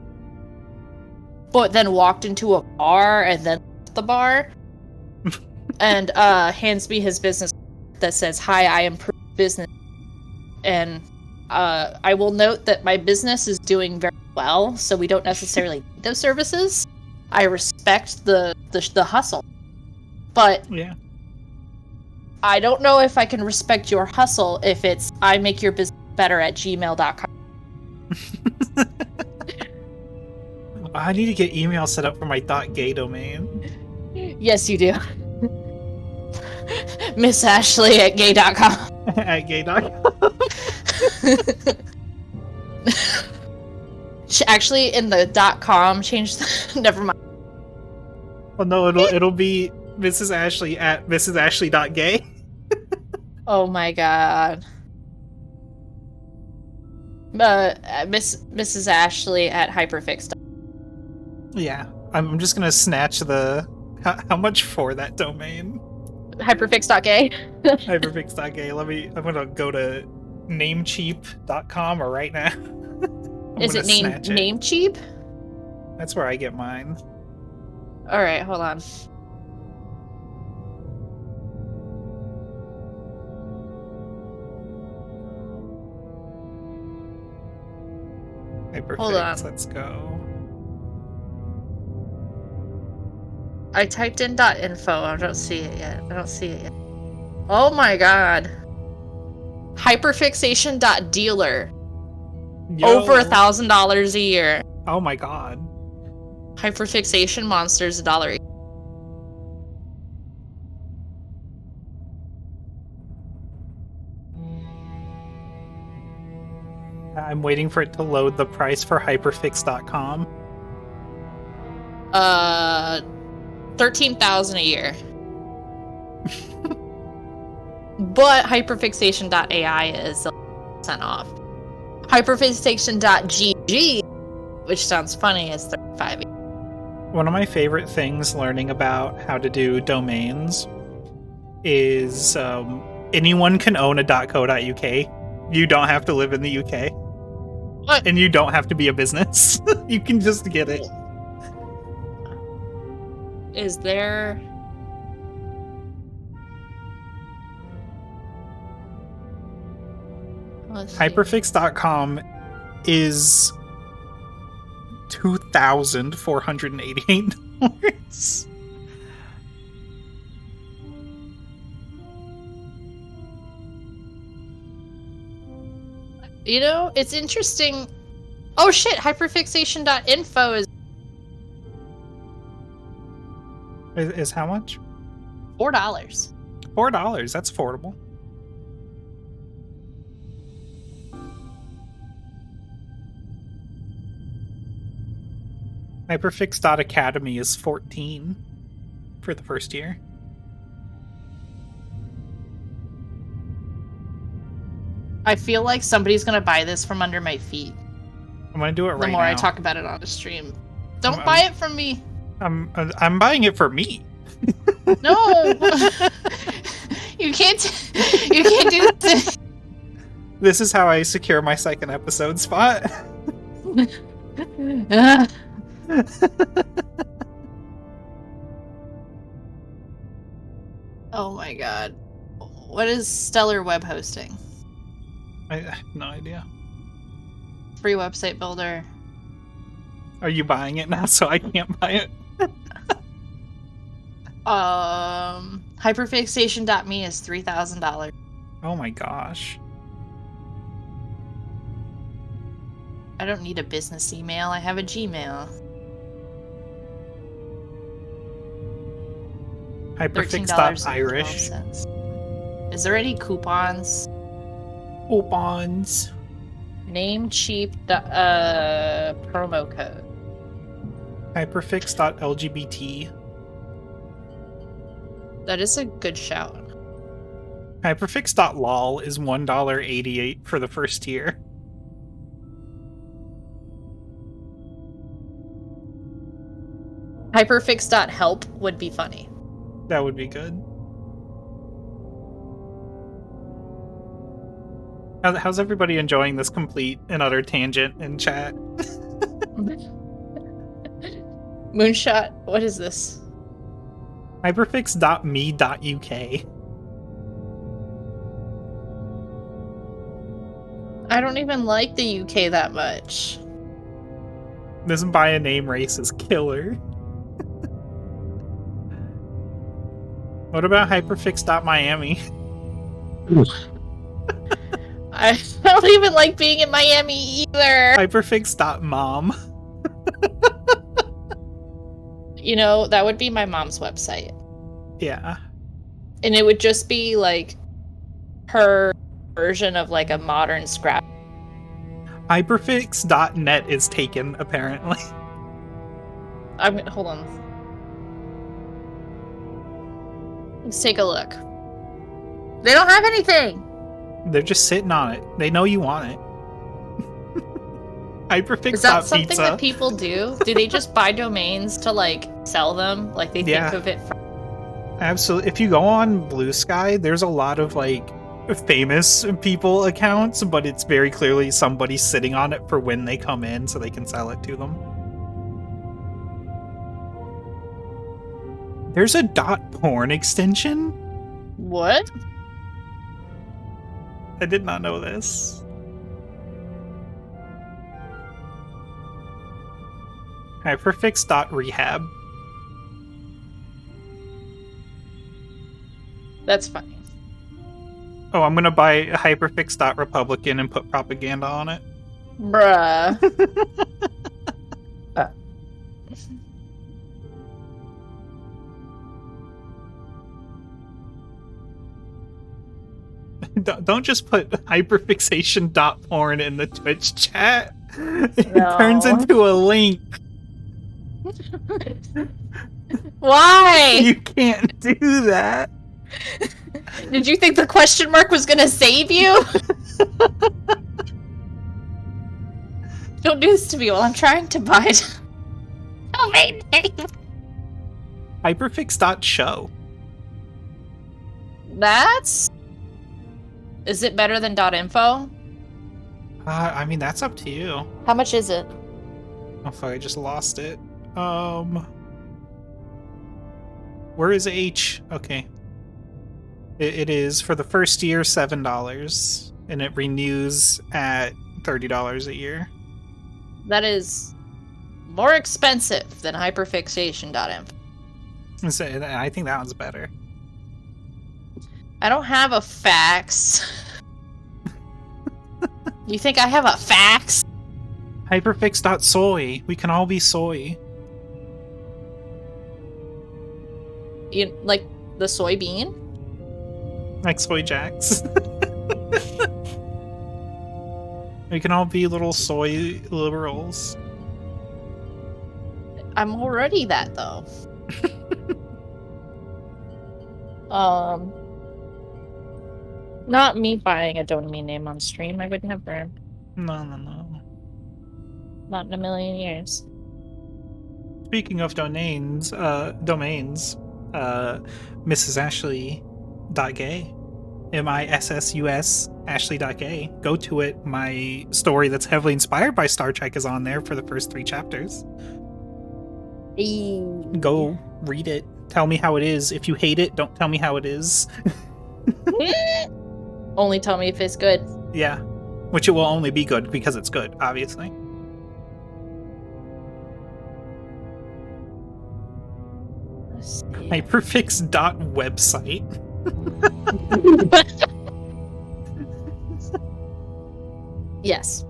but then walked into a bar and then left the bar and hands me his business that says, hi, I improve business, and I will note that my business is doing very well, so we don't necessarily need those services. I respect the hustle, but yeah, I don't know if I can respect your hustle if it's I make your business better at gmail.com. I need to get email set up for my .gay domain. Yes, you do. Miss Ashley at gay.com. At gay.com. Actually, in the .com, change the... Never mind. Well, no, it'll be Mrs. Ashley at mrsashley.gay. Oh my god. Mrs. Ashley at hyperfix. Yeah, I'm just gonna snatch the... How much for that domain? Hyperfix.gay? Hyperfix.gay. I'm gonna go to namecheap.com or right now. Is it Namecheap? That's where I get mine. Alright, hold on. Hyperfix, hold on. Let's go. I typed in .info. I don't see it yet. Oh my god. Hyperfixation.dealer. Over $1,000 a year. Oh my god. Hyperfixation monsters $1. I'm waiting for it to load the price for hyperfix.com. $13,000 a year. But hyperfixation.ai is 10% off. Hyperfixation.gg, which sounds funny, is $35. One of my favorite things learning about how to do domains is anyone can own a .co.uk. You don't have to live in the UK. What? And you don't have to be a business. You can just get it. Is there... Hyperfix.com is $2,488. You know, it's interesting. Oh shit, hyperfixation.info is how much? $4. $4, that's affordable. Hyperfix.academy is $14 for the first year. I feel like somebody's gonna buy this from under my feet. I'm gonna do it right now. The more I talk about it on the stream. Don't buy it from me. I'm buying it for me. No, you can't. You can't do this. This is how I secure my second episode spot. Oh my god. What is Stellar Web Hosting? I have no idea. Free website builder. Are you buying it now so I can't buy it? Hyperfixation.me is $3,000. Oh my gosh. I don't need a business email. I have a Gmail. Hyperfix.irish. Is there any coupons? Coupons. Namecheap promo code. Hyperfix.lgbt. That is a good shout. Hyperfix.lol is $1.88 for the first year. Hyperfix.help would be funny. That would be good. How's everybody enjoying this complete and utter tangent in chat? Moonshot, what is this? Hyperfix.me.uk. I don't even like the UK that much. This by a name race is killer. What about Hyperfix.Miami? I don't even like being in Miami either. Hyperfix.mom. You know, that would be my mom's website. Yeah. And it would just be like her version of like a modern scrap. Hyperfix.net is taken, apparently. Hold on. Let's take a look. They don't have anything. They're just sitting on it. They know you want it. Hyperfix.pizza. Is that something that people do? Do they just buy domains to like sell them? Like they think of it from... Absolutely. If you go on Blue Sky, there's a lot of like famous people accounts, but it's very clearly somebody sitting on it for when they come in so they can sell it to them. There's a .porn extension? What? I did not know this. Hyperfix.rehab. That's funny. Oh, I'm gonna buy Hyperfix.republican and put propaganda on it. Bruh. Don't just put hyperfixation.porn in the Twitch chat. It turns into a link. Why? You can't do that. Did you think the question mark was gonna save you? Don't do this to me while I'm trying to buy it. Oh, my name. Hyperfix.show. That's... Is it better than .info? I mean, that's up to you. How much is it? Oh, fuck, I just lost it. Where is H? Okay. It is, for the first year, $7, and it renews at $30 a year. That is more expensive than hyperfixation.info. So, I think that one's better. I don't have a fax. You think I have a fax? Hyperfix.soy. We can all be soy. You like the soybean? Like soy jacks. We can all be little soy liberals. I'm already that, though. Not me buying a domain name on stream. I would never. No. Not in a million years. Speaking of domains, Mrs. Ashley.gay. MISSUS Ashley.gay. Go to it. My story that's heavily inspired by Star Trek is on there for the first 3 chapters. Go read it. Tell me how it is. If you hate it, don't tell me how it is. Only tell me if it's good. Yeah. Which it will only be good because it's good, obviously. Hyperfix.website. Yes.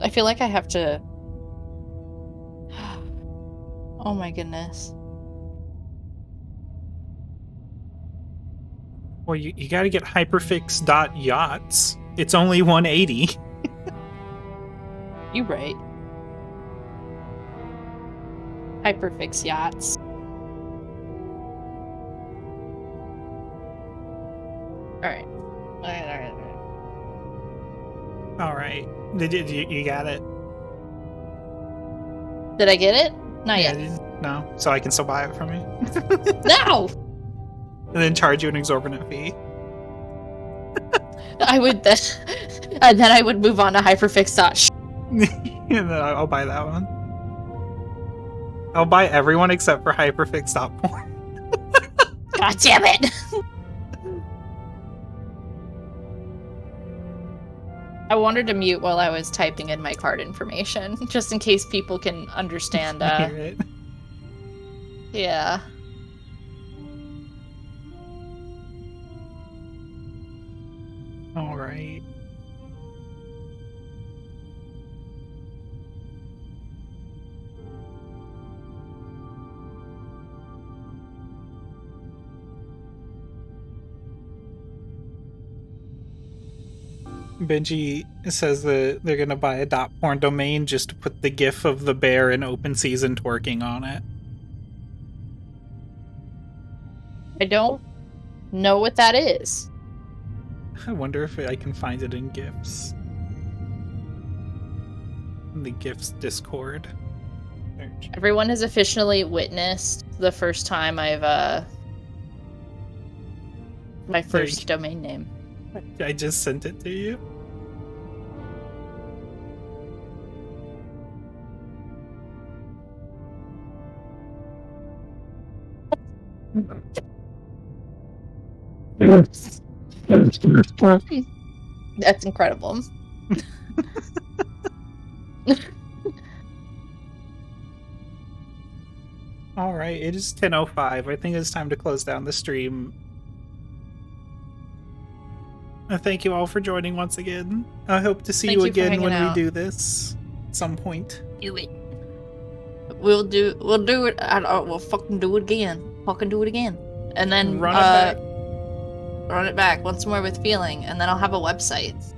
I feel like I have to... Oh my goodness. Well, you gotta get hyperfix.yachts. It's only 180. You right. Hyperfix yachts. Alright. Alright. You got it? Did I get it? Not yet. No. So I can still buy it from you? No! And then charge you an exorbitant fee. I would then... And then I would move on to hyperfix. And then I'll buy that one. I'll buy everyone except for hyperfix.porn. God damn it! I wanted to mute while I was typing in my card information, just in case people can understand. Yeah. All right. Benji says that they're gonna buy a .porn domain just to put the gif of the bear in open season twerking on it. I don't know what that is. I wonder if I can find it in GIFs. In the GIFs Discord. Search. Everyone has officially witnessed the first time I've, my first domain name. I just sent it to you. That's incredible. All right, it is 10:05. I think it's time to close down the stream. Thank you all for joining once again. I hope to see you again when we do this at some point. Do it. We'll do it. We'll fucking do it again. Fucking do it again. And then run it back. Run it back once more with feeling, and then I'll have a website.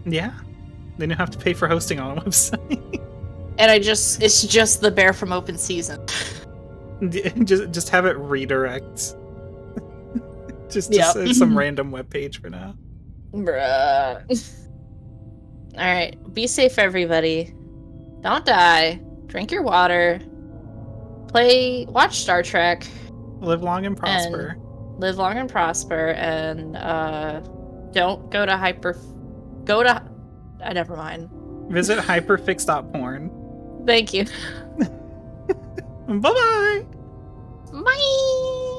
Yeah. Then you have to pay for hosting on a website. And it's just the bear from open season. just have it redirect. just some random webpage for now. Bruh. Alright, be safe everybody. Don't die. Drink your water. Watch Star Trek. Live long and prosper. Live long and prosper, and don't go to never mind. Visit hyperfix.porn. Thank you. Bye-bye. Bye.